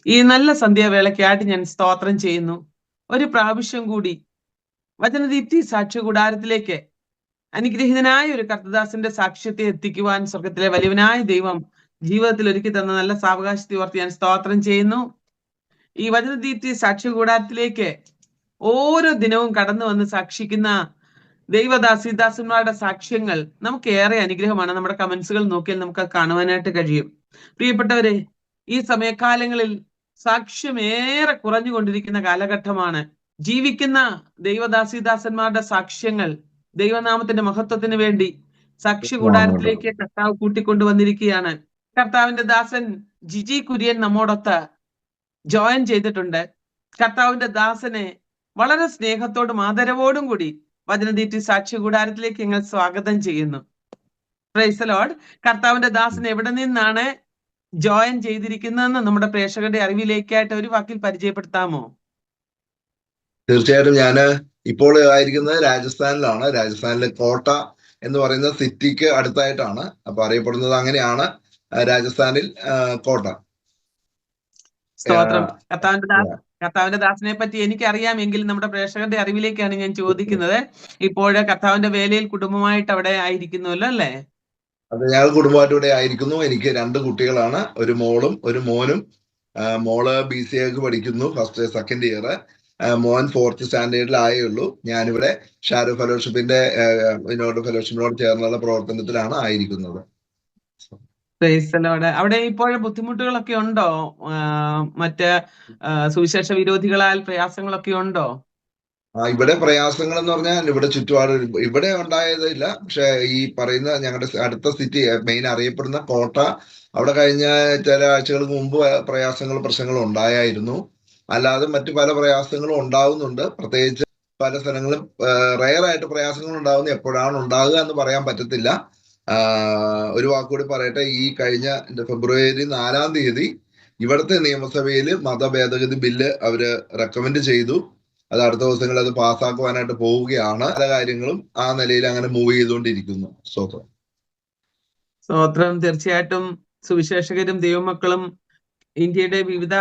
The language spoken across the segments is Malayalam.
ഈ നല്ല സന്ധ്യാവേളയ്ക്കായിട്ട് ഞാൻ സ്തോത്രം ചെയ്യുന്നു. ഒരു പ്രാവശ്യം കൂടി വചനദീപ്തി സാക്ഷ്യ കൂടാരത്തിലേക്ക് അനുഗ്രഹീതനായ ഒരു കർത്തദാസന്റെ സാക്ഷ്യത്തെ എത്തിക്കുവാൻ സ്വർഗത്തിലെ വലിയവനായ ദൈവം ജീവിതത്തിൽ ഒരുക്കി തന്ന നല്ല സാവകാശത്തെ ഓർത്ത് ഞാൻ സ്തോത്രം ചെയ്യുന്നു. ഈ വചനദീപ്തി സാക്ഷ്യ കൂടാരത്തിലേക്ക് ഓരോ ദിനവും കടന്നു വന്ന് സാക്ഷിക്കുന്ന ദൈവദാസിദാസന്മാരുടെ സാക്ഷ്യങ്ങൾ നമുക്ക് ഏറെ അനുഗ്രഹമാണ്. നമ്മുടെ കമന്റ്സുകൾ നോക്കിയാൽ നമുക്ക് അത് കാണുവാനായിട്ട് കഴിയും. പ്രിയപ്പെട്ടവരെ, ഈ സമയകാലങ്ങളിൽ സാക്ഷ്യം ഏറെ കുറഞ്ഞുകൊണ്ടിരിക്കുന്ന കാലഘട്ടമാണ്. ജീവിക്കുന്ന ദൈവദാസിദാസന്മാരുടെ സാക്ഷ്യങ്ങൾ ദൈവനാമത്തിന്റെ മഹത്വത്തിന് വേണ്ടി സാക്ഷ്യ കൂടാരത്തിലേക്ക് കർത്താവ് കൂട്ടിക്കൊണ്ടുവന്നിരിക്കുകയാണ്. കർത്താവിന്റെ ദാസൻ ജിജി കുര്യൻ നമ്മോടൊത്ത് ജോയിൻ ചെയ്തിട്ടുണ്ട്. കർത്താവിന്റെ ദാസനെ വളരെ സ്നേഹത്തോടും ആദരവോടും കൂടി വചനദീപ്തി സാക്ഷ്യ കൂടാരത്തിലേക്ക് ഞങ്ങൾ സ്വാഗതം ചെയ്യുന്നു. Praise the Lord. കർത്താവിന്റെ ദാസൻ എവിടെ നിന്നാണ് ജോയിൻ ചെയ്തിരിക്കുന്നതെന്ന് നമ്മുടെ പ്രേക്ഷകരുടെ അറിവിലേക്കായിട്ട് ഒരു വാക്കിൽ പരിചയപ്പെടുത്താമോ? തീർച്ചയായിട്ടും ഞാൻ ഇപ്പോൾ ആയിരിക്കുന്നത് രാജസ്ഥാനിലാണ്. രാജസ്ഥാനിലെ കോട്ട എന്ന് പറയുന്ന സിറ്റിക്ക് അടുത്തായിട്ടാണ്. അപ്പൊ അറിയപ്പെടുന്നത് അങ്ങനെയാണ്, രാജസ്ഥാനിൽ കോട്ട. സ്തോത്രം. കർത്താവിന്റെ ദാസനെ പറ്റി എനിക്കറിയാമെങ്കിലും നമ്മുടെ പ്രേക്ഷകരുടെ അറിവിലേക്കാണ് ഞാൻ ചോദിക്കുന്നത്. ഇപ്പോഴ് കർത്താവിന്റെ വേലയിൽ കുടുംബമായിട്ട് അവിടെ ആയിരിക്കുന്നുവല്ലോ അല്ലേ? അത് ഞങ്ങൾ കുടുംബമായിട്ട് ഇവിടെ ആയിരിക്കുന്നു. എനിക്ക് 2 കുട്ടികളാണ്, ഒരു മോളും ഒരു മോനും. മോള് BCA പഠിക്കുന്നു, ഫസ്റ്റ് സെക്കൻഡ് ഇയർ. മോൻ 4th സ്റ്റാൻഡേർഡിലായേ ഉള്ളൂ. ഞാനിവിടെ ഷാരോ ഫെലോഷിപ്പിന്റെ ഫെലോഷിപ്പിനോട് ചേർന്നുള്ള പ്രവർത്തനത്തിലാണ് ആയിരിക്കുന്നത്. അവിടെ ഇപ്പോഴും ബുദ്ധിമുട്ടുകളൊക്കെ ഉണ്ടോ? മറ്റ് സുവിശേഷ വിരോധികളാൽ പ്രയാസങ്ങളൊക്കെ ഉണ്ടോ? ഇവിടെ പ്രയാസങ്ങൾ എന്ന് പറഞ്ഞാൽ ഇവിടെ ചുറ്റുപാട് ഇവിടെ ഉണ്ടായതില്ല. പക്ഷെ ഈ പറയുന്ന ഞങ്ങളുടെ അടുത്ത സിറ്റി മെയിൻ അറിയപ്പെടുന്ന കോട്ട, അവിടെ കഴിഞ്ഞ ചില ആഴ്ചകൾക്ക് മുമ്പ് പ്രശ്നങ്ങളും ഉണ്ടായിരുന്നു. അല്ലാതെ മറ്റു പല പ്രയാസങ്ങളും ഉണ്ടാവുന്നുണ്ട്. പ്രത്യേകിച്ച് പല സ്ഥലങ്ങളും റയറായിട്ട് പ്രയാസങ്ങൾ ഉണ്ടാവുന്നു. എപ്പോഴാണ് ഉണ്ടാകുക എന്ന് പറയാൻ പറ്റത്തില്ല. ഒരു വാക്കുകൂടി പറയട്ടെ, ഈ കഴിഞ്ഞ ഫെബ്രുവരി 4-ാം തീയതി ഇവിടുത്തെ നിയമസഭയിൽ മതഭേദഗതി ബില്ല് അവര് റെക്കമെൻഡ് ചെയ്തു. അത് അടുത്ത ദിവസങ്ങളിൽ അത് പാസ്സാക്കുവാനായിട്ട് പോവുകയാണ്. പല കാര്യങ്ങളും ആ നിലയിൽ അങ്ങനെ മൂവ് ചെയ്തുകൊണ്ടിരിക്കുന്നു. സ്തോത്രം. തീർച്ചയായിട്ടും സുവിശേഷകരും ദൈവമക്കളും ഇന്ത്യയുടെ വിവിധ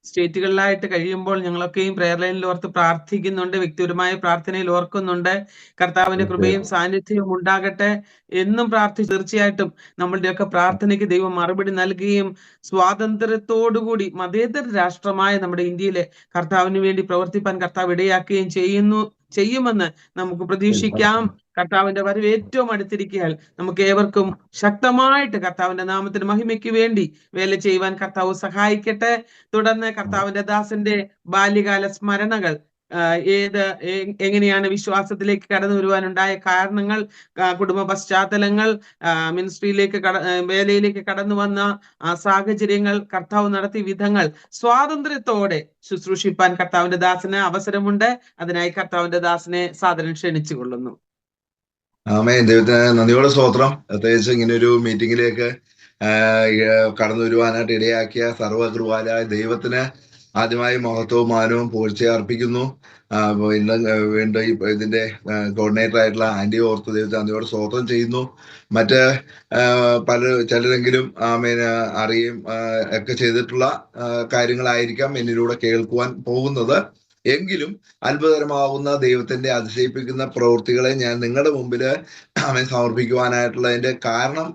സ്റ്റേറ്റുകളിലായിട്ട് കഴിയുമ്പോൾ ഞങ്ങളൊക്കെയും പ്രെയർ ലൈനിൽ ഓർത്ത് പ്രാർത്ഥിക്കുന്നുണ്ട്. വ്യക്തിപരമായ പ്രാർത്ഥനയിൽ ഓർക്കുന്നുണ്ട്. കർത്താവിന്റെ കൃപയും സാന്നിധ്യവും ഉണ്ടാകട്ടെ എന്നും പ്രാർത്ഥിച്ചു. തീർച്ചയായിട്ടും നമ്മളുടെയൊക്കെ പ്രാർത്ഥനയ്ക്ക് ദൈവം മറുപടി നൽകുകയും സ്വാതന്ത്ര്യത്തോടുകൂടി മതേതര രാഷ്ട്രമായ നമ്മുടെ ഇന്ത്യയിലെ കർത്താവിന് വേണ്ടി പ്രവർത്തിപ്പാൻ കർത്താവ് ഇടയാക്കുകയും ചെയ്യുമെന്ന് നമുക്ക് പ്രതീക്ഷിക്കാം. കർത്താവിന്റെ വരവ് ഏറ്റവും അടുത്തിരിക്കാൻ നമുക്ക് ഏവർക്കും ശക്തമായിട്ട് കർത്താവിന്റെ നാമത്തിന് മഹിമയ്ക്ക് വേണ്ടി വേല ചെയ്യുവാൻ കർത്താവ് സഹായിക്കട്ടെ. തുടർന്ന് കർത്താവിന്റെ ദാസന്റെ ബാല്യകാല സ്മരണകൾ, എങ്ങനെയാണ് വിശ്വാസത്തിലേക്ക് കടന്നു വരുവാനുണ്ടായ കാരണങ്ങൾ, കുടുംബ പശ്ചാത്തലങ്ങൾ, മിനിസ്ട്രിയിലേക്ക് വേലയിലേക്ക് കടന്നു വന്ന സാഹചര്യങ്ങൾ, കർത്താവ് നടത്തിയ വിധങ്ങൾ, സ്വാതന്ത്ര്യത്തോടെ ശുശ്രൂഷിപ്പാൻ കർത്താവിന്റെ ദാസന് അവസരമുണ്ട്. അതിനായി കർത്താവിന്റെ ദാസനെ സാദരം ക്ഷണിച്ചു കൊള്ളുന്നു. ആമേൻ. ദൈവത്തിന് നന്ദിയോടെ സ്തോത്രം. പ്രത്യേകിച്ച് ഇങ്ങനെ ഒരു മീറ്റിംഗിലേക്ക് കടന്നു വരുവാനായിട്ട് ഇടയാക്കിയ സർവകൃപാലായ ദൈവത്തിന് ആദ്യമായി മഹത്വവും മാനവും പുകഴ്ച അർപ്പിക്കുന്നു. ഇന്ന് വീണ്ടും ഇതിന്റെ കോർഡിനേറ്റർ ആയിട്ടുള്ള ആന്റി ഓർത്ത് ദൈവത്തെ നന്ദിയോടെ സ്തോത്രം ചെയ്യുന്നു. മറ്റ് ചിലരെങ്കിലും അറിയും ഒക്കെ ചെയ്തിട്ടുള്ള കാര്യങ്ങളായിരിക്കാം എന്നിലൂടെ കേൾക്കുവാൻ പോകുന്നത്. എങ്കിലും അത്ഭുതകരമാവുന്ന ദൈവത്തിന്റെ അതിശയിപ്പിക്കുന്ന പ്രവൃത്തികളെ ഞാൻ നിങ്ങളുടെ മുമ്പിൽ സമർപ്പിക്കുവാനായിട്ടുള്ളതിന്റെ കാരണം,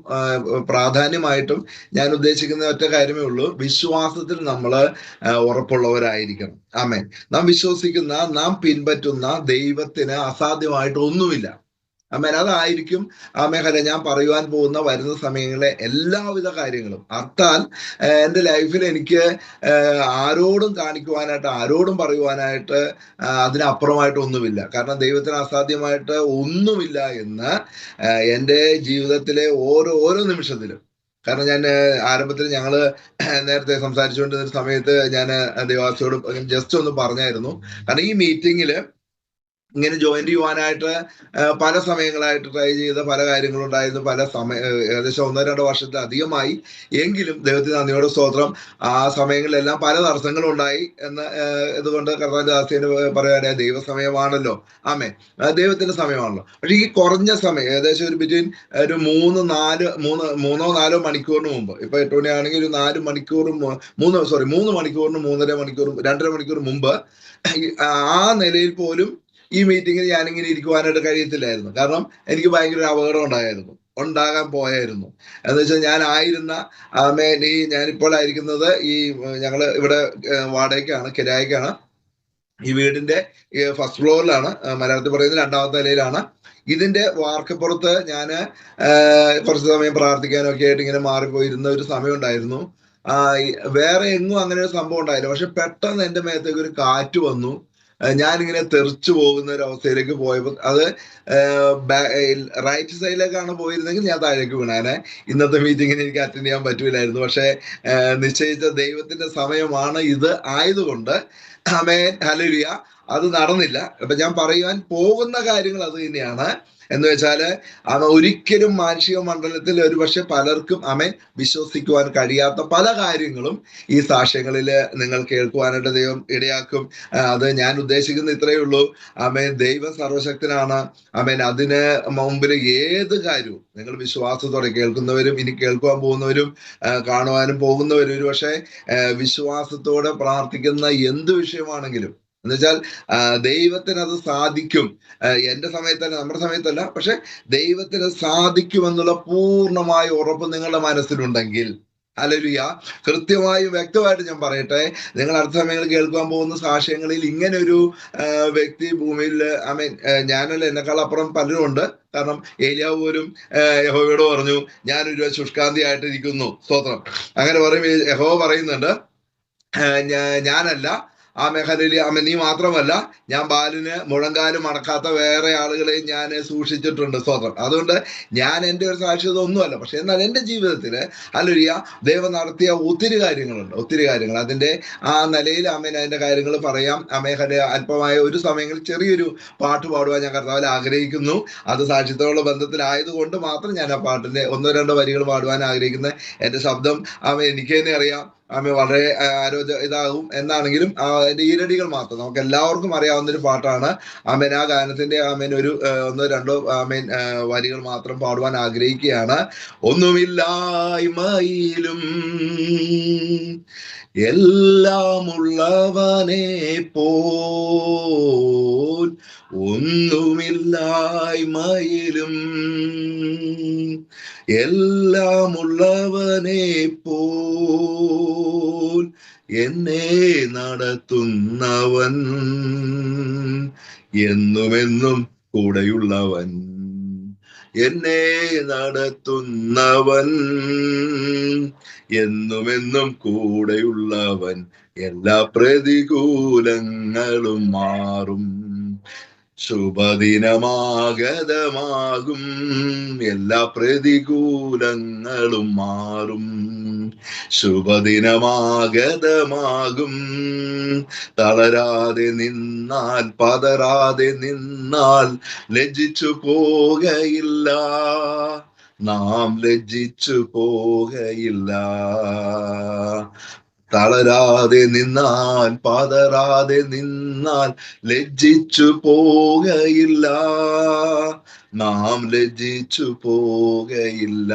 പ്രാധാന്യമായിട്ടും ഞാൻ ഉദ്ദേശിക്കുന്ന ഒറ്റ കാര്യമേ ഉള്ളൂ. വിശ്വാസത്തിൽ നമ്മൾ ഉറപ്പുള്ളവരായിരിക്കണം. ആമേൻ. നാം വിശ്വസിക്കുന്ന, നാം പിൻപറ്റുന്ന ദൈവത്തിന് അസാധ്യമായിട്ട് ഒന്നുമില്ല. ആമേൻ. അതായിരിക്കും മേഖല ഞാൻ പറയുവാൻ പോകുന്ന വരുന്ന സമയങ്ങളിലെ എല്ലാവിധ കാര്യങ്ങളും. അർത്ഥാൽ എൻ്റെ ലൈഫിൽ എനിക്ക് ആരോടും കാണിക്കുവാനായിട്ട്, ആരോടും പറയുവാനായിട്ട് അതിനപ്പുറമായിട്ട് ഒന്നുമില്ല. കാരണം ദൈവത്തിന് അസാധ്യമായിട്ട് ഒന്നുമില്ല എന്ന് എൻ്റെ ജീവിതത്തിലെ ഓരോ നിമിഷത്തിലും, കാരണം ഞാൻ ആരംഭത്തിൽ ഞങ്ങൾ നേരത്തെ സംസാരിച്ചുകൊണ്ടിരുന്ന സമയത്ത് ഞാൻ ദേവാസിയോട് ജസ്റ്റ് ഒന്ന് പറഞ്ഞായിരുന്നു. കാരണം ഈ മീറ്റിങ്ങിൽ ഇങ്ങനെ ജോയിൻ ചെയ്യുവാനായിട്ട് പല സമയങ്ങളായിട്ട് ട്രൈ ചെയ്ത പല കാര്യങ്ങളുണ്ടായിരുന്നു. ഏകദേശം 1-2 വർഷത്തിലധികമായി. എങ്കിലും ദൈവത്തിന് നന്ദിയോടെ സ്തോത്രം. ആ സമയങ്ങളിലെല്ലാം പല തടസ്സങ്ങളും ഉണ്ടായി എന്ന് ഇതുകൊണ്ട് കർത്താവിന്റെ ദാസന് പറയാനായ ദൈവസമയമാണല്ലോ. ആമേൻ. ദൈവത്തിന്റെ സമയമാണല്ലോ. പക്ഷെ ഈ കുറഞ്ഞ സമയം ഏകദേശം ഒരു ബിറ്റ്വീൻ ഒരു 3-4 മണിക്കൂറിന് മുമ്പ്, ഇപ്പൊ 8 മണിയാണെങ്കിൽ ഒരു 3 മണിക്കൂറിന് 3.5 മണിക്കൂറും 2.5 മണിക്കൂർ മുമ്പ് ആ നിലയിൽ പോലും ഈ മീറ്റിങ്ങിൽ ഞാനിങ്ങനെ ഇരിക്കുവാനായിട്ട് കഴിയത്തില്ലായിരുന്നു. കാരണം എനിക്ക് ഭയങ്കര ഒരു അപകടം ഉണ്ടാകാൻ പോയായിരുന്നു. എന്ന് വെച്ചാൽ ഞാനിപ്പോൾ ആയിരിക്കുന്നത് ഞങ്ങള് ഇവിടെ വാടകയ്ക്കാണ്, കിരായ്ക്കാണ്. ഈ വീടിന്റെ ഫസ്റ്റ് ഫ്ലോറിലാണ്, മലയാളത്തിൽ പറയുന്നത് 2ാമത്തെ നിലയിലാണ്. ഇതിന്റെ വാർക്കപ്പുറത്ത് ഞാൻ കുറച്ച് സമയം പ്രാർത്ഥിക്കാനൊക്കെ ആയിട്ട് ഇങ്ങനെ മാറിപ്പോയിരുന്ന ഒരു സമയം ഉണ്ടായിരുന്നു. വേറെ എങ്ങും അങ്ങനെ ഒരു സംഭവം ഉണ്ടായില്ല. പക്ഷെ പെട്ടെന്ന് എന്റെ മേത്തേക്ക് ഒരു കാറ്റ് വന്നു. ഞാനിങ്ങനെ തെറിച്ചു പോകുന്ന ഒരു അവസ്ഥയിലേക്ക് പോയപ്പോൾ അത് റൈറ്റ് സൈഡിലേക്കാണ് പോയിരുന്നെങ്കിൽ ഞാൻ താഴേക്ക് വീണാനെ. ഇന്നത്തെ മീറ്റിങ്ങിന് എനിക്ക് അറ്റൻഡ് ചെയ്യാൻ പറ്റൂലായിരുന്നു. പക്ഷെ നിശ്ചയിച്ച ദൈവത്തിന്റെ സമയമാണ് ഇത് ആയതുകൊണ്ട് ആമേൻ, ഹല്ലേലൂയ, അത് നടന്നില്ല. അപ്പൊ ഞാൻ പറയുവാൻ പോകുന്ന കാര്യങ്ങൾ അത് തന്നെയാണ്. എന്ന് വെച്ചാല് ഒരിക്കലും മാനുഷിക മണ്ഡലത്തിൽ ഒരുപക്ഷെ പലർക്കും വിശ്വസിക്കുവാൻ കഴിയാത്ത പല കാര്യങ്ങളും ഈ സാക്ഷ്യങ്ങളിൽ നിങ്ങൾ കേൾക്കുവാനായിട്ട് ദൈവം ഇടയാക്കും. അത് ഞാൻ ഉദ്ദേശിക്കുന്നത് ഇത്രയേ ഉള്ളൂ. ദൈവം സർവശക്തനാണ്. അതിന് മുമ്പിൽ ഏത് കാര്യവും നിങ്ങൾ വിശ്വാസത്തോടെ കേൾക്കുന്നവരും ഇനി കേൾക്കുവാൻ പോകുന്നവരും കാണുവാനും പോകുന്നവരും ഒരുപക്ഷെ വിശ്വാസത്തോടെ പ്രാർത്ഥിക്കുന്ന എന്ത് വിഷയമാണെങ്കിലും, എന്നുവെച്ചാൽ ദൈവത്തിന് അത് സാധിക്കും. എന്റെ സമയത്തല്ല, നമ്മുടെ സമയത്തല്ല, പക്ഷെ ദൈവത്തിന് സാധിക്കുമെന്നുള്ള പൂർണ്ണമായ ഉറപ്പ് നിങ്ങളുടെ മനസ്സിലുണ്ടെങ്കിൽ, ഹല്ലേലൂയ, കൃത്യമായും വ്യക്തമായിട്ട് ഞാൻ പറയട്ടെ, നിങ്ങൾ അടുത്ത സമയങ്ങളിൽ കേൾക്കാൻ പോകുന്ന സാക്ഷ്യങ്ങളിൽ ഇങ്ങനെ ഒരു വ്യക്തി ഭൂമിയിൽ ഞാനല്ല, എന്നെക്കാൾ അപ്പുറം പലരും ഉണ്ട്. കാരണം ഏലിയാവ് പോലും യഹോവയോട് പറഞ്ഞു, ഞാനൊരു ശുഷ്കാന്തിയായിട്ടിരിക്കുന്നു. സ്തോത്രം. അങ്ങനെ പറയും. യഹോവ പറയുന്നുണ്ട്, ഞാനല്ല നീ മാത്രമല്ല, ഞാൻ ബാലിന് മുഴങ്കാലും മടക്കാത്ത വേറെ ആളുകളെയും ഞാൻ സൂക്ഷിച്ചിട്ടുണ്ട്. സ്തോത്രം. അതുകൊണ്ട് ഞാൻ എൻ്റെ ഒരു സാക്ഷ്യത ഒന്നുമല്ല, പക്ഷെ എന്നാൽ എൻ്റെ ജീവിതത്തില് ഹല്ലേലൂയ ദൈവം നടത്തിയ ഒത്തിരി കാര്യങ്ങൾ. അതിന്റെ ആ നിലയിൽ അതിന്റെ കാര്യങ്ങൾ പറയാം. അല്പമായ ഒരു സമയങ്ങളിൽ ചെറിയൊരു പാട്ട് പാടുവാൻ ഞാൻ കർത്താവിൽ ആഗ്രഹിക്കുന്നു. അത് സാക്ഷ്യത്തോടുള്ള ബന്ധത്തിലായതുകൊണ്ട് മാത്രം ഞാൻ ആ പാട്ടിന്റെ 1-2 വരികൾ പാടുവാൻ ആഗ്രഹിക്കുന്നത്. എൻ്റെ ശബ്ദം എനിക്ക് തന്നെ അറിയാം വളരെ ഇതാകും എന്നാണെങ്കിലും അതിന്റെ ഈരടികൾ മാത്രം നമുക്ക് എല്ലാവർക്കും അറിയാവുന്ന ഒരു പാട്ടാണ്. ആ ഗാനത്തിന്റെ ഒരു 1-2 വരികൾ മാത്രം പാടുവാൻ ആഗ്രഹിക്കുകയാണ്. ഒന്നുമില്ലായ്മയിലും എല്ലാമുള്ളവനെ പോൽ, ഒന്നുമില്ലായ്മയിലും എല്ലാമുള്ളവനെ പോൽ എന്നെ നടത്തുന്നവൻ, എന്നുമെന്നും കൂടെയുള്ളവൻ, എന്നെ നടത്തുന്നവൻ, എന്നുമെന്നും കൂടെയുള്ളവൻ, എല്ലാ പ്രതികൂലങ്ങളും മാറും, ശുഭദിനമാഗതമാകും, എല്ലാ പ്രതികൂലങ്ങളും മാറും, ശുഭദിനമാഗതമാകും. തളരാതെ നിന്നാൽ, പതറാതെ നിന്നാൽ ലജ്ജിച്ചു പോകയില്ല, നാം ലജ്ജിച്ചു പോകയില്ല. തളരാതെ നിന്നാൽ, പതറാതെ നിന്നാൽ ലജ്ജിച്ചു പോകയില്ല, നാം ലജ്ജിച്ചു പോകയില്ല.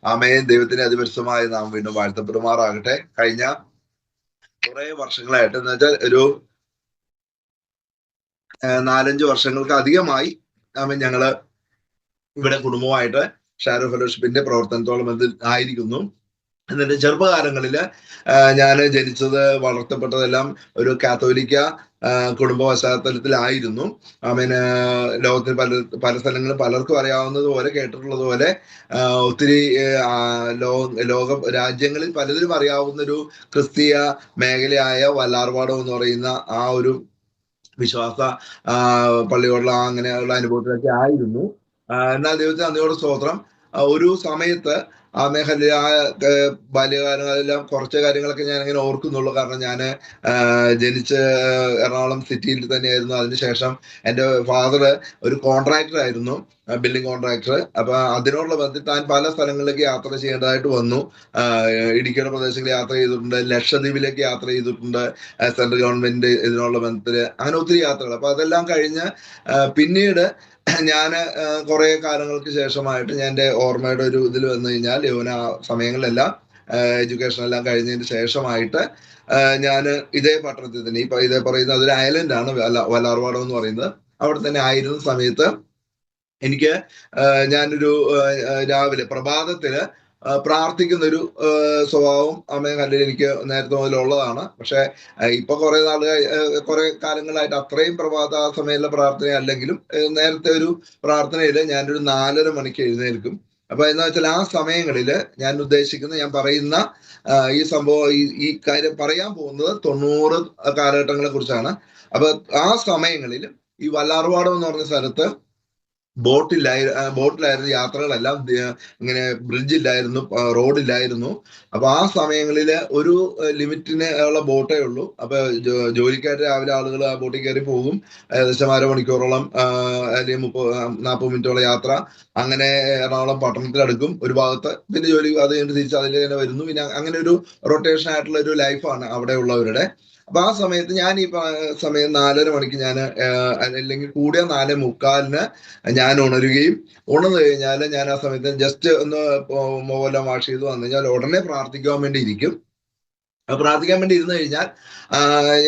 ആമേൻ. ദൈവത്തിന്റെ അതിപരിശുദ്ധമായ നാം വീണ്ടും വാഴ്ത്തപ്പെടുമാറാകട്ടെ. കഴിഞ്ഞ കുറെ വർഷങ്ങളായിട്ട്, എന്ന് വെച്ചാൽ ഒരു 4-5 വർഷങ്ങൾക്ക് അധികമായി ഞങ്ങള് ഇവിടെ കുടുംബമായിട്ട് ഷാരോ ഫെലോഷിപ്പിന്റെ പ്രവർത്തനത്തോളം ആയിരിക്കുന്നു. എന്നിട്ട് ചെറുപ്പകാലങ്ങളില് ഞാൻ ജനിച്ചത് വളർത്തപ്പെട്ടതെല്ലാം ഒരു കാത്തോലിക്ക കുടുംബ പശ്ചാത്തലത്തിലായിരുന്നു. ലോകത്തിൽ പല സ്ഥലങ്ങളും പലർക്കും അറിയാവുന്നതുപോലെ, കേട്ടിട്ടുള്ളതുപോലെ ഒത്തിരി ലോക രാജ്യങ്ങളിൽ പലതിലും അറിയാവുന്നൊരു ക്രിസ്തീയ മേഖലയായ വല്ലാർപാടം എന്ന് പറയുന്ന ആ ഒരു വിശ്വാസ പള്ളിയോടുള്ള അങ്ങനെയുള്ള അനുഭവത്തിലൊക്കെ ആയിരുന്നു. എന്നാൽ ദൈവത്തിന് നന്ദിയോടെ സ്തോത്രം, ഒരു സമയത്ത് ആ മേഖല ആ ബാല്യകാലങ്ങളെല്ലാം കുറച്ച് കാര്യങ്ങളൊക്കെ ഞാൻ ഇങ്ങനെ ഓർക്കുന്നുള്ളൂ. കാരണം ഞാൻ ജനിച്ച് എറണാകുളം സിറ്റിയിൽ തന്നെയായിരുന്നു. അതിനുശേഷം എൻ്റെ ഫാദർ ഒരു കോൺട്രാക്ടർ ആയിരുന്നു, ബിൽഡിംഗ് കോൺട്രാക്ടർ. അപ്പൊ അതിനോടുള്ള ബന്ധത്തിൽ താൻ പല സ്ഥലങ്ങളിലേക്ക് യാത്ര ചെയ്യേണ്ടതായിട്ട് വന്നു. ഇടുക്കിയുടെ പ്രദേശങ്ങളിൽ യാത്ര ചെയ്തിട്ടുണ്ട്, ലക്ഷദ്വീപിലേക്ക് യാത്ര ചെയ്തിട്ടുണ്ട്, സെൻട്രൽ ഗവൺമെന്റ് ഇതിനുള്ള ബന്ധത്തില്, അങ്ങനെ ഒത്തിരി യാത്രകൾ. അപ്പൊ അതെല്ലാം കഴിഞ്ഞ് പിന്നീട് ഞാൻ കുറെ കാലങ്ങൾക്ക് ശേഷമായിട്ട് ഞാൻ എൻ്റെ ഓർമ്മയുടെ ഒരു ഇതിൽ വന്നു കഴിഞ്ഞാൽ യൗവന സമയങ്ങളിലെല്ലാം എഡ്യൂക്കേഷൻ എല്ലാം കഴിഞ്ഞതിന് ശേഷമായിട്ട് ഞാൻ ഇതേ പട്ടണത്തിൽ തന്നെ, ഇതേ പറയുന്ന അതൊരു ഐലൻഡാണ് വല്ലാർപാടം എന്ന് പറയുന്നത്, അവിടെ തന്നെ ആയിരുന്ന സമയത്ത് എനിക്ക് ഞാനൊരു രാവിലെ പ്രഭാതത്തില് പ്രാർത്ഥിക്കുന്ന ഒരു സ്വഭാവം അമ്മയും കല്ലിൽ എനിക്ക് നേരത്തെ മുതലുള്ളതാണ്. പക്ഷെ ഇപ്പൊ കുറെ കാലങ്ങളായിട്ട് അത്രയും പ്രഭാത സമയമുള്ള പ്രാർത്ഥന അല്ലെങ്കിലും നേരത്തെ ഒരു പ്രാർത്ഥനയിൽ ഞാനൊരു 4:30 മണിക്ക് എഴുന്നേൽക്കും. അപ്പൊ എന്താ വെച്ചാൽ ആ സമയങ്ങളിൽ ഞാൻ ഉദ്ദേശിക്കുന്ന, ഞാൻ പറയുന്ന ഈ സംഭവം, ഈ കാര്യം പറയാൻ പോകുന്നത് 90 കാലഘട്ടങ്ങളെ കുറിച്ചാണ്. അപ്പൊ ആ സമയങ്ങളിൽ ഈ വല്ലാർപാടം എന്ന് പറഞ്ഞ സ്ഥലത്ത് ബോട്ടിലായിരുന്നു യാത്രകളെല്ലാം. ഇങ്ങനെ ബ്രിഡ്ജില്ലായിരുന്നു, റോഡില്ലായിരുന്നു. അപ്പൊ ആ സമയങ്ങളിൽ ഒരു ലിമിറ്റിന് ഉള്ള ബോട്ടേ ഉള്ളൂ. അപ്പൊ ജോലിക്കായിട്ട് രാവിലെ ആളുകൾ ആ ബോട്ടിൽ കയറി പോകും. ഏകദേശം 1/2 മണിക്കൂറോളം അല്ലെങ്കിൽ 40 മിനിറ്റോളം യാത്ര. അങ്ങനെ എറണാകുളം പട്ടണത്തിലടുക്കും ഒരു ഭാഗത്ത്, പിന്നെ ജോലി അത് കഴിഞ്ഞ് തിരിച്ച് അതിൽ തന്നെ വരുന്നു. പിന്നെ അങ്ങനെ ഒരു റൊട്ടേഷൻ ആയിട്ടുള്ള ഒരു ലൈഫാണ് അവിടെ ഉള്ളവരുടെ. അപ്പൊ ആ സമയത്ത് ഞാൻ ഈ സമയം 4:30 മണിക്ക് ഞാൻ അല്ലെങ്കിൽ കൂടിയ 4:45 ഞാൻ ഉണരുകയും, ഉണർന്നു കഴിഞ്ഞാൽ ഞാൻ ആ സമയത്ത് ജസ്റ്റ് ഒന്ന് മുഖമെല്ലാം വാഷ് ചെയ്ത് വന്നു കഴിഞ്ഞാൽ ഉടനെ പ്രാർത്ഥിക്കാൻ വേണ്ടി ഇരിക്കും. പ്രാർത്ഥിക്കാൻ വേണ്ടി ഇരുന്ന് കഴിഞ്ഞാൽ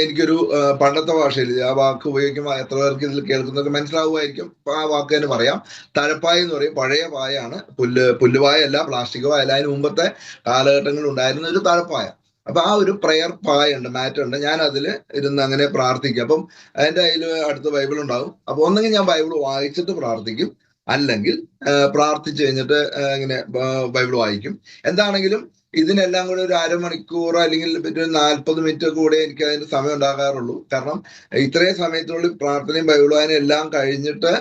എനിക്കൊരു പണ്ടത്തെ ഭാഷയിൽ ആ വാക്ക് ഉപയോഗിക്കുമ്പോൾ എത്ര പേർക്ക് ഇതിൽ കേൾക്കുന്നവർക്ക് മനസ്സിലാവുമായിരിക്കും. ആ വാക്ക് തന്നെ പറയാം. തഴപ്പായ എന്ന് പറയും. പഴയ പായാണ്, പുല്ലുപായ അല്ല, പ്ലാസ്റ്റിക് പായ അല്ല. അതിന് മുമ്പത്തെ കാലഘട്ടങ്ങളിൽ ഉണ്ടായിരുന്ന ഒരു തഴപ്പായ. അപ്പൊ ആ ഒരു പ്രെയർ പായ ഉണ്ട്, മാറ്റ് ഉണ്ട്. ഞാൻ അതിൽ ഇരുന്ന് അങ്ങനെ പ്രാർത്ഥിക്കും. അപ്പം അതിന്റെ കയ്യിൽ അടുത്ത് ബൈബിൾ ഉണ്ടാവും. അപ്പൊ ഒന്നെങ്കിൽ ഞാൻ ബൈബിൾ വായിച്ചിട്ട് പ്രാർത്ഥിക്കും, അല്ലെങ്കിൽ പ്രാർത്ഥിച്ചു കഴിഞ്ഞിട്ട് ഇങ്ങനെ ബൈബിൾ വായിക്കും. എന്താണെങ്കിലും ഇതിനെല്ലാം കൂടെ ഒരു 1/2 മണിക്കൂർ അല്ലെങ്കിൽ ഒരു 40 മിനിറ്റ് കൂടെ എനിക്ക് അതിന് സമയം ഉണ്ടാകാറുള്ളൂ. കാരണം ഇത്രയും സമയത്തിനുള്ളിൽ പ്രാർത്ഥനയും ബൈബിൾ വായനയും എല്ലാം കഴിഞ്ഞിട്ട്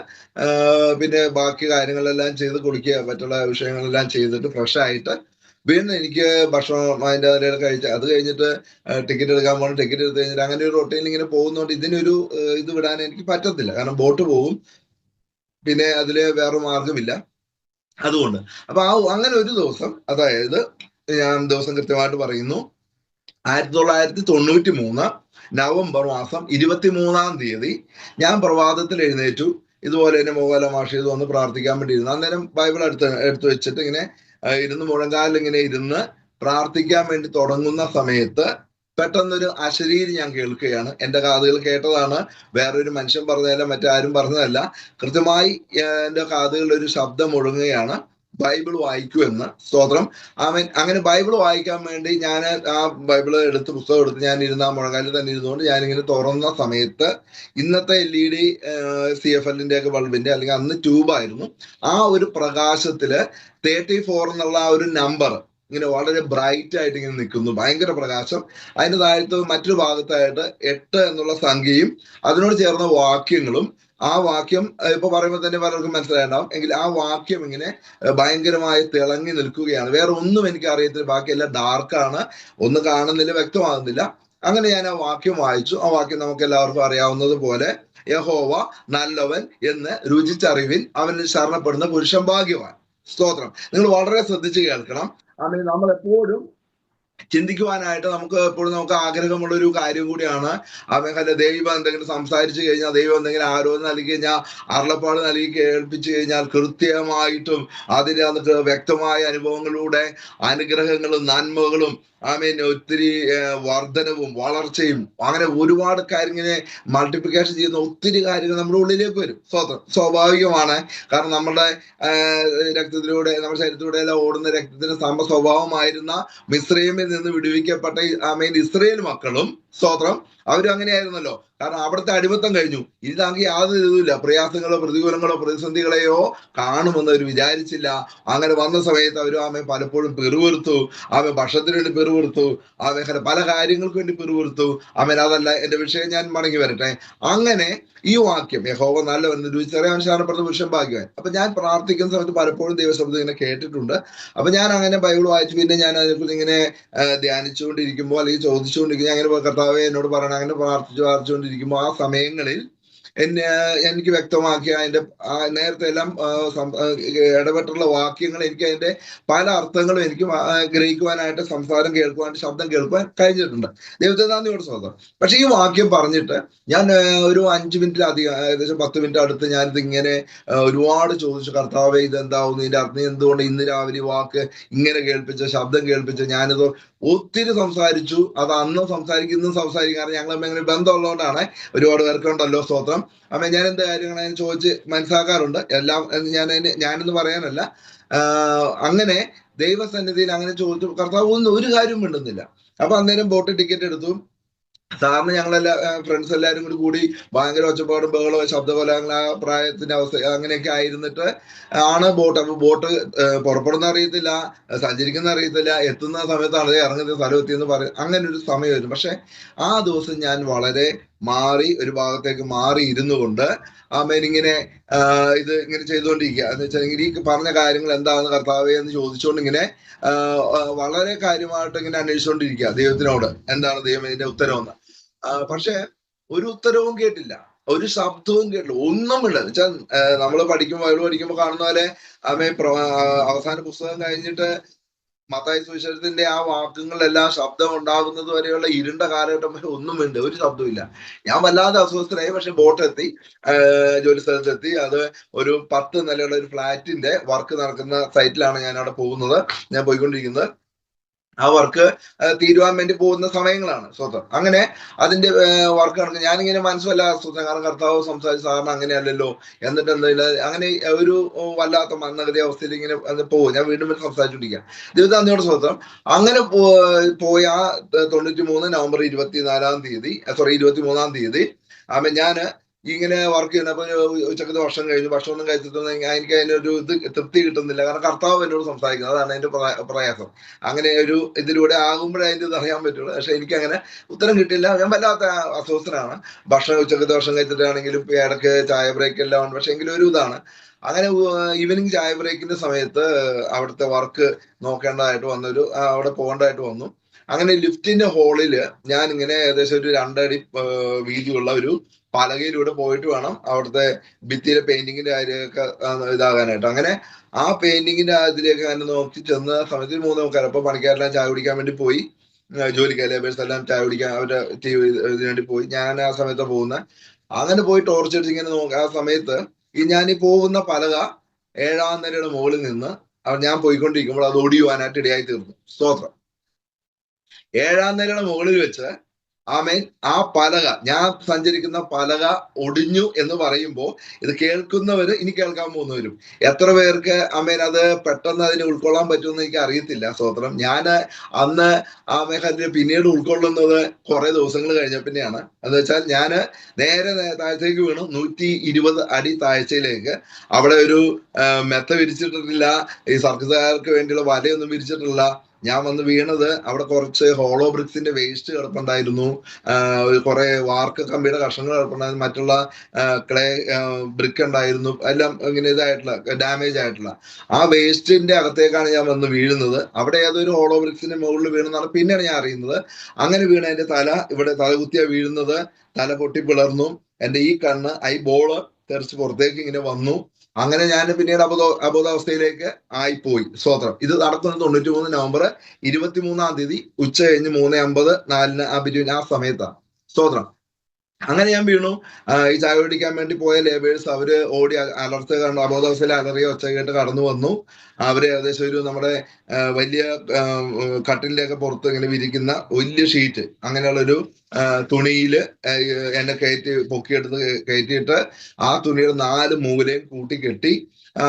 പിന്നെ ബാക്കി കാര്യങ്ങളെല്ലാം ചെയ്ത് കുളിക്കുക, മറ്റുള്ള വിഷയങ്ങളെല്ലാം ചെയ്തിട്ട് ഫ്രഷ് ആയിട്ട് വീണ്ടും എനിക്ക് ഭക്ഷണം അതിൻ്റെ അതിലൊക്കെ കഴിച്ച് അത് കഴിഞ്ഞിട്ട് ടിക്കറ്റ് എടുക്കാൻ പോകണം. ടിക്കറ്റ് എടുത്ത് കഴിഞ്ഞിട്ട് അങ്ങനെ ഒരു റൊട്ടീനിൽ ഇങ്ങനെ പോകുന്നതുകൊണ്ട് ഇതിനൊരു ഇത് വിടാൻ എനിക്ക് പറ്റത്തില്ല. കാരണം ബോട്ട് പോകും, പിന്നെ അതില് വേറെ മാർഗമില്ല. അതുകൊണ്ട് അപ്പൊ അങ്ങനെ ഒരു ദിവസം, അതായത് ഞാൻ ദിവസം കൃത്യമായിട്ട് പറയുന്നു, 1993 നവംബർ മാസം 23-ാം തീയതി ഞാൻ പ്രഭാതത്തിൽ എഴുന്നേറ്റു. ഇതുപോലെ തന്നെ മുഖമെല്ലാം വാഷ് ചെയ്ത് വന്ന് പ്രാർത്ഥിക്കാൻ വേണ്ടി ഇരുന്നു. അന്നേരം ബൈബിൾ എടുത്ത് വെച്ചിട്ട് ഇങ്ങനെ ഇരുന്ന് മുഴങ്കാലിൽ ഇങ്ങനെ ഇരുന്ന് പ്രാർത്ഥിക്കാൻ വേണ്ടി തുടങ്ങുന്ന സമയത്ത് പെട്ടെന്നൊരു അശരീരി ഞാൻ കേൾക്കുകയാണ്. എൻ്റെ കാതുകൾ കേട്ടതാണ്, വേറൊരു മനുഷ്യൻ പറഞ്ഞതല്ല, മറ്റാരും പറഞ്ഞതല്ല. കൃത്യമായി എൻ്റെ കാതുകളിൽ ഒരു ശബ്ദം മുഴങ്ങുകയാണ്, ബൈബിൾ വായിക്കൂ എന്ന്. സ്തോത്രം. അങ്ങനെ ബൈബിൾ വായിക്കാൻ വേണ്ടി ഞാൻ ആ ബൈബിള് എടുത്ത്, പുസ്തകം എടുത്ത് ഞാൻ ഇരുന്ന ആ മുഴങ്കാലിൽ തന്നെ ഇരുന്നുകൊണ്ട് ഞാനിങ്ങനെ തുറന്ന സമയത്ത് ഇന്നത്തെ LED CFL-ന്റെ ഒക്കെ ബൾബിന്റെ, അല്ലെങ്കിൽ അന്ന് ട്യൂബായിരുന്നു, ആ ഒരു പ്രകാശത്തില് 34 എന്നുള്ള ആ ഒരു നമ്പർ ഇങ്ങനെ വളരെ ബ്രൈറ്റ് ആയിട്ട് ഇങ്ങനെ നിൽക്കുന്നു, ഭയങ്കര പ്രകാശം. അതിന്റെ താഴത്ത് മറ്റൊരു ഭാഗത്തായിട്ട് 8 എന്നുള്ള സംഖ്യയും അതിനോട് ചേർന്ന വാക്യങ്ങളും. ആ വാക്യം ഇപ്പൊ പറയുമ്പോൾ തന്നെ പലർക്കും മനസ്സിലായിട്ടുണ്ടാവും. എങ്കിൽ ആ വാക്യം ഇങ്ങനെ ഭയങ്കരമായി തിളങ്ങി നിൽക്കുകയാണ്. വേറെ ഒന്നും എനിക്ക് അറിയത്തില്ല, ബാക്കിയെല്ലാം ഡാർക്കാണ്, ഒന്നും കാണുന്നില്ല, വ്യക്തമാകുന്നില്ല. അങ്ങനെ ഞാൻ ആ വാക്യം വായിച്ചു. ആ വാക്യം നമുക്ക് എല്ലാവർക്കും അറിയാവുന്നത് പോലെ, യഹോവ നല്ലവൻ എന്ന് രുചിച്ചറിവിൻ, അവനിൽ ശരണപ്പെടുന്ന പുരുഷൻ ഭാഗ്യവാൻ. സ്തോത്രം. നിങ്ങൾ വളരെ ശ്രദ്ധിച്ച് കേൾക്കണം. അങ്ങനെ നമ്മൾ എപ്പോഴും ചിന്തിക്കുവാനായിട്ട് നമുക്ക് എപ്പോഴും ആഗ്രഹമുള്ള ഒരു കാര്യം കൂടിയാണ്. അവൻ ദൈവം എന്തെങ്കിലും സംസാരിച്ചു കഴിഞ്ഞാൽ, ദൈവം എന്തെങ്കിലും ആരോപണം നൽകി കഴിഞ്ഞാൽ, അരുളപ്പാട് നൽകി കേൾപ്പിച്ചു കഴിഞ്ഞാൽ കൃത്യമായിട്ടും അതിന് വ്യക്തമായ അനുഭവങ്ങളിലൂടെ അനുഗ്രഹങ്ങളും നന്മകളും ഒത്തിരി വർധനവും വളർച്ചയും, അങ്ങനെ ഒരുപാട് കാര്യങ്ങനെ മൾട്ടിപ്ലിക്കേഷൻ ചെയ്യുന്ന ഒത്തിരി കാര്യങ്ങൾ നമ്മുടെ ഉള്ളിലേക്ക് വരും. സ്വാഭാവികമാണ്. കാരണം നമ്മുടെ രക്തത്തിലൂടെ, നമ്മുടെ ശരീരത്തിലൂടെ എല്ലാം ഓടുന്ന രക്തത്തിന് സ്വഭാവമായിരുന്ന മിസ്രയീമിൽ നിന്ന് വിടുവിക്കപ്പെട്ട ഇസ്രയേൽ മക്കളും, സ്തോത്രം, അവരും അങ്ങനെയായിരുന്നല്ലോ. കാരണം അവിടുത്തെ അടിമത്തം കഴിഞ്ഞു. ഇതാണെങ്കിൽ യാതൊരു ഇതുമില്ല, പ്രയാസങ്ങളോ പ്രതികൂലങ്ങളോ പ്രതിസന്ധികളെയോ കാണുമെന്ന് അവർ വിചാരിച്ചില്ല. അങ്ങനെ വന്ന സമയത്ത് അവർ പലപ്പോഴും പെറുവിറുത്തു. ഭക്ഷണത്തിന് വേണ്ടി പെറുവിറുത്തു. പല കാര്യങ്ങൾക്ക് വേണ്ടി പെറുവിറുത്തു. അതല്ല എന്റെ വിഷയം, ഞാൻ മടങ്ങി വരട്ടെ. അങ്ങനെ ഈ വാക്യം യഹോവ നല്ലവൻ ചെറിയ അനുശാസനപ്പെടുന്ന പുരുഷൻ ഭാഗ്യവാൻ. അപ്പൊ ഞാൻ പ്രാർത്ഥിക്കുന്ന സമയത്ത് പലപ്പോഴും ദൈവശബ്ദം ഇങ്ങനെ കേട്ടിട്ടുണ്ട്. അപ്പൊ ഞാൻ അങ്ങനെ ബൈബിൾ വായിച്ചു, പിന്നെ ഞാൻ അതിനെക്കുറിച്ച് ഇങ്ങനെ ധ്യാനിച്ചുകൊണ്ടിരിക്കുമ്പോൾ അല്ലെങ്കിൽ ചോദിച്ചുകൊണ്ടിരിക്കുമ്പോൾ അങ്ങനെ കർത്താവെ എന്നോട് പറയണം, അങ്ങനെ പ്രാർത്ഥിച്ചുകൊണ്ടിരിക്കുമ്പോൾ ആ സമയങ്ങളിൽ എനിക്ക് വ്യക്തമാക്കിയ അതിന്റെ നേരത്തെ എല്ലാം ഇടപെട്ടുള്ള വാക്യങ്ങൾ എനിക്ക് അതിന്റെ പല അർത്ഥങ്ങളും എനിക്ക് ഗ്രഹിക്കുവാനായിട്ട്, സംസാരം കേൾക്കുവാനായിട്ട്, ശബ്ദം കേൾക്കുവാൻ കഴിഞ്ഞിട്ടുണ്ട്. ദൈവത്തെ നന്ദിയോട് സ്വന്തം. പക്ഷെ ഈ വാക്യം പറഞ്ഞിട്ട് ഞാൻ ഒരു 5 മിനിറ്റിലധികം, ഏകദേശം 10 മിനിറ്റ് അടുത്ത് ഞാനിത് ഇങ്ങനെ ഒരുപാട് ചോദിച്ചു, കർത്താവെ ഇതെന്താവുന്നു, ഇതിന്റെ അർത്ഥം എന്തുകൊണ്ട് ഇന്ന് രാവിലെ വാക്ക് ഇങ്ങനെ കേൾപ്പിച്ച, ശബ്ദം കേൾപ്പിച്ച. ഞാനിത് ഒത്തിരി സംസാരിച്ചു. അത് അന്നും സംസാരിക്കും, ഇന്നും സംസാരിക്കും. കാരണം ഞങ്ങൾ എങ്ങനെ ബന്ധമുള്ളതുകൊണ്ടാണ്. ഒരുപാട് പേർക്കുണ്ടല്ലോ സ്തോത്രം. അപ്പൊ ഞാൻ എന്ത് കാര്യങ്ങൾ അതിന് ചോദിച്ച് മനസ്സിലാക്കാറുണ്ട്. എല്ലാം ഞാനെന്ന് പറയാനല്ല. അങ്ങനെ ദൈവസന്നിധിയിൽ അങ്ങനെ ചോദിച്ചു, കർത്താവ് ഒന്നും ഒരു കാര്യവും മിണ്ടുന്നില്ല. അപ്പൊ അന്നേരം ബോട്ട് ടിക്കറ്റ് എടുത്തു. സാറിന് ഫ്രണ്ട്സ് എല്ലാവരും കൂടി ഭയങ്കര ഒച്ചപ്പാടും ബഹളവും ശബ്ദകോലാഹലങ്ങൾ, ആ പ്രായത്തിന്റെ അവസ്ഥ അങ്ങനെയൊക്കെ ആയിരുന്നിട്ട് ആണ് ബോട്ട്. അപ്പൊ ബോട്ട് പുറപ്പെടുന്ന അറിയത്തില്ല, സഞ്ചരിക്കുന്ന അറിയത്തില്ല, എത്തുന്ന സമയത്താണ് ഇറങ്ങുന്ന സ്ഥലം എത്തിയെന്ന് പറയും. അങ്ങനെ ഒരു സമയമായിരുന്നു. പക്ഷെ ആ ദിവസം ഞാൻ വളരെ മാറി, ഒരു ഭാഗത്തേക്ക് മാറി ഇരുന്നു കൊണ്ട് ഇങ്ങനെ ഇത് ഇങ്ങനെ ചെയ്തുകൊണ്ടിരിക്കുക. എന്ന് വെച്ചാൽ ഈ പറഞ്ഞ കാര്യങ്ങൾ എന്താണെന്ന് കർത്താവേ എന്ന് ചോദിച്ചുകൊണ്ട് ഇങ്ങനെ വളരെ കാര്യമായിട്ട് ഇങ്ങനെ അന്വേഷിച്ചുകൊണ്ടിരിക്കുക ദൈവത്തിനോട്, എന്താണ് ദൈവം ഇതിന്റെ ഉത്തരവെന്ന്. പക്ഷെ ഒരു ഉത്തരവും കേട്ടില്ല, ഒരു ശബ്ദവും കേട്ടില്ല, ഒന്നുമില്ല. വെച്ചാൽ നമ്മൾ ബൈബിൾ പഠിക്കുമ്പോൾ കാണുന്ന പോലെ അവസാന പുസ്തകം കഴിഞ്ഞിട്ട് മത്തായി സുവിശേഷത്തിന്റെ ആ വാക്കുകളിലെല്ലാം ശബ്ദം ഉണ്ടാകുന്നത് വരെയുള്ള ഇരുണ്ട കാലഘട്ടം വരെ ഒന്നുമില്ല, ഒരു ശബ്ദമില്ല. ഞാൻ വല്ലാതെ അസ്വസ്ഥനായി. പക്ഷെ ബോട്ട് എത്തി, ജോലി സ്ഥലത്തെത്തി. അത് ഒരു 10 നിലയുള്ള ഒരു ഫ്ലാറ്റിന്റെ വർക്ക് നടക്കുന്ന സൈറ്റിലാണ് ഞാൻ അവിടെ പോകുന്നത്, ഞാൻ പോയിക്കൊണ്ടിരിക്കുന്നത്. ആ വർക്ക് തീരുവാൻ വേണ്ടി പോകുന്ന സമയങ്ങളാണ് സ്വന്തം. അങ്ങനെ അതിന്റെ വർക്ക് നടക്കും. ഞാനിങ്ങനെ മനസ്സുമല്ല അസ്വസ്ഥം, കാരണം കർത്താവ് സംസാരിച്ച് സാറിന് അങ്ങനെയല്ലല്ലോ, എന്നിട്ട് എന്താ അങ്ങനെ ഒരു വല്ലാത്ത മന്ദഗതി അവസ്ഥയിൽ ഇങ്ങനെ പോകും. ഞാൻ വീണ്ടും സംസാരിച്ചുകൊണ്ടിരിക്കുക. ദൈവത്തെ അന്നോട് സ്വന്തം. അങ്ങനെ പോയ ആ 93 നവംബർ 23-ാം തീയതി ഞാന് ഇങ്ങനെ വർക്ക് ചെയ്യുന്നത്. അപ്പൊ ഉച്ചക്കത്തെ ഭക്ഷണം കഴിഞ്ഞു. ഭക്ഷണം കഴിച്ചിട്ടൊന്നും എനിക്ക് അതിനൊരു തൃപ്തി കിട്ടുന്നില്ല. കാരണം കർത്താവ് എന്നോട് സംസാരിക്കുന്നത്, അതാണ് അതിന്റെ പ്രയാസം. അങ്ങനെ ഒരു ഇതിലൂടെ ആകുമ്പോഴേ അതിന്റെ ഇത് അറിയാൻ പറ്റുള്ളൂ. പക്ഷെ എനിക്ക് അങ്ങനെ ഉത്തരം കിട്ടില്ല. ഞാൻ വല്ലാത്ത അസ്വസ്ഥനാണ്. ഉച്ചക്കത്തെ ഭക്ഷണം കഴിച്ചിട്ടാണെങ്കിലും ഇടയ്ക്ക് ചായ ബ്രേക്ക് എല്ലാം ഉണ്ട്. പക്ഷെ എങ്കിലും ഒരു ഇതാണ്. അങ്ങനെ ഈവനിങ് ചായ ബ്രേക്കിന്റെ സമയത്ത് അവിടുത്തെ വർക്ക് നോക്കേണ്ടതായിട്ട് വന്നൊരു അവിടെ പോകേണ്ടതായിട്ട് വന്നു. അങ്ങനെ ലിഫ്റ്റിന്റെ ഹോളില് ഞാൻ ഇങ്ങനെ ഏകദേശം ഒരു 2 അടി വീതിയുള്ള ഒരു പലകയിലൂടെ പോയിട്ട് വേണം അവിടുത്തെ ഭിത്തിയിലെ പെയിന്റിങ്ങിന്റെ കാര്യമൊക്കെ ഇതാകാനായിട്ട്. അങ്ങനെ ആ പെയിന്റിങ്ങിന്റെ അതിലേക്ക് ഞാൻ നോക്കി ചെന്ന സമയത്ത് 3:45. അപ്പൊ പണിക്കാരെല്ലാം ചായ കുടിക്കാൻ വേണ്ടി പോയി, ജോലിക്കാർ ലേബേഴ്സ് എല്ലാം ചായ കുടിക്കാൻ അവരുടെ ഇതിനു വേണ്ടി പോയി. ഞാൻ ആ സമയത്ത് പോകുന്ന അങ്ങനെ പോയി ടോർച്ച് അടിച്ച് ഇങ്ങനെ നോക്കുക. ആ സമയത്ത് ഞാൻ ഈ പോകുന്ന പലക 7-ാം നിലയുടെ മുകളിൽ നിന്ന് ഞാൻ പോയിക്കൊണ്ടിരിക്കുമ്പോൾ അത് ഒടിയുവാനായിട്ട് ഇടയായി തീർന്നു. സ്തോത്രം. 7-ാം നിലയുടെ മുകളിൽ വെച്ച് ആ പലക, ഞാൻ സഞ്ചരിക്കുന്ന പലക ഒടിഞ്ഞു എന്ന് പറയുമ്പോൾ ഇത് കേൾക്കുന്നവര്, ഇനി കേൾക്കാൻ പോകുന്നവരും എത്ര പേർക്ക് അത് പെട്ടെന്ന് അതിനെ ഉൾക്കൊള്ളാൻ പറ്റുമെന്ന് എനിക്ക് അറിയത്തില്ല. സ്തോത്രം. ഞാൻ അന്ന് അതിനെ പിന്നീട് ഉൾക്കൊള്ളുന്നത് കുറെ ദിവസങ്ങൾ കഴിഞ്ഞ പിന്നെയാണ്. എന്ന് വെച്ചാൽ ഞാൻ നേരെ താഴ്ചയ്ക്ക് വീണു, 120 അടി താഴ്ചയിലേക്ക്. അവിടെ ഒരു മെത്ത വിരിച്ചിട്ടില്ല, ഈ സർക്കസുകാർക്ക് വേണ്ടിയുള്ള വലയൊന്നും വിരിച്ചിട്ടില്ല. ഞാൻ വന്ന് വീണത് അവിടെ കുറച്ച് ഹോളോ ബ്രിക്സിന്റെ വേസ്റ്റ് കിടപ്പുണ്ടായിരുന്നു, കുറെ വാർക്ക് കമ്പിയുടെ കഷ്ണങ്ങൾ കിടപ്പുണ്ടായിരുന്നു, മറ്റുള്ള ക്ലേ ബ്രിക്ക് ഉണ്ടായിരുന്നു, എല്ലാം ഇങ്ങനെ ഇതായിട്ടുള്ള ഡാമേജ് ആയിട്ടുള്ള ആ വേസ്റ്റിന്റെ അകത്തേക്കാണ് ഞാൻ വന്ന് വീഴുന്നത്. അവിടെ ഏതൊരു ഹോളോ ബ്രിക്സിന്റെ മുകളിൽ വീണെന്നാണ് പിന്നെയാണ് ഞാൻ അറിയുന്നത്. അങ്ങനെ വീണ എന്റെ ഇവിടെ തലകുത്തിയാ വീഴുന്നത്, തല പൊട്ടി പിളർന്നു, എന്റെ ഈ കണ്ണ് ഐബോള് തെറിച്ച് പുറത്തേക്ക് ഇങ്ങനെ വന്നു. അങ്ങനെ ഞാൻ പിന്നീട് അബോധാവസ്ഥയിലേക്ക് ആയിപ്പോയി. സ്തോത്രം. ഇത് നടക്കുന്നത് 93 നവംബർ 23-ാം തീയതി ഉച്ച കഴിഞ്ഞ് 3:50, 4-ന് ആ സമയത്താണ്. സ്തോത്രം. അങ്ങനെ ഞാൻ വീണു. ഈ ചായ കുടിക്കാൻ വേണ്ടി പോയ ലേബേഴ്സ് അവര് ഓടി അലർച്ച കണ്ടു, അബോധാവസ്ഥയിൽ അലറിയ ഒച്ച കേട്ട് കടന്നു വന്നു. അവര് ഏകദേശം ഒരു നമ്മുടെ വലിയ കട്ടിലിന്റെ ഒക്കെ പുറത്ത് ഇങ്ങനെ വിരിക്കുന്ന വലിയ ഷീറ്റ്, അങ്ങനെയുള്ളൊരു തുണിയില് എന്നെ പൊക്കിയെടുത്ത് കയറ്റിയിട്ട് ആ തുണിയുടെ 4 മൂലയും കൂട്ടിക്കെട്ടി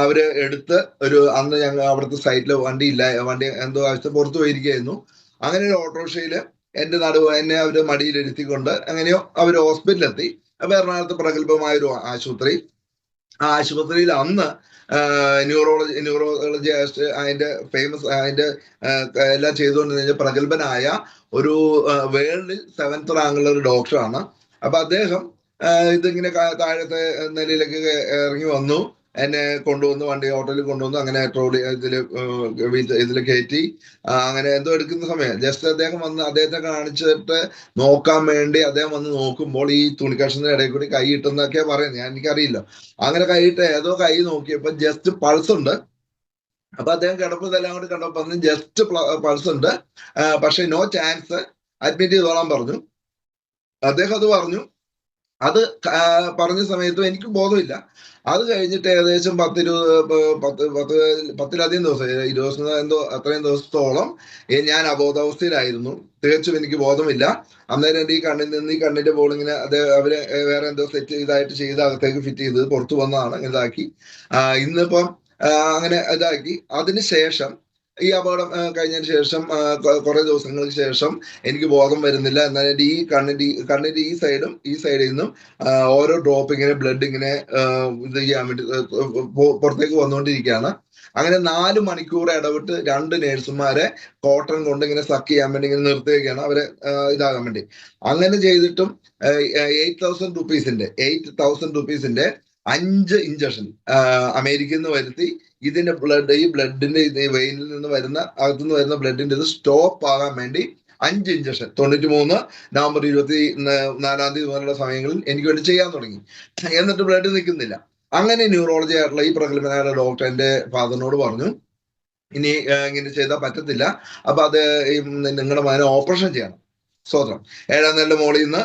അവര് എടുത്ത് അന്ന് ഞങ്ങൾ അവിടുത്തെ സൈറ്റില് വണ്ടി എന്തോ ആവശ്യത്തെ പുറത്തു പോയിരിക്കുകയായിരുന്നു. അങ്ങനെ ഒരു ഓട്ടോറിക്ഷയില് എന്നെ അവര് മടിയിലിരുത്തിക്കൊണ്ട് എങ്ങനെയോ അവര് ഹോസ്പിറ്റലിലെത്തി. അപ്പൊ എറണാകുളത്ത് പ്രഗത്ഭമായ ഒരു ആശുപത്രി. ആ ആശുപത്രിയിൽ അന്ന് ന്യൂറോളജി അതിന്റെ ഫേമസ് അതിന്റെ എല്ലാം ചെയ്തുകൊണ്ടിരുന്ന പ്രഗത്ഭനായ ഒരു വേൾഡിൽ 7th റാങ്കുള്ള ഒരു ഡോക്ടറാണ്. അപ്പൊ അദ്ദേഹം ഇതിങ്ങനെ താഴത്തെ നിലയിലേക്ക് ഇറങ്ങി വന്നു. എന്നെ കൊണ്ടുവന്നു, വണ്ടി ഹോട്ടലിൽ കൊണ്ടുവന്നു. അങ്ങനെ ട്രോളി ഇതിൽ കയറ്റി. അങ്ങനെ എന്തോ എടുക്കുന്ന സമയം ജസ്റ്റ് അദ്ദേഹം വന്ന് അദ്ദേഹത്തെ കാണിച്ചിട്ട് നോക്കാൻ വേണ്ടി അദ്ദേഹം വന്ന് നോക്കുമ്പോൾ ഈ തുണിക്കഷ്ണത്തിന്റെ ഇടയിൽ കൂടി കൈ ഇട്ടെന്നൊക്കെ പറയുന്നത്, എനിക്കറിയില്ല. അങ്ങനെ കൈയിട്ട് ഏതോ കൈ നോക്കിയപ്പോ ജസ്റ്റ് പൾസ് ഉണ്ട്. അപ്പൊ അദ്ദേഹം കിടപ്പതെല്ലാം കൂടി കണ്ടപ്പോ ജസ്റ്റ് പൾസ് ഉണ്ട്, പക്ഷെ നോ ചാൻസ്, അഡ്മിറ്റ് ചെയ്തോളാൻ പറഞ്ഞു. അദ്ദേഹം അത് പറഞ്ഞു. അത് പറഞ്ഞ സമയത്തും എനിക്ക് ബോധമില്ല. അത് കഴിഞ്ഞിട്ട് ഏകദേശം 10-20 ദിവസം, 20 എന്തോ അത്രയും ദിവസത്തോളം ഞാൻ അബോധാവസ്ഥയിലായിരുന്നു. തികച്ചും എനിക്ക് ബോധമില്ല. അന്നേരം എൻ്റെ ഈ കണ്ണിൽ നിന്ന് ഈ കണ്ണിന്റെ ബോൾ ഇങ്ങനെ അവര് വേറെ എന്തോ സെറ്റ് ചെയ്ത് അകത്തേക്ക് ഫിറ്റ് ചെയ്ത് പുറത്തു വന്നതാണ്, ഇതാക്കി. ഇന്നിപ്പം അങ്ങനെ ഇതാക്കി. അതിനുശേഷം ഈ അപകടം കഴിഞ്ഞതിന് ശേഷം കുറെ ദിവസങ്ങൾക്ക് ശേഷം എനിക്ക് ബോധം വരുന്നില്ല. എന്നാൽ എൻ്റെ ഈ കണ്ണിന്റെ ഈ സൈഡിൽ നിന്നും ഓരോ ഡ്രോപ്പ് ഇങ്ങനെ ബ്ലഡ് ഇങ്ങനെ ഇത് ചെയ്യാൻ വേണ്ടി പുറത്തേക്ക് വന്നുകൊണ്ടിരിക്കുകയാണ്. അങ്ങനെ 4 മണിക്കൂർ ഇടവിട്ട് 2 നേഴ്സുമാരെ കോട്ടൺ കൊണ്ട് ഇങ്ങനെ സക്ക് ചെയ്യാൻ വേണ്ടി ഇങ്ങനെ നിർത്തുകയാണ്, അവരെ ഇതാകാൻ വേണ്ടി. അങ്ങനെ ചെയ്തിട്ടും 8,000 റുപ്പീസിന്റെ 5 ഇഞ്ചക്ഷൻ അമേരിക്കയിൽ നിന്ന് വരുത്തി. ഇതിന്റെ ഈ ബ്ലഡിന്റെ വെയിനിൽ നിന്ന് അകത്തുനിന്ന് വരുന്ന ബ്ലഡിന്റെ ഇത് സ്റ്റോപ്പ് ആകാൻ വേണ്ടി 5 ഇഞ്ചക്ഷൻ 93 നവംബർ 24 പോലുള്ള സമയങ്ങളിൽ എനിക്ക് വേണ്ടി ചെയ്യാൻ തുടങ്ങി. എന്നിട്ട് ബ്ലഡ് നിൽക്കുന്നില്ല. അങ്ങനെ ന്യൂറോളജി ആയിട്ടുള്ള ഈ പ്രഗത്ഭനായ ഡോക്ടർ എന്റെ ഫാദറിനോട് പറഞ്ഞു, ഇനി ഇങ്ങനെ ചെയ്താൽ പറ്റത്തില്ല, അപ്പൊ അത് നിങ്ങളുടെ മകനെ ഓപ്പറേഷൻ ചെയ്യണം. സ്വതന്ത്രം 7ാം നിലയുടെ മുകളിൽ നിന്ന്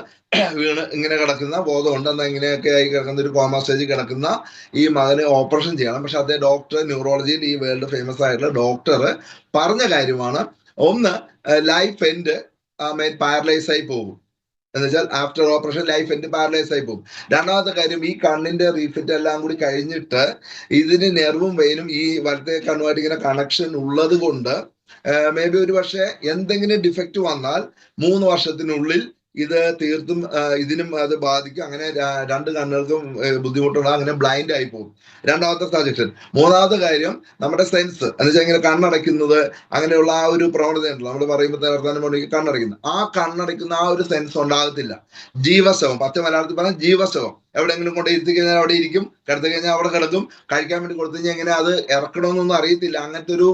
വീണ് ഇങ്ങനെ കിടക്കുന്ന, ബോധമുണ്ട്, എന്നാൽ ഇങ്ങനെയൊക്കെ ആയി കിടക്കുന്ന ഒരു കോമ സ്റ്റേജിൽ കിടക്കുന്ന ഈ മകന് ഓപ്പറേഷൻ ചെയ്യണം. പക്ഷെ അതേ ഡോക്ടർ, ന്യൂറോളജിയിൽ ഈ വേൾഡ് ഫേമസ് ആയിട്ടുള്ള ഡോക്ടർ പറഞ്ഞ കാര്യമാണ്, ഒന്ന് ലൈഫ് എൻഡ് പാരലൈസ് ആയി പോകും, എന്ന് വെച്ചാൽ after operation life end paralyse ആയി പോകും. രണ്ടാമത്തെ കാര്യം, ഈ കണ്ണിന്റെ റീഫിറ്റ് എല്ലാം കൂടി കഴിഞ്ഞിട്ട് ഇതിന് നെർവും വെയിനും ഈ വലത്തെ കണ്ണുമായിട്ട് ഇങ്ങനെ കണക്ഷൻ ഉള്ളത് കൊണ്ട് മേ ബി ഒരു പക്ഷേ എന്തെങ്കിലും ഡിഫക്റ്റ് വന്നാൽ 3 വർഷത്തിനുള്ളിൽ ഇത് തീർത്തും ഇതിനും അത് ബാധിക്കും. അങ്ങനെ 2 കണ്ണുകൾക്കും ബുദ്ധിമുട്ടുള്ള, അങ്ങനെ ബ്ലൈൻഡ് ആയി പോകും. രണ്ടാമത്തെ സജഷൻ. മൂന്നാമത്തെ കാര്യം, നമ്മുടെ സെൻസ് എന്ന് വെച്ചാൽ ഇങ്ങനെ കണ്ണടയ്ക്കുന്നത്, അങ്ങനെയുള്ള ആ ഒരു പ്രവണത ഉണ്ടല്ലോ, നമ്മൾ പറയുമ്പോൾ കണ്ണടയ്ക്കുന്നത്, ആ കണ്ണടയ്ക്കുന്ന ആ ഒരു സെൻസ് ഉണ്ടാകത്തില്ല. ജീവശവം, പച്ച മലയാളത്തിൽ പറഞ്ഞാൽ ജീവശവം. എവിടെയെങ്കിലും കൊണ്ട് ഇരുത്തി കഴിഞ്ഞാൽ അവിടെ ഇരിക്കും, കിടത്തി കഴിഞ്ഞാൽ അവിടെ കിടക്കും, കഴിക്കാൻ വേണ്ടി കൊടുത്തു കഴിഞ്ഞാൽ എങ്ങനെ അത് ഇറക്കണമെന്നൊന്നും അറിയത്തില്ല. അങ്ങനത്തെ ഒരു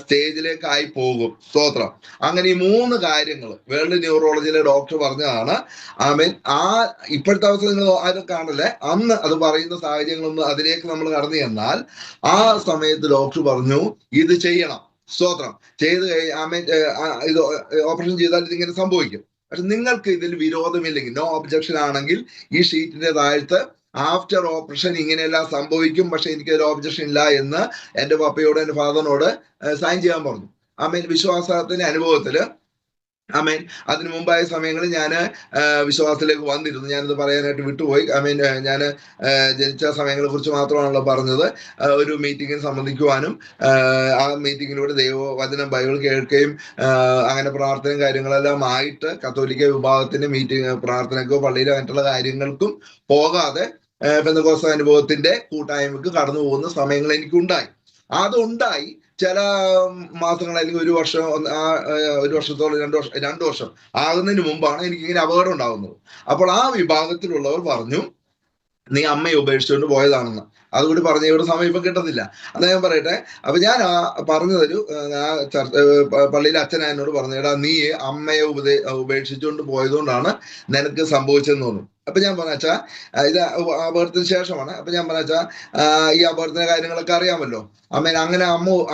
സ്റ്റേജിലേക്ക് ആയി പോകും. സ്തോത്രം. അങ്ങനെ ഈ 3 കാര്യങ്ങൾ വേൾഡ് ന്യൂറോളജിയിലെ ഡോക്ടർ പറഞ്ഞതാണ്. ഇപ്പോഴത്തെ അവസ്ഥ നിങ്ങൾ ആരും കാണല്ലേ, അന്ന് അത് പറയുന്ന സാഹചര്യങ്ങളൊന്നും അതിലേക്ക് നമ്മൾ കടന്നു ചെന്നാൽ ആ സമയത്ത് ഡോക്ടർ പറഞ്ഞു ഇത് ചെയ്യണം. സ്തോത്രം. ചെയ്ത് ഇത് ഓപ്പറേഷൻ ചെയ്താൽ ഇതിങ്ങനെ സംഭവിക്കും. പക്ഷെ നിങ്ങൾക്ക് ഇതിൽ വിരോധമില്ലെങ്കിൽ, നോ ഒബ്ജക്ഷൻ ആണെങ്കിൽ, ഈ ഷീറ്റിന്റെ താഴത്ത് ആഫ്റ്റർ ഓപ്പറേഷൻ ഇങ്ങനെയെല്ലാം സംഭവിക്കും, പക്ഷെ എനിക്കൊരു ഒബ്ജക്ഷൻ ഇല്ല എന്ന് എൻ്റെ പപ്പയോട് എൻ്റെ ഫാദറിനോട് സൈൻ ചെയ്യാൻ പറഞ്ഞു. വിശ്വാസത്തിന്റെ അനുഭവത്തില് അതിനു മുമ്പായ സമയങ്ങളിൽ ഞാൻ വിശ്വാസത്തിലേക്ക് വന്നിരുന്നു. ഞാനിത് പറയാനായിട്ട് വിട്ടുപോയി. ഞാൻ ജനിച്ച സമയങ്ങളെ കുറിച്ച് മാത്രമാണല്ലോ പറഞ്ഞത്. ഒരു മീറ്റിങ്ങിന് സംബന്ധിക്കുവാനും ആ മീറ്റിങ്ങിലൂടെ ദൈവവചനം ബൈബിൾ കേൾക്കുകയും അങ്ങനെ പ്രാർത്ഥനയും കാര്യങ്ങളെല്ലാം ആയിട്ട് കത്തോലിക്ക വിഭാഗത്തിന്റെ മീറ്റിംഗ് പ്രാർത്ഥനയ്ക്കോ പള്ളിയിലോ അങ്ങനെയുള്ള കാര്യങ്ങൾക്കും പോകാതെ പെന്തക്കോസ്ത് അനുഭവത്തിന്റെ കൂട്ടായ്മക്ക് കടന്നു പോകുന്ന സമയങ്ങൾ എനിക്കുണ്ടായി. അതുണ്ടായി ചില മാസങ്ങൾ, അല്ലെങ്കിൽ ഒരു വർഷത്തോളം 2 വർഷം ആകുന്നതിന് മുമ്പാണ് എനിക്കിങ്ങനെ അപകടം ഉണ്ടാകുന്നത്. അപ്പോൾ ആ വിഭാഗത്തിലുള്ളവർ പറഞ്ഞു നീ അമ്മയെ ഉപേക്ഷിച്ചുകൊണ്ട് പോയതാണെന്ന്. അതുകൂടി പറഞ്ഞ ഇവിടെ സമയം ഇപ്പം കിട്ടത്തില്ല. അന്ന് ഞാൻ പറയട്ടെ. അപ്പൊ ഞാൻ പറഞ്ഞതൊരു പള്ളിയിലെ അച്ഛൻ എന്നോട് പറഞ്ഞു, എടാ നീ അമ്മയെ ഉപേക്ഷിച്ചുകൊണ്ട് പോയതുകൊണ്ടാണ് നിനക്ക് സംഭവിച്ചതെന്ന് തോന്നുന്നു. അപ്പൊ ഞാൻ പറഞ്ഞാ ഇത് അപകടത്തിന് ശേഷമാണ്. അപ്പൊ ഞാൻ പറഞ്ഞാ ഈ അപകടത്തിന്റെ കാര്യങ്ങളൊക്കെ അറിയാമല്ലോ. അങ്ങനെ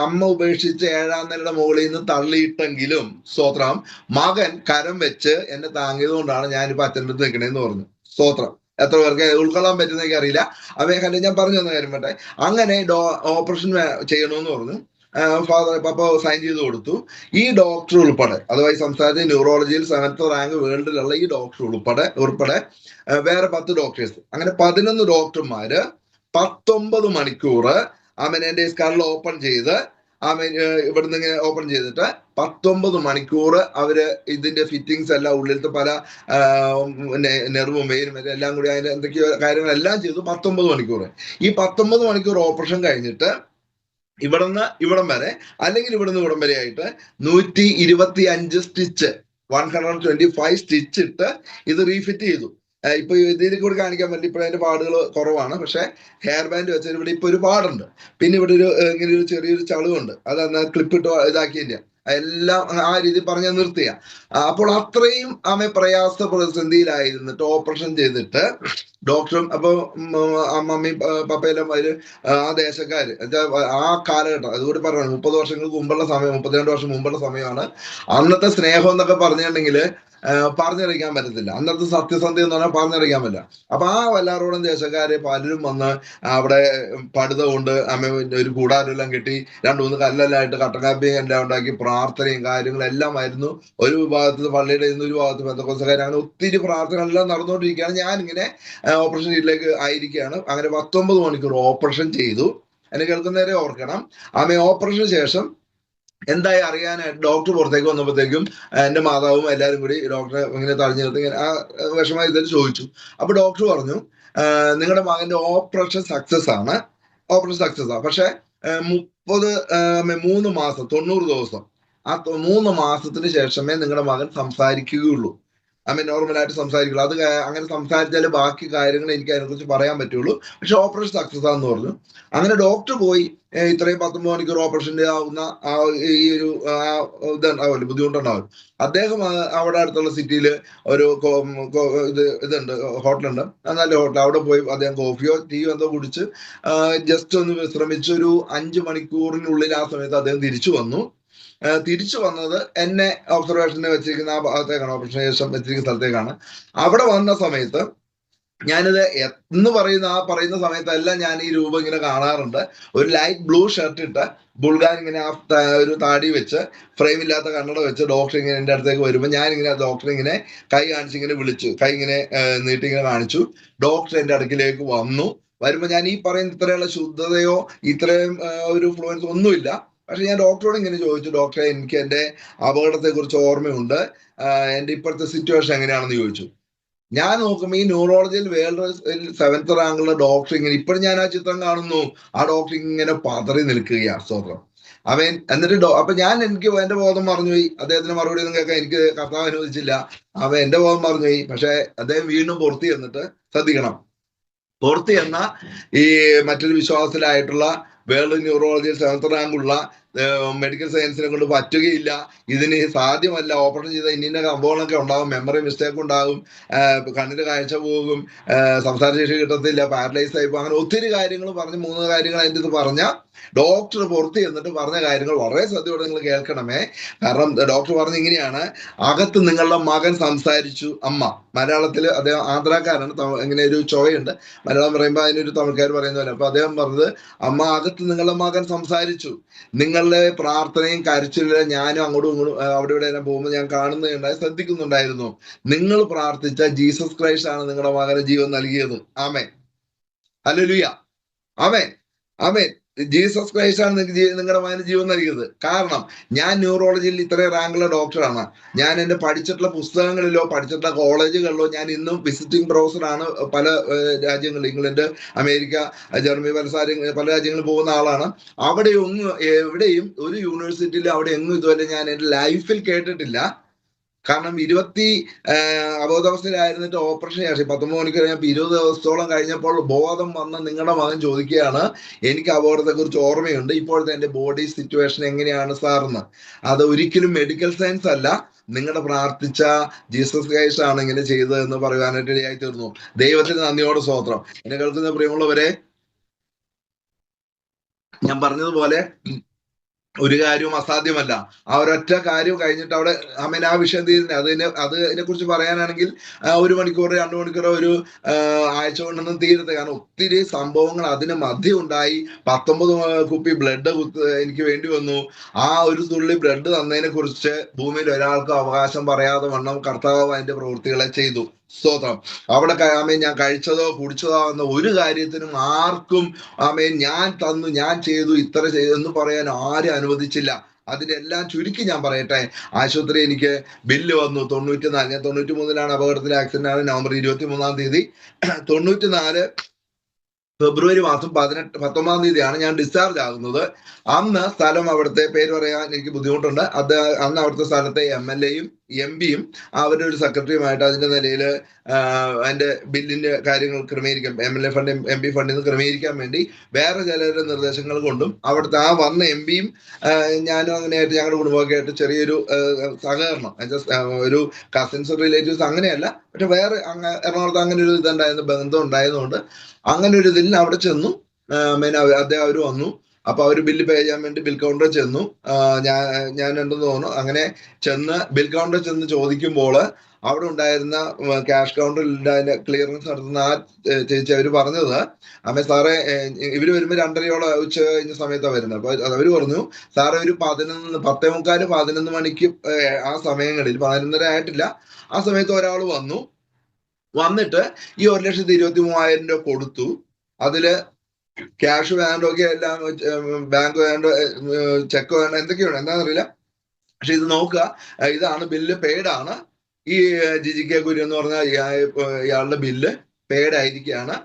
അമ്മ ഉപേക്ഷിച്ച് 7ാം നിലയുടെ മുകളിൽ നിന്ന് തള്ളിയിട്ടെങ്കിലും സ്തോത്രം മകൻ കരം വെച്ച് എന്നെ താങ്ങിയത് കൊണ്ടാണ് ഞാനിപ്പോ അച്ഛൻ്റെ അടുത്ത് നിൽക്കണേന്ന് പറഞ്ഞു. സ്തോത്രം. എത്ര പേർക്ക് ഉൾക്കൊള്ളാൻ പറ്റുന്ന എനിക്ക് അറിയില്ല. അവയെ ഞാൻ പറഞ്ഞു തന്ന കാര്യം പറ്റേ. അങ്ങനെ ഓപ്പറേഷൻ ചെയ്യണമെന്ന് പറഞ്ഞു. ഫാദർ പപ്പ സൈൻ ചെയ്ത് കൊടുത്തു. ഈ ഡോക്ടർ ഉൾപ്പെടെ, അഥവാ ഈ സംസ്ഥാനത്തെ ന്യൂറോളജിയിൽ 7th റാങ്ക് വേൾഡിലുള്ള ഈ ഡോക്ടർ ഉൾപ്പെടെ വേറെ 10 ഡോക്ടേഴ്സ്, അങ്ങനെ 11 ഡോക്ടർമാര് 19 മണിക്കൂർ എന്റെ സ്കറിൽ ഓപ്പൺ ചെയ്ത് ഇവിടുന്ന് ഇങ്ങനെ ഓപ്പൺ ചെയ്തിട്ട് 19 മണിക്കൂർ അവര് ഇതിന്റെ ഫിറ്റിങ്സ് എല്ലാം, ഉള്ളിലത്തെ പല നെർവും വെയിനും എല്ലാം കൂടി അതിന്റെ എന്തൊക്കെയോ കാര്യങ്ങളെല്ലാം ചെയ്തു. 19 മണിക്കൂർ. ഈ 19 മണിക്കൂർ ഓപ്പറേഷൻ കഴിഞ്ഞിട്ട് ഇവിടുന്ന് ഇവിടം വരെ, അല്ലെങ്കിൽ ഇവിടുന്ന് ഇവിടം വരെ ആയിട്ട് 125 സ്റ്റിച്ച് 125 സ്റ്റിച്ച് ഇട്ട് ഇത് റീഫിറ്റ് ചെയ്തു. ഇപ്പൊ ഇതിൽ കൂടി കാണിക്കാൻ പറ്റില്ല, ഇപ്പൊ അതിന്റെ പാടുകൾ കുറവാണ്. പക്ഷെ ഹെയർ ബാൻഡ് വെച്ചാൽ ഇവിടെ ഇപ്പൊ ഒരു പാടുണ്ട്. പിന്നെ ഇവിടെ ഒരു ഇങ്ങനെ ഒരു ചെറിയൊരു ചളുവുണ്ട്. അത് അന്ന് ക്ലിപ്പ് ഇട്ട് ഇതാക്കിയില്ല. എല്ലാം ആ രീതി പറഞ്ഞ് നിർത്തിയ. അപ്പോൾ അത്രയും പ്രയാസ പ്രതിസന്ധിയിലായിരുന്നിട്ട് ഓപ്പറേഷൻ ചെയ്തിട്ട് ഡോക്ടറും അപ്പൊ മമ്മിയും പപ്പയെല്ലാം അവര് ആ ദേശക്കാര് ആ കാലഘട്ടം അതുകൂടി പറയുന്നത് 30 വർഷങ്ങൾക്ക് മുമ്പുള്ള സമയം, 32 വർഷം മുമ്പുള്ള സമയമാണ്. അന്നത്തെ സ്നേഹം എന്നൊക്കെ പറഞ്ഞിട്ടുണ്ടെങ്കിൽ പറഞ്ഞറിയിക്കാൻ പറ്റത്തില്ല. അന്നത്തെ സത്യസന്ധത എന്ന് പറഞ്ഞാൽ പറഞ്ഞറിയിക്കാൻ പറ്റില്ല. അപ്പൊ ആ വല്ലാറോടൻ ദേശക്കാര് പലരും വന്ന് അവിടെ പടുത കൊണ്ട് ഒരു കൂടാരെല്ലാം കെട്ടി 2-3 കല്ലെല്ലാം ഇട്ട് കട്ടക്കാപ്പി എല്ലാം ഉണ്ടാക്കി പ്രാർത്ഥനയും കാര്യങ്ങളും എല്ലാം ആയിരുന്നു. ഒരു ഭാഗത്ത് പള്ളിയുടെ ഒരു ഭാഗത്ത് പെന്തക്കോസ്തുകാർ, അങ്ങനെ ഒത്തിരി പ്രാർത്ഥനകളെല്ലാം നടന്നുകൊണ്ടിരിക്കുകയാണ്. ഞാനിങ്ങനെ ഓപ്പറേഷൻ സീറ്റിലേക്ക് ആയിരിക്കുകയാണ്. അങ്ങനെ 19 മണിക്കൂർ ഓപ്പറേഷൻ ചെയ്തു. എന്നെ കേൾക്കുന്നവരെ ഓർക്കണം, ഓപ്പറേഷന് ശേഷം എന്തായി അറിയാനായിട്ട് ഡോക്ടർ പുറത്തേക്ക് വന്നപ്പോഴത്തേക്കും എന്റെ മാതാവും എല്ലാവരും കൂടി ഡോക്ടറെ ഇങ്ങനെ തടഞ്ഞു നിർത്തി ഇങ്ങനെ ആ വിഷമം ഇതിൽ ചോദിച്ചു. അപ്പൊ ഡോക്ടർ പറഞ്ഞു, നിങ്ങളുടെ മകന്റെ ഓപ്പറേഷൻ സക്സസ് ആണ്, ഓപ്പറേഷൻ സക്സസ് ആണ്. പക്ഷെ 3 മാസം 90 ദിവസം, ആ 3 മാസത്തിന് ശേഷമേ നിങ്ങളുടെ മകൻ സംസാരിക്കുകയുള്ളൂ. നോർമലായിട്ട് സംസാരിക്കുള്ളൂ. അത് അങ്ങനെ സംസാരിച്ചാൽ ബാക്കി കാര്യങ്ങൾ എനിക്ക് അതിനെക്കുറിച്ച് പറയാൻ പറ്റുള്ളൂ. പക്ഷെ ഓപ്പറേഷൻ സക്സസ് ആണെന്ന് പറഞ്ഞു. അങ്ങനെ ഡോക്ടർ പോയി ഇത്രയും 19 മണിക്കൂർ ഓപ്പറേഷൻ്റെ ആവുന്ന ആ ഈ ഒരു ഇതുണ്ടാവില്ല, ബുദ്ധിമുട്ടുണ്ടാവും. അദ്ദേഹം അവിടെ അടുത്തുള്ള സിറ്റിയിൽ ഒരു ഇതുണ്ട്, ഹോട്ടലുണ്ട്, നല്ല ഹോട്ടൽ. അവിടെ പോയി അദ്ദേഹം കോഫിയോ ടീയോ എന്തോ കുടിച്ച് ജസ്റ്റ് ഒന്ന് വിശ്രമിച്ച് ഒരു 5 മണിക്കൂറിനുള്ളിൽ ആ സമയത്ത് അദ്ദേഹം തിരിച്ചു വന്നു. തിരിച്ചു വന്നത് എന്നെ ഒബ്സർവേഷന് വെച്ചിരിക്കുന്ന ആ ഭാഗത്തേക്കാണ്, ഓപ്പറേഷൻ ശേഷം വെച്ചിരിക്കുന്ന സ്ഥലത്തേക്കാണ്. അവിടെ വന്ന സമയത്ത് ഞാനിത് എന്ന് പറയുന്ന സമയത്തെല്ലാം ഞാൻ ഈ രൂപം ഇങ്ങനെ കാണാറുണ്ട്. ഒരു ലൈറ്റ് ബ്ലൂ ഷർട്ട് ഇട്ട് ബുൾഗാൻ ഇങ്ങനെ ഒരു താടി വെച്ച് ഫ്രെയിമില്ലാത്ത കണ്ണട വെച്ച് ഡോക്ടർ ഇങ്ങനെ എൻ്റെ അടുത്തേക്ക് വരുമ്പോൾ ഞാനിങ്ങനെ ഡോക്ടർ ഇങ്ങനെ കൈ കാണിച്ച് ഇങ്ങനെ വിളിച്ചു, കൈ ഇങ്ങനെ നീട്ടി ഇങ്ങനെ കാണിച്ചു. ഡോക്ടർ എൻ്റെ അടുക്കിലേക്ക് വന്നു. വരുമ്പോൾ ഞാൻ ഈ പറയുന്ന ഇത്രയുള്ള ശുദ്ധതയോ ഇത്രയും ഒരു ഫ്ലുവൻസ് ഒന്നുമില്ല. പക്ഷെ ഞാൻ ഡോക്ടറോട് ഇങ്ങനെ ചോദിച്ചു, ഡോക്ടറെ എനിക്ക് എൻ്റെ അപകടത്തെ കുറിച്ച് ഓർമ്മയുണ്ട്, എൻ്റെ ഇപ്പോഴത്തെ സിറ്റുവേഷൻ എങ്ങനെയാണെന്ന് ചോദിച്ചു. ഞാൻ നോക്കുമ്പോൾ ഈ ന്യൂറോളജിയിൽ വേൾഡ് 7th റാങ്കുള്ള ഡോക്ടർ ഇങ്ങനെ, ഇപ്പോഴും ഞാൻ ആ ചിത്രം കാണുന്നു, ആ ഡോക്ടർ ഇങ്ങനെ പതറി നിൽക്കുകയാണ്. സ്തോത്രം. എന്നിട്ട് അപ്പൊ എനിക്ക് എന്റെ ബോധം മറന്നുപോയി. അദ്ദേഹത്തിന് മറുപടി ഒന്നും കേൾക്കാൻ എനിക്ക് കർത്താവ് അനുവദിച്ചില്ല. എന്റെ ബോധം മറന്നുപോയി. പക്ഷെ അദ്ദേഹം വീണ്ടും പുറത്ത് ചെന്നിട്ട്, ശ്രദ്ധിക്കണം, പുറത്ത് ചെന്ന ഈ മറ്റൊരു വിശ്വാസത്തിലായിട്ടുള്ള വേൾഡ് ന്യൂറോളജിയിൽ 7th റാങ്കുള്ള മെഡിക്കൽ സയൻസിനെ കൊണ്ട് പറ്റുകയില്ല, ഇതിന് സാധ്യമല്ല, ഓപ്പറേഷൻ ചെയ്ത ഇന്ന സംഭവങ്ങളൊക്കെ ഉണ്ടാകും, മെമ്മറി മിസ്റ്റേക്ക് ഉണ്ടാകും, കണ്ണിന്റെ കാഴ്ച പോകും, സംസാരശേഷി കിട്ടത്തില്ല, പാരലൈസ് ആയി പോകും, അങ്ങനെ ഒത്തിരി കാര്യങ്ങൾ പറഞ്ഞ് 3 കാര്യങ്ങൾ അതിൻ്റെ ഇത് പറഞ്ഞ ഡോക്ടർ പുറത്ത് ചെന്നിട്ട് പറഞ്ഞ കാര്യങ്ങൾ വളരെ ശ്രദ്ധയോടെ നിങ്ങൾ കേൾക്കണമേ. കാരണം ഡോക്ടർ പറഞ്ഞ ഇങ്ങനെയാണ്, അകത്ത് നിങ്ങളുടെ മകൻ സംസാരിച്ചു. അമ്മ, മലയാളത്തിൽ അദ്ദേഹം ആന്ധ്രാക്കാരാണ്, ഇങ്ങനെ ഒരു ചോയുണ്ട്, മലയാളം പറയുമ്പോൾ അതിനൊരു തമിഴ്ക്കാർ പറയുന്ന പോലെ. അപ്പൊ അദ്ദേഹം പറഞ്ഞത്, അമ്മ, അകത്ത് നിങ്ങളുടെ മകൻ സംസാരിച്ചു. നിങ്ങളുടെ പ്രാർത്ഥനയും കരച്ചിലും ഞാനും അങ്ങോട്ടും ഇങ്ങോട്ടും അവിടെ ഇവിടെ എല്ലാം പോകുമ്പോൾ ഞാൻ കാണുന്നുണ്ടായി, ശ്രദ്ധിക്കുന്നുണ്ടായിരുന്നു. നിങ്ങൾ പ്രാർത്ഥിച്ച ജീസസ് ക്രൈസ്റ്റ് ആണ് നിങ്ങളുടെ മകന് ജീവൻ നൽകിയത്. ആമേൻ, ഹല്ലേലൂയ, ആമേൻ, ആമേൻ. ജീസസ് ക്രൈസ്റ്റ് ആണ് നിങ്ങളുടെ മകന് ജീവൻ നൽകിയത്. കാരണം ഞാൻ ന്യൂറോളജിയിൽ ഇത്രയും റാങ്കുള്ള ഡോക്ടറാണ്. ഞാൻ എൻ്റെ പഠിച്ചിട്ടുള്ള പുസ്തകങ്ങളിലോ പഠിച്ചിട്ടുള്ള കോളേജുകളിലോ ഞാൻ ഇന്നും വിസിറ്റിംഗ് പ്രൊഫസറാണ്. പല രാജ്യങ്ങളിൽ, ഇംഗ്ലണ്ട്, അമേരിക്ക, ജർമ്മനി, പല രാജ്യങ്ങളിൽ പോകുന്ന ആളാണ്. എവിടെയും ഒരു യൂണിവേഴ്സിറ്റിയിൽ അവിടെ എങ്ങും ഇതുവരെ ഞാൻ എൻ്റെ ലൈഫിൽ കേട്ടിട്ടില്ല. കാരണം അബോധാവസ്ഥയിലായിരുന്നിട്ട് ഓപ്പറേഷൻ ശേഷം 19 മണിക്കൂർ കഴിഞ്ഞപ്പോൾ 20 ദിവസത്തോളം കഴിഞ്ഞപ്പോൾ ബോധം വന്ന നിങ്ങളുടെ മകൻ ചോദിക്കുകയാണ്, എനിക്ക് അപകടത്തെ കുറിച്ച് ഓർമ്മയുണ്ട്, ഇപ്പോഴത്തെ എൻ്റെ ബോഡി സിറ്റുവേഷൻ എങ്ങനെയാണ് സാറെന്ന്. അത് ഒരിക്കലും മെഡിക്കൽ സയൻസ് അല്ല, നിങ്ങളുടെ പ്രാർത്ഥിച്ച ജീസസ് ക്രൈസ്റ്റ് ആണ് ഇങ്ങനെ ചെയ്തത് എന്ന് പറയുവാനായിട്ട് ഇടയായി തീർന്നു. ദൈവത്തിന് നന്ദിയോടെ സ്തോത്രം. എന്നെ കേൾക്കുന്ന പ്രിയമുള്ളവരെ, ഞാൻ പറഞ്ഞതുപോലെ ഒരു കാര്യവും അസാധ്യമല്ല. ആ ഒരൊറ്റ കാര്യം കഴിഞ്ഞിട്ട് അവിടെ ആ വിഷയം തീരുന്നത്. അതിനെ കുറിച്ച് പറയാനാണെങ്കിൽ 1 മണിക്കൂർ 2 മണിക്കൂർ ഒരു ആഴ്ച കൊണ്ടൊന്നും തീരത്തെ. കാരണം ഒത്തിരി സംഭവങ്ങൾ അതിന് മധ്യം ഉണ്ടായി. 19 കുപ്പി ബ്ലഡ് എനിക്ക് വേണ്ടി വന്നു. ആ ഒരു തുള്ളി ബ്ലഡ് തന്നതിനെ കുറിച്ച് ഭൂമിയിൽ ഒരാൾക്കും അവകാശം പറയാതെ വണ്ണം കർത്താവ് അതിന്റെ പ്രവൃത്തികളെ ചെയ്തു. സ്തോത്രം. അവിടെ ഞാൻ കഴിച്ചതോ കുടിച്ചതോ എന്ന ഒരു കാര്യത്തിനും ആർക്കും ഞാൻ തന്നു, ഞാൻ ചെയ്തു, ഇത്ര ചെയ്തു എന്ന് പറയാൻ ആരും അനുവദിച്ചില്ല. അതിന്റെ എല്ലാം ചുരുക്കി ഞാൻ പറയട്ടെ. ആശുപത്രി എനിക്ക് ബില്ല് വന്നു 94. ഞാൻ 93-ലാണ് അപകടത്തിൽ ആക്സിഡന്റ് ആണ്. നവംബർ 23-ാം തീയതി 94 ഫെബ്രുവരി മാസം 19-ാം തീയതിയാണ് ഞാൻ ഡിസ്ചാർജ് ആകുന്നത്. അന്ന് സ്ഥലം, അവിടുത്തെ പേര് പറയാൻ എനിക്ക് ബുദ്ധിമുട്ടുണ്ട്, അന്ന് അവിടുത്തെ സ്ഥലത്തെ MLA-യും MPയും അവരുടെ ഒരു സെക്രട്ടറിയുമായിട്ട് അതിന്റെ നിലയിൽ അതിന്റെ ബില്ലിന്റെ കാര്യങ്ങൾ ക്രമീകരിക്കാൻ MLA ഫണ്ട് MP ഫണ്ടിൽ നിന്ന് ക്രമീകരിക്കാൻ വേണ്ടി വേറെ ചിലരുടെ നിർദ്ദേശങ്ങൾ കൊണ്ടും അവിടുത്തെ ആ വന്ന MPയും ഞാനും അങ്ങനെയായിട്ട് ഞങ്ങളുടെ കുടുംബമൊക്കെ ആയിട്ട് ചെറിയൊരു സഹകരണം, ഒരു കസിൻസ് റിലേറ്റീവ്സ് അങ്ങനെയല്ല, പക്ഷെ വേറെ എറണാകുളത്ത് അങ്ങനെ ഒരു ഇതുണ്ടായിരുന്നു, ബന്ധം ഉണ്ടായതുകൊണ്ട് അങ്ങനെ ഒരു ഇതിൽ അവിടെ ചെന്നു. അദ്ദേഹം അവർ വന്നു. അപ്പൊ അവര് ബില്ല് പേ ചെയ്യാൻ വേണ്ടി ബിൽ കൗണ്ടർ ചെന്നു. ഞാൻ ഉണ്ടെന്ന് തോന്നുന്നു. അങ്ങനെ ചെന്ന് ബിൽ കൗണ്ടർ ചെന്ന് ചോദിക്കുമ്പോൾ അവിടെ ഉണ്ടായിരുന്ന ക്യാഷ് കൗണ്ടറിൽ അതിന്റെ ക്ലിയറൻസ് നടത്തുന്ന ആ ചേച്ചി അവര് പറഞ്ഞത്, അമ്മ സാറേ ഇവര് വരുമ്പോ 2:30 ഉച്ച കഴിഞ്ഞ സമയത്താണ് വരുന്നത്. അപ്പൊ അവര് പറഞ്ഞു, സാറേ ഒരു 10:45 11 മണിക്ക് ആ സമയങ്ങളിൽ 11:30 ആയിട്ടില്ല, ആ സമയത്ത് ഒരാൾ വന്നിട്ട് ഈ 1,23,000 രൂപ കൊടുത്തു. അതില് ക്യാഷ് വേണ്ടൊക്കെ എല്ലാം, ബാങ്ക് വേണ്ട, ചെക്ക് വേണ്ട, എന്തൊക്കെയാണ് എന്താണെന്നറിയില്ല. പക്ഷെ ഇത് നോക്കുക, ഇതാണ് ബില്ല്, പെയ്ഡാണ്. ഈ GGK കുര്യൻ എന്ന് പറഞ്ഞ ഇയാളുടെ ബില്ല് പെയ്ഡ് ആയിരിക്കുകയാണ്.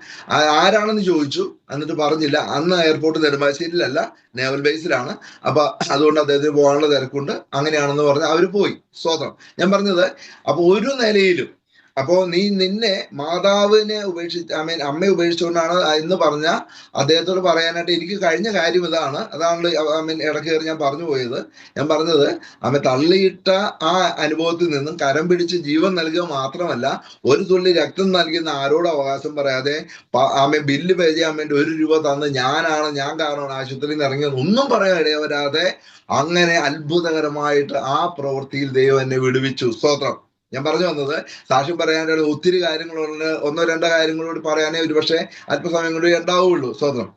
ആരാണെന്ന് ചോദിച്ചു, എന്നിട്ട് പറഞ്ഞില്ല. അന്ന് എയർപോർട്ട് നെടുമ്പാശ്ശേരിയിലല്ല, നേവൽ ബേസിലാണ്. അപ്പൊ അതുകൊണ്ട് അദ്ദേഹത്തിന് പോകാനുള്ള തിരക്കുണ്ട്, അങ്ങനെയാണെന്ന് പറഞ്ഞ് അവര് പോയി. സ്വതം ഞാൻ പറഞ്ഞത്, അപ്പൊ ഒരു നിലയിലും അപ്പോ നിന്നെ മാതാവിനെ അമ്മയെ ഉപേക്ഷിച്ചുകൊണ്ടാണ് എന്ന് പറഞ്ഞ അദ്ദേഹത്തോട് പറയാനായിട്ട് എനിക്ക് കഴിഞ്ഞ കാര്യം ഇതാണ്. ഇടയ്ക്ക് കയറി ഞാൻ പറഞ്ഞു പോയത്. ഞാൻ പറഞ്ഞത്, അമ്മ തള്ളിയിട്ട ആ അനുഭവത്തിൽ നിന്നും കരം പിടിച്ച് ജീവൻ നൽകുക മാത്രമല്ല, ഒരു തുള്ളി രക്തം നൽകുന്ന ആരോടും അവകാശം പറയാതെ ബില്ല് പേ ചെയ്യാൻ വേണ്ടി 1 രൂപ തന്ന് ഞാൻ കാരണമാണ് ആശുപത്രിയിൽ നിന്ന് ഇറങ്ങിയത് ഒന്നും പറയാൻ ഇടയവരാതെ അങ്ങനെ അത്ഭുതകരമായിട്ട് ആ പ്രവൃത്തിയിൽ ദൈവം എന്നെ വിടുവിച്ചു. സ്തോത്രം. ഞാൻ പറഞ്ഞു വന്നത്, സാക്ഷ്യം പറയാനുള്ള ഒത്തിരി കാര്യങ്ങളുണ്ട്. 1-2 കാര്യങ്ങളോട് പറയാനേ ഒരുപക്ഷെ അല്പസമയം കൊണ്ട് ഉണ്ടാവുള്ളൂ. സ്വതന്ത്രം.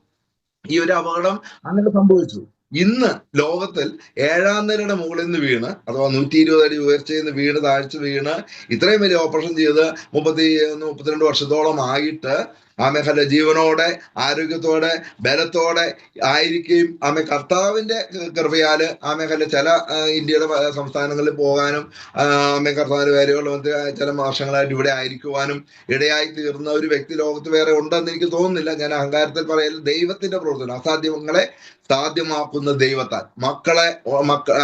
ഈ ഒരു അപകടം അങ്ങനെ സംഭവിച്ചു. ഇന്ന് ലോകത്തിൽ 7ാം നിലയുടെ മുകളിൽ നിന്ന് വീണ്, അഥവാ 120 അടി ഉയർച്ചയിൽ നിന്ന് വീണ്, താഴ്ച വീണ്, ഇത്രയും വലിയ ഓപ്പറേഷൻ ചെയ്ത് 32 വർഷത്തോളം ആയിട്ട് ആമേഖല ജീവനോടെ, ആരോഗ്യത്തോടെ, ബലത്തോടെ ആയിരിക്കുകയും കർത്താവിന്റെ കൃപയാല് ആമേഖല ചില ഇന്ത്യയുടെ സംസ്ഥാനങ്ങളിൽ പോകാനും കർത്താവിന്റെ വേലയുള്ള ചില വർഷങ്ങളായിട്ട് ഇവിടെ ആയിരിക്കുവാനും ഇടയായി തീർന്ന ഒരു വ്യക്തി ലോകത്ത് വേറെ ഉണ്ടെന്ന് എനിക്ക് തോന്നുന്നില്ല. ഞാൻ അഹങ്കാരത്തിൽ പറയൽ, ദൈവത്തിന്റെ പ്രവർത്തനം, അസാധ്യങ്ങളെ സാധ്യമാക്കുന്ന ദൈവത്താൽ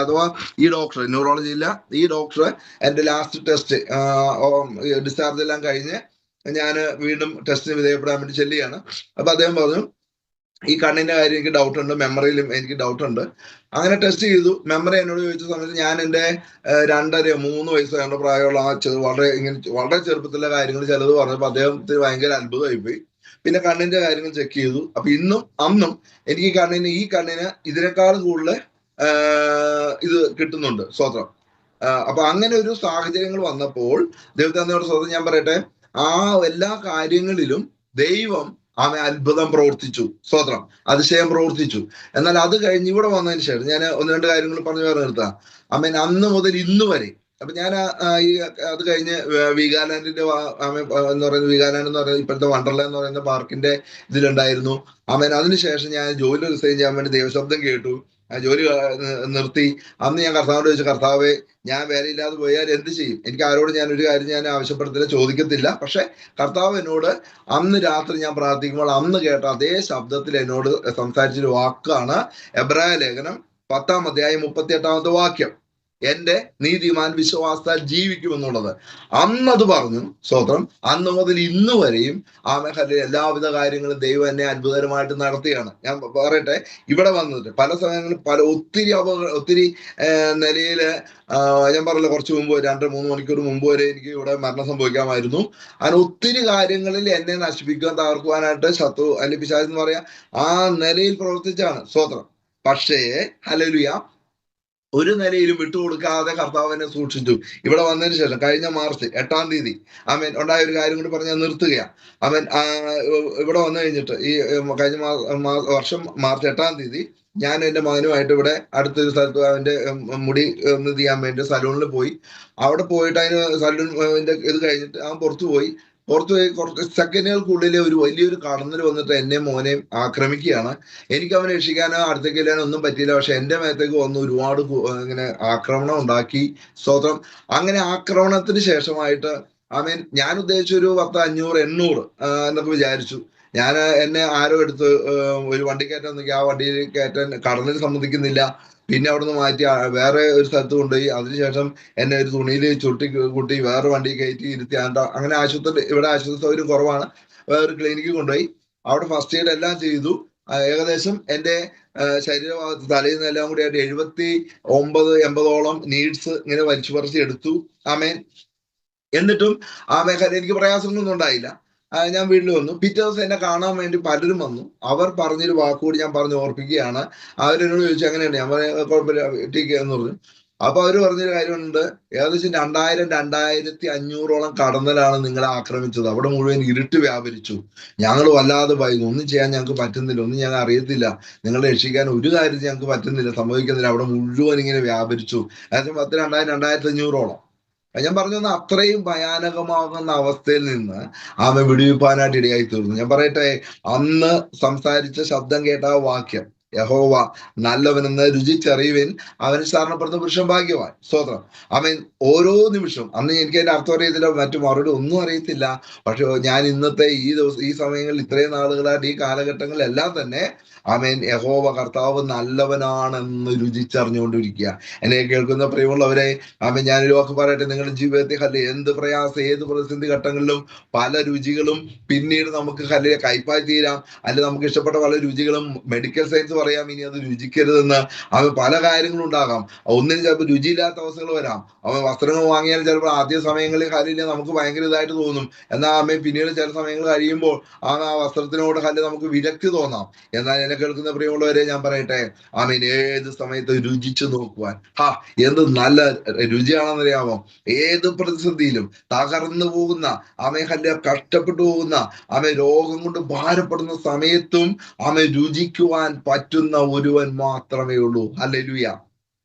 അഥവാ ഈ ഡോക്ടർ, ന്യൂറോളജിയില്ല, ഈ ഡോക്ടർ എന്റെ ലാസ്റ്റ് ടെസ്റ്റ് ഡിസ്ചാർജ് എല്ലാം കഴിഞ്ഞ് ഞാൻ വീണ്ടും ടെസ്റ്റിന് വിധേയപ്പെടാൻ വേണ്ടി ചെല്ലുകയാണ്. അപ്പൊ അദ്ദേഹം പറഞ്ഞു, ഈ കണ്ണിന്റെ കാര്യം എനിക്ക് ഡൗട്ട് ഉണ്ട്, മെമ്മറിയിലും എനിക്ക് ഡൗട്ട് ഉണ്ട്. അങ്ങനെ ടെസ്റ്റ് ചെയ്തു. മെമ്മറി എന്നോട് ചോദിച്ച സമയത്ത് ഞാൻ എൻ്റെ 2.5-3 വയസ്സ് കണ്ട പ്രായമുള്ള വളരെ ചെറുപ്പത്തിലെ കാര്യങ്ങൾ ചിലത് പറഞ്ഞപ്പോൾ അദ്ദേഹത്തിന് ഭയങ്കര അത്ഭുതമായിപ്പോയി. പിന്നെ കണ്ണിന്റെ കാര്യങ്ങൾ ചെക്ക് ചെയ്തു. അപ്പൊ അന്നും എനിക്ക് ഈ കണ്ണിന് ഇതിനേക്കാൾ കൂടുതൽ ഇത് കിട്ടുന്നുണ്ട്. സ്വതന്ത്രം. അപ്പൊ അങ്ങനെ ഒരു സാഹചര്യങ്ങൾ വന്നപ്പോൾ ദൈവത്തിനോട് സ്വതന്ത്രം ഞാൻ പറയട്ടെ, ആ എല്ലാ കാര്യങ്ങളിലും ദൈവം അത്ഭുതം പ്രവർത്തിച്ചു. സ്തോത്രം. അതിശയം പ്രവർത്തിച്ചു. എന്നാൽ അത് കഴിഞ്ഞ് ഇവിടെ വന്നതിന് ശേഷം ഞാൻ 1-2 കാര്യങ്ങൾ പറഞ്ഞു നിർത്താം. അന്ന് മുതൽ ഇന്ന് വരെ, അപ്പൊ ഞാൻ അത് കഴിഞ്ഞ് വീഗാലാൻഡിന്റെ എന്ന് പറയുന്നത്, വീഗാലാൻഡ് എന്ന് പറയുന്നത് ഇപ്പോഴത്തെ വണ്ടർലാൻഡ് എന്ന് പറയുന്ന പാർക്കിന്റെ ഇതിലുണ്ടായിരുന്നു. അതിനുശേഷം ഞാൻ ജോലി റിസൈൻ ചെയ്യാൻ വേണ്ടി ദൈവശബ്ദം കേട്ടു. ജോലി നിർത്തി. അന്ന് ഞാൻ കർത്താവിനോട് ചോദിച്ചു, കർത്താവേ, ഞാൻ വേലയില്ലാതെ പോയാൽ എന്ത് ചെയ്യും? എനിക്ക് ആരോട് ഞാൻ ഒരു കാര്യം ഞാൻ ആവശ്യപ്പെടത്തില്ല, ചോദിക്കത്തില്ല. പക്ഷെ കർത്താവ് എന്നോട് അന്ന് രാത്രി ഞാൻ പ്രാർത്ഥിക്കുമ്പോൾ അന്ന് കേട്ട അതേ ശബ്ദത്തിൽ എന്നോട് സംസാരിച്ചൊരു വാക്കാണ് എബ്രായ ലേഖനം 10-ാം അധ്യായം 38-ാമത്തെ വാക്യം. എന്റെ നീതിമാൻ വിശ്വാസത്താൽ ജീവിക്കുമെന്നുള്ളത്. അന്നത് പറഞ്ഞു. സ്തോത്രം. അന്ന് മുതൽ ഇന്ന് വരെയും എല്ലാവിധ കാര്യങ്ങളും ദൈവം എന്നെ അത്ഭുതകരമായിട്ട് നടത്തിയാണ്. ഞാൻ പറയട്ടെ, ഇവിടെ വന്നിട്ട് പല സമയങ്ങളിൽ ഒത്തിരി നിലയില് ഞാൻ പറഞ്ഞില്ല, കുറച്ച് മുമ്പ് 2-3 മണിക്കൂർ മുമ്പ് വരെ എനിക്ക് ഇവിടെ മരണം സംഭവിക്കാമായിരുന്നു. അങ്ങനെ ഒത്തിരി കാര്യങ്ങളിൽ എന്നെ നശിപ്പിക്കാൻ, തകർക്കുവാനായിട്ട് ശത്രു അല്ലെങ്കിൽ പിശാച് എന്ന് പറയാ ആ നിലയിൽ പ്രവർത്തിച്ചാണ്. സ്തോത്രം. പക്ഷേ ഹല്ലേലൂയ, ഒരു നിലയിലും വിട്ടുകൊടുക്കാതെ കർത്താവിനെ സൂക്ഷിച്ചു. ഇവിടെ വന്നതിന് ശേഷം കഴിഞ്ഞ മാർച്ച് 8-ാം തീയതി ഉണ്ടായ ഒരു കാര്യം കൂടി പറഞ്ഞ് ഞാൻ നിർത്തുകയാണ്. ഇവിടെ വന്നു കഴിഞ്ഞിട്ട് ഈ കഴിഞ്ഞ വർഷം മാർച്ച് 8-ാം തീയതി ഞാൻ എൻ്റെ മകനുമായിട്ട് ഇവിടെ അടുത്തൊരു സ്ഥലത്ത് അവന്റെ മുടി ഒന്ന് ചെയ്യാൻ വേണ്ടി സലൂണിൽ പോയി. അവിടെ പോയിട്ട് സലൂണിന്റെ ഇത് കഴിഞ്ഞിട്ട് അവൻ പുറത്തു പോയി കുറച്ച് സെക്കൻഡുകൾക്കുള്ളിൽ ഒരു വലിയൊരു കടന്നൽ വന്നിട്ട് എന്നെ മോനെയും ആക്രമിക്കുകയാണ്. എനിക്ക് അവനെ രക്ഷിക്കാനോ അടുത്തേക്ക് ഇല്ലാനോ ഒന്നും പറ്റിയില്ല. പക്ഷെ എൻ്റെ മേത്തേക്ക് വന്ന് ഒരുപാട് ഇങ്ങനെ ആക്രമണം ഉണ്ടാക്കി. സ്തോത്രം. അങ്ങനെ ആക്രമണത്തിന് ശേഷമായിട്ട് ഞാൻ ഉദ്ദേശിച്ച ഒരു 10, 500, 800 എന്നൊക്കെ വിചാരിച്ചു. എന്നെ ആരോ എടുത്ത് ഒരു വണ്ടി കയറ്റാൻ നോക്കി, ആ വണ്ടിയിൽ കയറ്റാൻ കടലിൽ സമ്മതിക്കുന്നില്ല. പിന്നെ അവിടുന്ന് മാറ്റി വേറെ ഒരു സ്ഥലത്ത് കൊണ്ടുപോയി. അതിനുശേഷം എന്നെ ഒരു തുണിയിൽ ചുരുട്ടി കൂട്ടി വേറെ വണ്ടി കയറ്റി ഇരുത്തി അങ്ങനെ ഇവിടെ ആശുപത്രി സൗകര്യം കുറവാണ്, വേറെ ക്ലിനിക്കിൽ കൊണ്ടുപോയി. അവിടെ ഫസ്റ്റ് എയ്ഡ് എല്ലാം ചെയ്തു. ഏകദേശം എന്റെ ശരീരഭാഗത്ത് തലയിൽ നിന്നെല്ലാം കൂടി ആയിട്ട് 79-80ഓളം നീഡ്സ് ഇങ്ങനെ വലിച്ചു പറിച്ച് എടുത്തു. ആമേൻ. എന്നിട്ടും ആ മേഖല എനിക്ക് പ്രയാസങ്ങളൊന്നും ഉണ്ടായില്ല. ഞാൻ വീട്ടിൽ വന്നു. പിറ്റേ ദിവസം എന്നെ കാണാൻ വേണ്ടി പലരും വന്നു. അവർ പറഞ്ഞൊരു വാക്കുകൂടി ഞാൻ പറഞ്ഞ് ഓർപ്പിക്കുകയാണ്. അവരെന്നോട് ചോദിച്ചു എങ്ങനെയുണ്ട്, ഞാൻ പറഞ്ഞ കുഴപ്പമില്ല ടീക്ക് എന്ന് പറഞ്ഞു. അപ്പൊ അവര് പറഞ്ഞൊരു കാര്യമുണ്ട്, ഏകദേശം 2000-2500ഓളം കടന്നലാണ് നിങ്ങളെ ആക്രമിച്ചത്, അവിടെ മുഴുവൻ ഇരുട്ട് വ്യാപരിച്ചു, ഞങ്ങൾ വല്ലാതെ ഭയന്നു, ഒന്നും ചെയ്യാൻ ഞങ്ങൾക്ക് പറ്റുന്നില്ല, ഒന്നും ഞങ്ങൾ അറിയത്തില്ല, നിങ്ങളെ രക്ഷിക്കാൻ ഒരു കാര്യം ഞങ്ങൾക്ക് പറ്റുന്നില്ല, സംഭവിക്കുന്നില്ല, അവിടെ മുഴുവൻ ഇങ്ങനെ വ്യാപരിച്ചു. ഏകദേശം 2000-2500ഓളം. ഞാൻ പറഞ്ഞു തന്ന അത്രയും ഭയാനകമാകുന്ന അവസ്ഥയിൽ നിന്ന് അവൻ വിടുവിപ്പാനായിട്ട് ഇടയായി തീർന്നു. ഞാൻ പറയട്ടെ, അന്ന് സംസാരിച്ച ശബ്ദം കേട്ട ആ വാക്യം, യഹോവ നല്ലവനെന്ന് രുചിച്ചറിയുവിൻ, അവന് ശരണപ്പെടുന്ന പുരുഷൻ ഭാഗ്യവാൻ. സ്തോത്രം. അവൻ ഓരോ നിമിഷവും, അന്ന് എനിക്ക് അതിന്റെ അർത്ഥം അറിയത്തില്ല, മറ്റു മറുപടി ഒന്നും അറിയത്തില്ല. പക്ഷെ ഞാൻ ഇന്നത്തെ ഈ സമയങ്ങളിൽ, ഇത്രയും നാളുകളായിട്ട്, ഈ കാലഘട്ടങ്ങളിലെല്ലാം തന്നെ ആമേൻ, യഹോവ കർത്താവ് നല്ലവനാണെന്ന് രുചിച്ചറിഞ്ഞുകൊണ്ടിരിക്കുക. എന്നെ കേൾക്കുന്ന പ്രിയമുള്ളവരെ, ആമേൻ, ഞാനൊരു വാക്ക് പറയട്ടെ, നിങ്ങളുടെ ജീവിതത്തിൽ എന്ത് പ്രയാസം, ഏത് പ്രതിസന്ധി ഘട്ടങ്ങളിലും പല രുചികളും പിന്നീട് നമുക്ക് കയ്പായി തീരാം. അല്ലെങ്കിൽ നമുക്ക് ഇഷ്ടപ്പെട്ട പല രുചികളും മെഡിക്കൽ സയൻസ് പറയാം ഇനി അത് രുചിക്കരുതെന്ന്. അവൻ പല കാര്യങ്ങളും ഉണ്ടാകാം. ഒന്നിനും ചിലപ്പോൾ രുചിയില്ലാത്ത അവസ്ഥകൾ വരാം. അവൻ വസ്ത്രങ്ങൾ വാങ്ങിയാൽ ചിലപ്പോൾ ആദ്യ സമയങ്ങളിൽ കാര്യമില്ല, നമുക്ക് ഭയങ്കര ഇതായിട്ട് തോന്നും. എന്നാൽ അമ്മ പിന്നീട് ചില സമയങ്ങൾ കഴിയുമ്പോൾ ആ വസ്ത്രത്തിനോട് നമുക്ക് വിരക്തി തോന്നാം. എന്നാൽ എന്നെ കേൾക്കുന്ന പ്രിയമുള്ളവരെ ഞാൻ പറയട്ടെ, ആമീൻ, ഏത് സമയത്ത് രുചിച്ചു നോക്കുവാൻ എന്ത് നല്ല രുചിയാണെന്നറിയാമോ? ഏത് പ്രതിസന്ധിയിലും തകർന്നു പോകുന്ന കഷ്ടപ്പെട്ടു പോകുന്ന രോഗം കൊണ്ട് ഭാരപ്പെടുന്ന സമയത്തും രുചിക്കുവാൻ പറ്റുന്ന ഒരുവൻ മാത്രമേ ഉള്ളൂ. Hallelujah,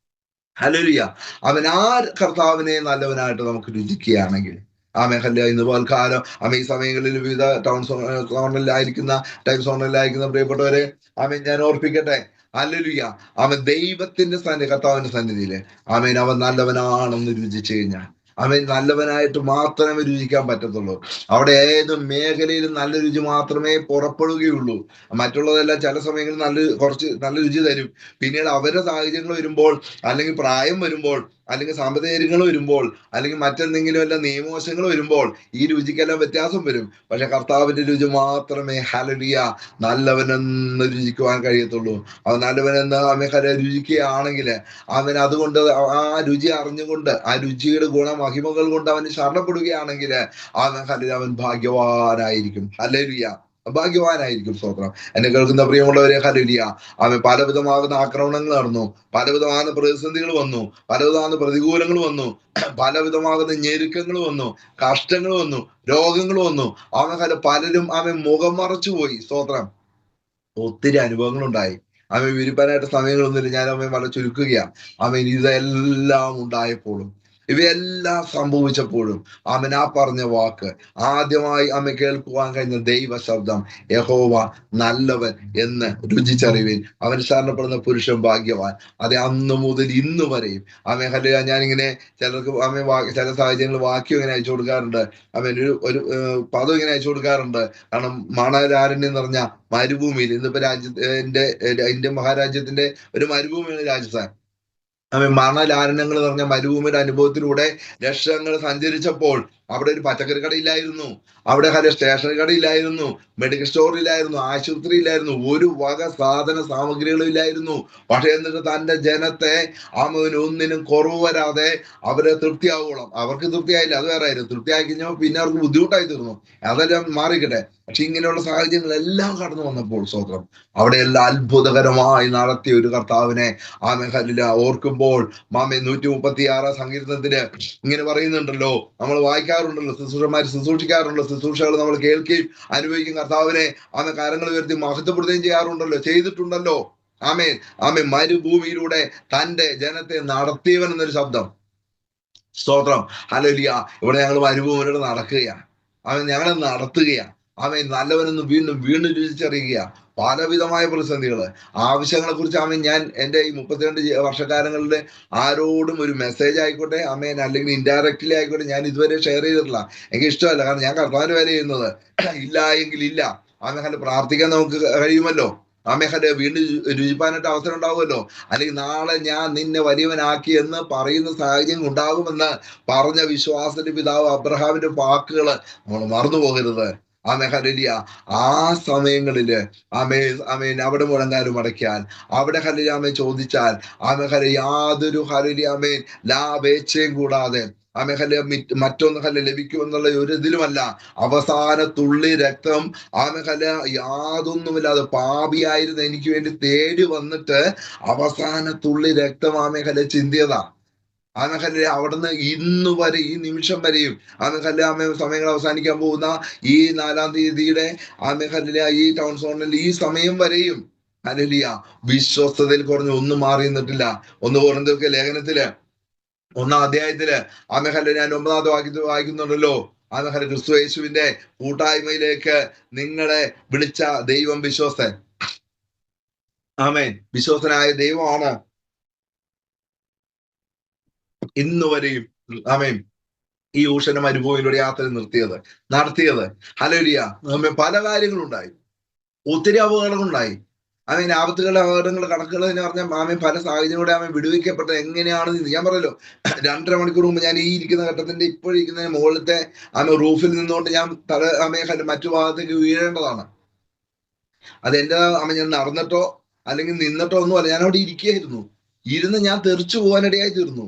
hallelujah. അവൻ ആ കർത്താവിനെ നല്ലവനായിട്ട് നമുക്ക് രുചിക്കുകയാണെങ്കിൽ ഇന്ന് പോൽക്കാലം ഈ സമയങ്ങളിൽ വിവിധ ടൈം സോണിലായിരിക്കുന്ന പ്രിയപ്പെട്ടവരെ ഞാൻ ഓർപ്പിക്കട്ടെ, ഹല്ലേലൂയ, ദൈവത്തിന്റെ കർത്താവിന്റെ സന്നിധിയില് അവൻ നല്ലവനാണെന്ന് രുചിച്ചു കഴിഞ്ഞാൽ നല്ലവനായിട്ട് മാത്രമേ രുചിക്കാൻ പറ്റത്തുള്ളൂ. അവിടെ ഏത് മേഖലയിലും നല്ല രുചി മാത്രമേ പുറപ്പെടുകയുള്ളൂ. മറ്റുള്ളതെല്ലാം ചില സമയങ്ങളിൽ കുറച്ച് നല്ല രുചി തരും, പിന്നീട് അവരുടെ സാഹചര്യങ്ങൾ വരുമ്പോൾ, അല്ലെങ്കിൽ പ്രായം വരുമ്പോൾ, അല്ലെങ്കിൽ സാമ്പത്തികങ്ങൾ വരുമ്പോൾ, അല്ലെങ്കിൽ മറ്റെന്തെങ്കിലും എല്ലാം നിയമവശങ്ങൾ വരുമ്പോൾ ഈ രുചിക്കെല്ലാം വ്യത്യാസം വരും. പക്ഷെ കർത്താവിന്റെ രുചി മാത്രമേ ഹല്ലേലൂയ നല്ലവനെന്ന് രുചിക്കുവാൻ കഴിയത്തുള്ളൂ. അവൻ നല്ലവനെന്ന് രുചിക്കുകയാണെങ്കിൽ അതുകൊണ്ട് ആ രുചി അറിഞ്ഞുകൊണ്ട്, ആ രുചിയുടെ ഗുണമഹിമകൾ കൊണ്ട് അവന് ശരണപ്പെടുകയാണെങ്കിൽ അവൻ ഭാഗ്യവാനായിരിക്കും. ഹല്ലേലൂയ, ഭാഗ്യവാനായിരിക്കും. സ്തോത്രം. എന്നെ കേൾക്കുന്ന പ്രിയമുള്ളവരെ, ഹല്ലേലൂയ, പലവിധമാകുന്ന ആക്രമണങ്ങൾ നടന്നു, പലവിധമാകുന്ന പ്രതിസന്ധികൾ വന്നു, പലവിധമാകുന്ന പ്രതികൂലങ്ങൾ വന്നു, പലവിധമാകുന്ന ഞെരുക്കങ്ങൾ വന്നു, കഷ്ടങ്ങൾ വന്നു, രോഗങ്ങൾ വന്നു. പലരും മുഖം മറച്ചു പോയി. സ്തോത്രം. ഒത്തിരി അനുഭവങ്ങൾ ഉണ്ടായി. വിരിപ്പാനായിട്ട് സമയങ്ങളൊന്നുമില്ല, ഞാൻ വളരെ ചുരുക്കുകയാണ്. ഇതെല്ലാം ഉണ്ടായപ്പോഴും, ഇവയെല്ലാം സംഭവിച്ചപ്പോഴും ആ പറഞ്ഞ വാക്ക് ആദ്യമായി കേൾക്കുവാൻ കഴിഞ്ഞ ദൈവ ശബ്ദം, യഹോവ നല്ലവൻ എന്ന് രുചിച്ചറിവിൻ, അവൻ ശരണപ്പെടുന്ന പുരുഷൻ ഭാഗ്യവാൻ. അതെ, അന്ന് മുതൽ ഇന്ന് വരെയും ഞാനിങ്ങനെ ചിലർക്ക് ചില സാഹചര്യങ്ങൾ വാക്യം ഇങ്ങനെ അയച്ചു കൊടുക്കാറുണ്ട്. ഒരു പദം ഇങ്ങനെ അയച്ചു കൊടുക്കാറുണ്ട്. കാരണം മണലാരണ്യം നിറഞ്ഞ മരുഭൂമിയിൽ, ഇന്നിപ്പോ ഇന്ത്യൻ മഹാരാജ്യത്തിന്റെ ഒരു മരുഭൂമിയാണ് രാജസ്ഥാൻ. മണലാരണ്യങ്ങൾ നിറഞ്ഞ മരുഭൂമിയുടെ അനുഭവത്തിലൂടെ ലക്ഷങ്ങൾ സഞ്ചരിച്ചപ്പോൾ അവിടെ ഒരു പച്ചക്കറി കടയില്ലായിരുന്നു, അവിടെ സ്റ്റേഷനറി കടയില്ലായിരുന്നു, മെഡിക്കൽ സ്റ്റോറിലായിരുന്നു, ആശുപത്രി ഇല്ലായിരുന്നു, ഒരു വക സാധന സാമഗ്രികളും ഇല്ലായിരുന്നു. പക്ഷെ എന്നിട്ട് തന്റെ ജനത്തെ ഒന്നിനും കുറവ് വരാതെ അവരെ തൃപ്തിയാവോളം, അവർക്ക് തൃപ്തിയായില്ല, അത് വേറെ ആയിരുന്നു, തൃപ്തിയായി കഴിഞ്ഞാൽ പിന്നെ അവർക്ക് ബുദ്ധിമുട്ടായി തീർന്നു, അതെല്ലാം മാറിക്കട്ടെ. പക്ഷെ ഇങ്ങനെയുള്ള സാഹചര്യങ്ങളെല്ലാം കടന്നു വന്നപ്പോൾ, സ്തോത്രം, അവിടെ എല്ലാം അത്ഭുതകരമായി നടത്തിയ ഒരു കർത്താവിനെ ഓർക്കുമ്പോൾ 136 സങ്കീർത്തനത്തിന് ഇങ്ങനെ പറയുന്നുണ്ടല്ലോ, നമ്മൾ വായിക്കാറുണ്ടല്ലോ, ശുശ്രൂഷിക്കാറുണ്ടല്ലോ, ശുശ്രൂഷകൾ നമ്മൾ കേൾക്കുകയും അനുഭവിക്കും, കർത്താവിനെ കരങ്ങൾ ഉയർത്തി മഹത്വപ്പെടുത്തുകയും ചെയ്യാറുണ്ടല്ലോ, ചെയ്തിട്ടുണ്ടല്ലോ. ആമേൻ. മരുഭൂമിയിലൂടെ തന്റെ ജനത്തെ നടത്തിയവൻ എന്നൊരു ശബ്ദം. സ്തോത്രം, ഹല്ലേലൂയ. ഇവിടെ ഞങ്ങൾ മരുഭൂമിയിലൂടെ നടക്കുകയാണ്, ഞങ്ങളെ നടത്തുകയാണ്. നല്ലവനെന്ന് വീണ്ടും വീണ്ടും രുചിച്ചറിയുക. പലവിധമായ പ്രതിസന്ധികള്, ആവശ്യങ്ങളെ കുറിച്ച് ഞാൻ എൻ്റെ ഈ 32 വർഷക്കാലങ്ങളിലെ ആരോടും ഒരു മെസ്സേജ് ആയിക്കോട്ടെ അല്ലെങ്കിൽ ഇൻഡയറക്റ്റ്ലി ആയിക്കോട്ടെ ഞാൻ ഇതുവരെ ഷെയർ ചെയ്തിട്ടില്ല. എനിക്ക് ഇഷ്ടമല്ല, കാരണം ഞാൻ കർത്താവിന് വേല ചെയ്യുന്നത്. ഇല്ല എങ്കിൽ ഇല്ല, ആമേൻ പ്രാർത്ഥിക്കാൻ നമുക്ക് കഴിയുമല്ലോ. ആമേൻ വീണ്ടും രുചിപ്പാനായിട്ട് അവസരം ഉണ്ടാവുമല്ലോ. അല്ലെങ്കിൽ നാളെ ഞാൻ നിന്നെ വലിയവനാക്കി എന്ന് പറയുന്ന സാഹചര്യം ഉണ്ടാകുമെന്ന് പറഞ്ഞ വിശ്വാസത്തിന്റെ പിതാവ് അബ്രഹാമിന്റെ വാക്കുകൾ നമ്മൾ മറന്നു പോകരുത്. Amen hallelujah. ആ സമയങ്ങളില് ആമേൻ അവിടെ മുഴങ്ങാലും അടയ്ക്കാൻ, അവിടെ ഹല്ലേലൂയ ആമേൻ ചോദിച്ചാൽ ആമേൻ യാതൊരു ഹല്ലേലൂയ ആമേൻ ലാഭേച്ഛയും കൂടാതെ ആമേൻ ഹല്ലേലൂയ മറ്റൊന്ന് ഹല്ലേലൂയ ലഭിക്കുമെന്നുള്ള ഒരു ഇതിലുമല്ല, അവസാന തുള്ളി രക്തം ആമേൻ ഹല്ലേലൂയ യാതൊന്നുമില്ലാതെ പാപിയായിരുന്ന എനിക്ക് വേണ്ടി തേടി വന്നിട്ട് അവസാന തുള്ളി രക്തം ആമേൻ ഹല്ലേലൂയ ചിന്തിയതാ. ആമേൻ അവിടുന്ന് ഇന്ന് വരെ ഈ നിമിഷം വരെയും ആമേൻ സമയങ്ങൾ അവസാനിക്കാൻ പോകുന്ന ഈ 4-ാം തീയതിയുടെ ആമേൻ ഈ ടൗൺ സോണിൽ ഈ സമയം വരെയും ഹല്ലേലൂയ വിശ്വസ്തതയിൽ കുറഞ്ഞ് ഒന്നും മാറി നിന്നിട്ടില്ല. 1 കൊരിന്ത്യർക്ക് ലേഖനത്തില് 1-ാം അധ്യായത്തില് ആമേൻ ഞാൻ 9-ാമത്തെ വാക്യത്തിൽ വായിക്കുന്നുണ്ടല്ലോ. ആമേൻ ക്രിസ്തു യേശുവിന്റെ കൂട്ടായ്മയിലേക്ക് നിങ്ങളെ വിളിച്ച ദൈവം വിശ്വസ്തൻ. ആമേൻ വിശ്വസ്തനായ ദൈവമാണ് ഇന്ന് വരെയും ആമേൻ ഈ ഊഷണ മരുഭൂമിയിലൂടെ യാത്ര നടത്തിയത്. ഹല്ലേലൂയ. പല കാര്യങ്ങളുണ്ടായി, ഒത്തിരി അപകടങ്ങളുണ്ടായി. ആമേൻ ആപത്തുകളുടെ അപകടങ്ങളുടെ കണക്കുകൾ എന്ന് പറഞ്ഞാൽ ആമേൻ പല സാഹചര്യങ്ങളൂടെ ആമേൻ വിടുവിക്കപ്പെട്ടത് എങ്ങനെയാണെന്ന് ഞാൻ പറയല്ലോ. 2.5 മണിക്കൂർ മുമ്പ് ഞാൻ ഈ ഇരിക്കുന്ന ഘട്ടത്തിന്റെ ഇപ്പോഴിരിക്കുന്നതിന് മുകളിലത്തെ റൂഫിൽ നിന്നുകൊണ്ട് ഞാൻ ആമേൻ മറ്റു ഭാഗത്തേക്ക് വീഴേണ്ടതാണ്. അത് എന്റെ ആമേൻ ഞാൻ നടന്നിട്ടോ അല്ലെങ്കിൽ നിന്നിട്ടോ ഒന്നുമല്ല, ഞാൻ അവിടെ ഇരിക്കുകയായിരുന്നു. ഇരുന്ന് ഞാൻ തെറിച്ചു പോകാനിടയായി തീർന്നു.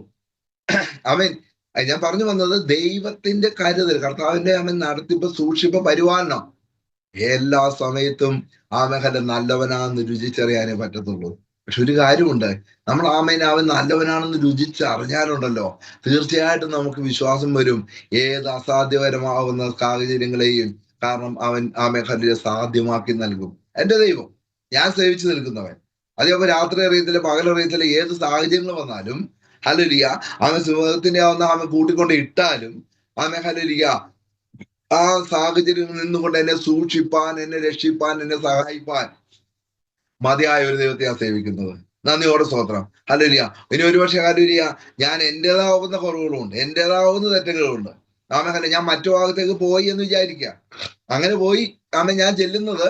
ആമേൻ ഞാൻ പറഞ്ഞു വന്നത് ദൈവത്തിന്റെ കരുതൽ, കർത്താവിന്റെ ആമേൻ നടത്തിപ്പ്, സൂക്ഷിപ്പ്, പരിപാലനം എല്ലാ സമയത്തും ആമേൻ നല്ലവനാണെന്ന് രുചിച്ചറിയാനേ പറ്റത്തുള്ളൂ. പക്ഷെ ഒരു കാര്യമുണ്ട്, നമ്മൾ അവൻ നല്ലവനാണെന്ന് രുചിച്ചറിഞ്ഞാലുണ്ടല്ലോ തീർച്ചയായിട്ടും നമുക്ക് വിശ്വാസം വരും ഏത് അസാധ്യപരമാവുന്ന സാഹചര്യങ്ങളെയും. കാരണം അവൻ ആമേൻ സാധ്യമാക്കി നൽകും. എന്റെ ദൈവം, ഞാൻ സേവിച്ചു നിൽക്കുന്നവൻ. അതേപോലെ രാത്രി അറിയത്തില്ല, പകലറിയത്തില്ല, ഏത് സാഹചര്യങ്ങൾ വന്നാലും ഹല്ലേലൂയ അവൻ സിംഹത്തിന്റെ അവൻ കൂട്ടിക്കൊണ്ട് ഇട്ടാലും ഹല്ലേലൂയ ആ സാഹചര്യങ്ങളിൽ നിന്നുകൊണ്ട് എന്നെ സൂക്ഷിപ്പാൻ, എന്നെ രക്ഷിപ്പാൻ, എന്നെ സഹായിപ്പാൻ മതിയായ ഒരു ദൈവത്തെ ഞാൻ സേവിക്കുന്നത്. നന്ദിയോടെ സ്തോത്രം. ഹല്ലേലൂയ. ഇനി ഒരുപക്ഷെ ഹല്ലേലൂയ ഞാൻ എന്റേതാവുന്ന കുറവുകളുണ്ട്, എന്റേതാവുന്ന തെറ്റുകളുണ്ട്. ഞാൻ മറ്റു ഭാഗത്തേക്ക് പോയി എന്ന് വിചാരിക്കുക. അങ്ങനെ പോയി ഞാൻ ചെല്ലുന്നത്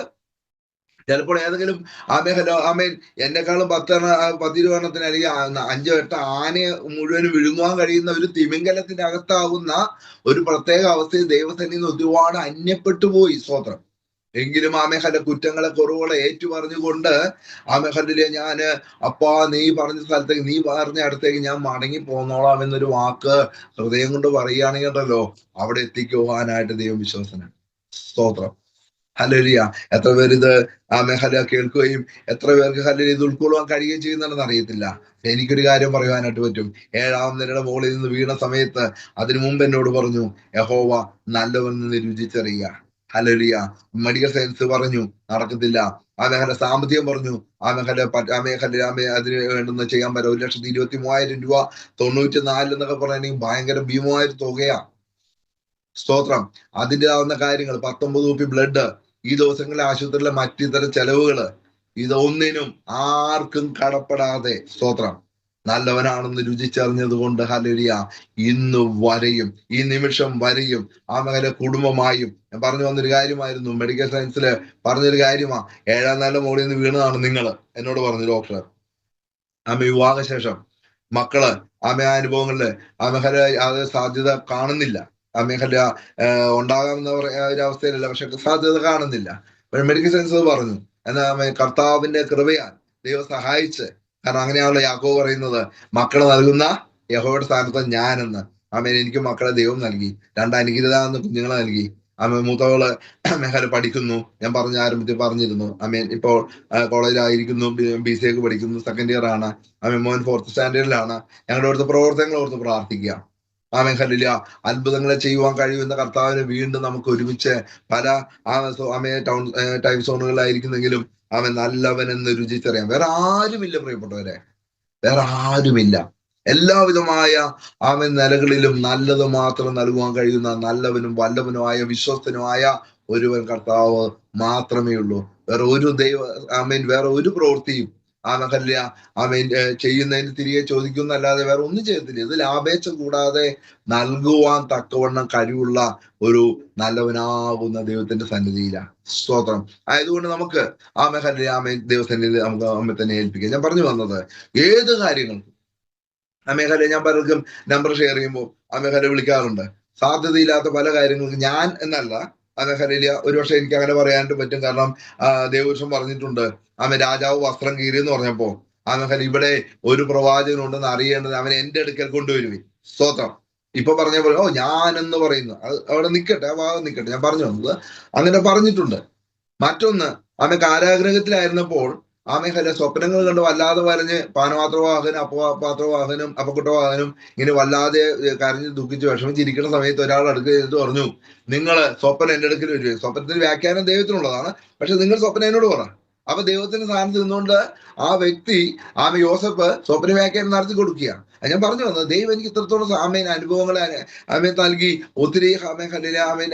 ചിലപ്പോൾ ഏതെങ്കിലും ആമേൻ എന്നെക്കാളും 10-20 അല്ലെങ്കിൽ 5-8 ആനയെ മുഴുവനും വിഴുങ്ങുവാൻ കഴിയുന്ന ഒരു തിമിംഗലത്തിന്റെ അകത്താവുന്ന ഒരു പ്രത്യേക അവസ്ഥയിൽ ദൈവസന്നിധിയിൽ നിന്ന് ഒരുപാട് അന്യപ്പെട്ടു പോയി. സ്തോത്രം. എങ്കിലും കുറ്റങ്ങളെ കുറവുകളെ ഏറ്റു പറഞ്ഞുകൊണ്ട് ഞാന് അപ്പാ നീ പറഞ്ഞ സ്ഥലത്തേക്ക്, നീ പറഞ്ഞ അടുത്തേക്ക് ഞാൻ മടങ്ങി പോന്നോളാം എന്നൊരു വാക്ക് ഹൃദയം കൊണ്ട് പറയുകയാണെങ്കിൽ ഉണ്ടല്ലോ അവിടെ എത്തിക്കുവാനായിട്ട് ദൈവം വിശ്വാസനാണ്. സ്തോത്രം. ഹല്ലേലൂയ. എത്ര പേര് ഇത് കേൾക്കുകയും എത്ര പേർക്ക് ഹല്ലേലൂയ ഇത് ഉൾക്കൊള്ളുവാൻ കഴിയുകയും ചെയ്യുന്നുണ്ടെന്ന് അറിയത്തില്ല. എനിക്കൊരു കാര്യം പറയുവാനായിട്ട് പറ്റും. 7-ാം നിലയുടെ മുകളിൽ നിന്ന് വീണ സമയത്ത് അതിനു മുമ്പ് എന്നോട് പറഞ്ഞു, യഹോവ നല്ലവൻ നിന്ന് രുചിച്ചറിയുക. ഹല്ലേലൂയ. മെഡിക്കൽ സയൻസ് പറഞ്ഞു നടക്കത്തില്ല. സാമ്പത്തികം പറഞ്ഞു അതിന് വേണ്ടുന്ന ചെയ്യാൻ പറ്റും. 1,23,000 രൂപ 94 എന്നൊക്കെ പറഞ്ഞെങ്കിൽ ഭയങ്കര ഭീമമായ തുകയാ. സ്തോത്രം. അതിൻ്റെ ആവുന്ന കാര്യങ്ങൾ 19 കുപ്പി ബ്ലഡ്, ഈ ദിവസങ്ങളിലെ ആശുപത്രിയിലെ മറ്റിതര ചെലവുകള്, ഇതൊന്നിനും ആർക്കും കടപ്പെടാതെ സ്തോത്രം നല്ലവനാണെന്ന് രുചിച്ചറിഞ്ഞത് കൊണ്ട് ഹല്ലേലൂയ ഇന്ന് വരെയും ഈ നിമിഷം വരെയും കുടുംബമായും ഞാൻ പറഞ്ഞു വന്നൊരു കാര്യമായിരുന്നു. മെഡിക്കൽ സയൻസില് പറഞ്ഞൊരു കാര്യമാ. 7-ാം നില മുകളിൽ നിന്ന് വീണതാണ് നിങ്ങൾ എന്നോട് പറഞ്ഞു ഡോക്ടർ. വിവാഹശേഷം മക്കള് അനുഭവങ്ങളില് അത് സാധ്യത കാണുന്നില്ല. ഉണ്ടാകാമെന്ന ഒരു അവസ്ഥയിലല്ല, പക്ഷെ സാധ്യത കാണുന്നില്ല. മെഡിക്കൽ സയൻസ് പറഞ്ഞു. എന്നാൽ കർത്താവിന്റെ കൃപയാൽ ദൈവം സഹായിച്ച്, കാരണം അങ്ങനെയാണല്ലോ യാക്കോബ് പറയുന്നത്, മക്കളെ നൽകുന്ന യഹോവയുടെ സ്ഥാനത്ത് ഞാനെന്ന്. എനിക്ക് മക്കളെ ദൈവം നൽകി, 2 അനുഗ്രഹീത കുഞ്ഞുങ്ങളെ നൽകി. മൂത്തവള് പഠിക്കുന്നു, ഞാൻ ആരംഭത്തിൽ പറഞ്ഞിരുന്നു. ഇപ്പോൾ കോളേജിലായിരിക്കുന്നു, BCA പഠിക്കുന്നു, 2nd ഇയർ ആണ്. മോൻ 4th സ്റ്റാൻഡേർഡിലാണ്. ഞങ്ങളുടെ അവിടുത്തെ പ്രവർത്തനങ്ങൾ ഓർത്ത് പ്രാർത്ഥിക്കുക. ഹല്ലേലൂയ. അത്ഭുതങ്ങളെ ചെയ്യുവാൻ കഴിയുന്ന കർത്താവിനെ വീണ്ടും നമുക്ക് ഒരുമിച്ച് പല ടൈം സോണുകളിലായിരിക്കുന്നെങ്കിലും നല്ലവനെന്ന് രുചിച്ചറിയാം. വേറെ ആരുമില്ല പ്രിയപ്പെട്ടവരെ, വേറെ ആരുമില്ല. എല്ലാവിധമായ നിലകളിലും നല്ലത് മാത്രം നൽകുവാൻ കഴിയുന്ന നല്ലവനും വല്ലവനുമായ വിശ്വസ്തനുമായ ഒരുവൻ കർത്താവ് മാത്രമേ ഉള്ളൂ. വേറെ ഒരു വേറെ ഒരു പ്രവൃത്തിയും ആമേൻ ആമേൻ ചെയ്യുന്നതിന് തിരികെ ചോദിക്കുന്നല്ലാതെ വേറെ ഒന്നും ചെയ്യത്തില്ല. ഇത് ലാഭേച്ഛ കൂടാതെ നൽകുവാൻ തക്കവണ്ണം കഴിവുള്ള ഒരു നല്ലവനാകുന്ന ദൈവത്തിന്റെ സന്നിധിയിലാണ്. സ്തോത്രം. ആയതുകൊണ്ട് നമുക്ക് ആമേൻ ദൈവസന്നിധി നമുക്ക് അമ്മ തന്നെ ഏൽപ്പിക്കാം. ഞാൻ പറഞ്ഞു വന്നത് ഏത് കാര്യങ്ങൾക്കും ഞാൻ പലർക്കും നമ്പർ ഷെയർ ചെയ്യുമ്പോൾ വിളിക്കാറുണ്ട്. സാധ്യതയില്ലാത്ത പല കാര്യങ്ങൾക്കും ഞാൻ എന്നല്ല ഒരുപക്ഷെ എനിക്ക് അങ്ങനെ പറയാനായിട്ട് പറ്റും. കാരണം ദേവപുരുഷൻ പറഞ്ഞിട്ടുണ്ട്, രാജാവ് വസ്ത്രം കീറിയെന്ന് പറഞ്ഞപ്പോ ഇവിടെ ഒരു പ്രവാചകനുണ്ടെന്ന് അറിയേണ്ടത് അവൻ എന്റെ അടുക്കൽ കൊണ്ടുവരുവേ. സ്തോത്രം. ഇപ്പൊ പറഞ്ഞ പോലെ ഞാനെന്ന് പറയുന്നു, അത് അവിടെ നിൽക്കട്ടെ, ആ ഭാഗം നിൽക്കട്ടെ. ഞാൻ പറഞ്ഞു വന്നത് അങ്ങനെ പറഞ്ഞിട്ടുണ്ട്. മറ്റൊന്ന്, കാരാഗ്രഹത്തിലായിരുന്നപ്പോൾ സ്വപ്നങ്ങൾ കണ്ട് വല്ലാതെ വരഞ്ഞ് പാനപാത്രവാഹനും അപ്പപാത്രവാഹനും അപ്പക്കുട്ടവാഹനും ഇങ്ങനെ വല്ലാതെ കരഞ്ഞ് ദുഃഖിച്ച് വിഷമിച്ചിരിക്കുന്ന സമയത്ത് ഒരാൾ അടുക്ക ചെയ്തിട്ട് പറഞ്ഞു, നിങ്ങള് സ്വപ്നം എന്റെ അടുക്കൽ വരുവേ. സ്വപ്നത്തിന് വ്യാഖ്യാനം ദൈവത്തിനുള്ളതാണ്, പക്ഷെ നിങ്ങൾ സ്വപ്നം എന്നോട് പറ. അപ്പൊ ദൈവത്തിന്റെ സ്ഥാനത്ത് നിന്നുകൊണ്ട് ആ വ്യക്തി യോസഫ് സ്വപ്ന വ്യാഖ്യാനം നടത്തി കൊടുക്കുക. ഞാൻ പറഞ്ഞു വന്നത് ദൈവം എനിക്ക് ഇത്രത്തോളം അനുഭവങ്ങൾ നൽകി ഒത്തിരി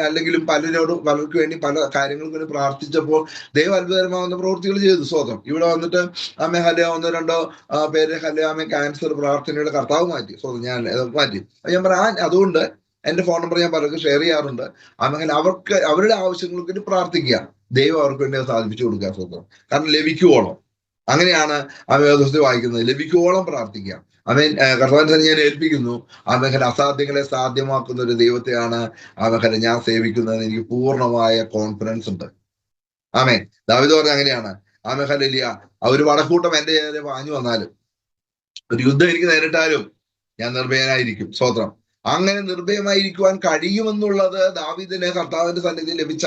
അല്ലെങ്കിലും പലർക്ക് വേണ്ടി പല കാര്യങ്ങൾക്ക് വേണ്ടി പ്രാർത്ഥിച്ചപ്പോൾ ദൈവം അത്ഭുതകരമാകുന്ന പ്രവൃത്തികൾ ചെയ്തു. സ്വതം ഇവിടെ വന്നിട്ട് ഒന്നോ രണ്ടോ പേര് ക്യാൻസർ പ്രാർത്ഥനയുടെ കർത്താവ് മാറ്റി. സ്വതം ഞാൻ മാറ്റി. ഞാൻ പറയാൻ അതുകൊണ്ട് എന്റെ ഫോൺ നമ്പർ ഞാൻ പലർക്കും ഷെയർ ചെയ്യാറുണ്ട്. അവർക്ക് അവരുടെ ആവശ്യങ്ങൾക്ക് വേണ്ടി പ്രാർത്ഥിക്കുക, ദൈവം അവർക്ക് വേണ്ടി സാധിപ്പിച്ചു കൊടുക്കുക. സ്വന്തം കാരണം ലഭിക്കുവോളം, അങ്ങനെയാണ് വേദപുസ്തകത്തിൽ വായിക്കുന്നത്, ലഭിക്കുവോളം പ്രാർത്ഥിക്കുക. കർത്താവിനെ തന്നെ ഞാൻ ഏൽപ്പിക്കുന്നു. അസാധ്യങ്ങളെ സാധ്യമാക്കുന്ന ഒരു ദൈവത്തെയാണ് ഞാൻ സേവിക്കുന്നതെന്ന് എനിക്ക് പൂർണ്ണമായ കോൺഫിഡൻസ് ഉണ്ട്. ദാവീദ് പറഞ്ഞ അങ്ങനെയാണ്. ഒരു വടക്കൂട്ടം എന്റെ നേരെ പാഞ്ഞു വന്നാലും ഒരു യുദ്ധം എനിക്ക് നേരിട്ടാലും ഞാൻ നിർഭയനായിരിക്കും. സ്തോത്രം. അങ്ങനെ നിർഭയമായിരിക്കുവാൻ കഴിയുമെന്നുള്ളത് ദാവീദിന് കർത്താവിന്റെ സന്നിധിയിൽ ലഭിച്ച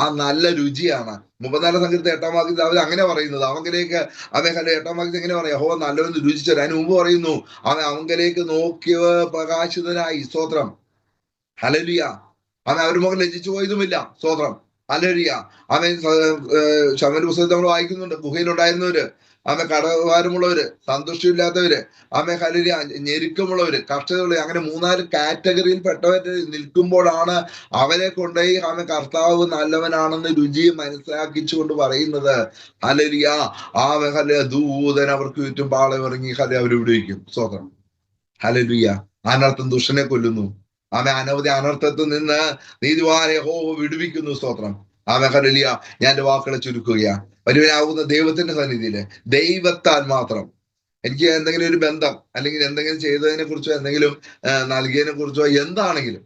ആ നല്ല രുചിയാണ്. 34 സംഗീതത്തെ 8-ാം വാക്യത്തിൽ ദാവീദ് അങ്ങനെ പറയുന്നത്. അവങ്കിലേക്ക് 8-ാം വാക്യത്തിൽ എങ്ങനെ പറയാം? യഹോവ നല്ലവനെന്ന് രുചിച്ചത്. അതിന് മുമ്പ് പറയുന്നു, അവങ്കിലേക്ക് നോക്കിയ പ്രകാശിതനായി. സ്തോത്രം. ഹല്ലേലൂയ. അവരുടെ മുഖം ലജ്ജിച്ചു പോയതുമില്ല. സ്തോത്രം. ഹല്ലേലൂയ. ശമൂവേൽ പുസ്തകത്തിൽ നമ്മൾ വായിക്കുന്നുണ്ട്, ഗുഹയിലുണ്ടായിരുന്നവര്, കടഭാരമുള്ളവര്, സന്തുഷ്ടിയില്ലാത്തവര്, ഹല്ലേലൂയ, ഞെരുക്കമുള്ളവര്, കർഷകരുള്ളവര്, അങ്ങനെ 3-4 കാറ്റഗറിയിൽ പെട്ടവര് നിൽക്കുമ്പോഴാണ് അവരെ കൊണ്ടുപോയി കർത്താവ് നല്ലവനാണെന്ന് രുചി മനസ്സിലാക്കിച്ചുകൊണ്ട് പറയുന്നത്. ഹല്ലേലൂയ. ദൂതൻ അവർക്ക് ചുറ്റും പാളയമിറങ്ങി അവർ വിടുവിക്കും. സ്തോത്രം. ഹല്ലേലൂയ. അനർത്ഥം ദുഷ്ടനെ കൊല്ലുന്നു. അനവധി അനർത്ഥത്തിൽ നിന്ന് നീതിമാനെ യഹോവ വിടുവിക്കുന്നു. സ്തോത്രം. ഹല്ലേലൂയ. ഞാൻ എന്റെ വാക്കുകളെ ചുരുക്കുകയാണ്. വരുവനാകുന്ന ദൈവത്തിന്റെ സന്നിധിയില് ദൈവത്താൽ മാത്രം എനിക്ക് എന്തെങ്കിലും ഒരു ബന്ധം അല്ലെങ്കിൽ എന്തെങ്കിലും ചെയ്തതിനെ കുറിച്ചോ എന്തെങ്കിലും നൽകിയതിനെ കുറിച്ചോ എന്താണെങ്കിലും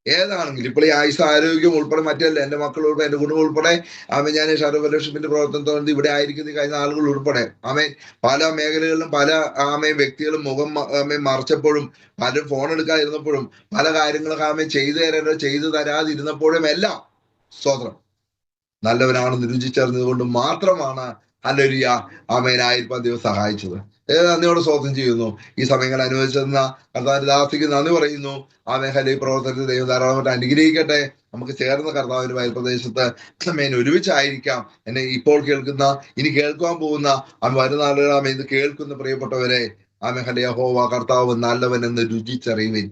ഏതാണെങ്കിലും ഇപ്പോൾ ഈ ആയുസ് ആരോഗ്യം ഉൾപ്പെടെ മറ്റല്ല എന്റെ മക്കൾ ഉൾപ്പെടെ എന്റെ കുടുംബം ഉൾപ്പെടെ ഞാൻ ഷാരോ ഫെലോഷിപ്പിന്റെ പ്രവർത്തനത്തോട് ഇവിടെ ആയിരിക്കുന്ന കഴിഞ്ഞ ആളുകൾ ഉൾപ്പെടെ പല മേഖലകളിലും പല വ്യക്തികളും മുഖം മറച്ചപ്പോഴും പലരും ഫോൺ എടുക്കാതിരുന്നപ്പോഴും പല കാര്യങ്ങളും ചെയ്തു തരാതിരുന്നപ്പോഴും എല്ലാം സ്തോത്രം നല്ലവനാണെന്ന് രുചിച്ചറിഞ്ഞത് കൊണ്ട് മാത്രമാണ് ഹല്ലേലൂയ ദൈവം സഹായിച്ചത്. നന്ദിയോടെ സ്തോത്രം ചെയ്യുന്നു. ഈ സമയങ്ങൾ അനുവദിച്ചെന്ന കർത്താവിന്റെ ദാസിക്ക് നന്ദി പറയുന്നു. ഈ പ്രവർത്തനത്തിൽ ദൈവം ധാരാളമായിട്ട് അനുഗ്രഹിക്കട്ടെ. നമുക്ക് ചേർന്ന കർത്താവിന്റെ വയൽപ്രദേശത്ത് ഒരുമിച്ചായിരിക്കാം. എന്നെ ഇപ്പോൾ കേൾക്കുന്ന, ഇനി കേൾക്കുവാൻ പോകുന്ന വരുന്ന ആളുകൾ ഇത് കേൾക്കുന്ന പ്രിയപ്പെട്ടവരെ യഹോവ കർത്താവ് നല്ലവൻ എന്ന് രുചിച്ചറിയുവിൻ.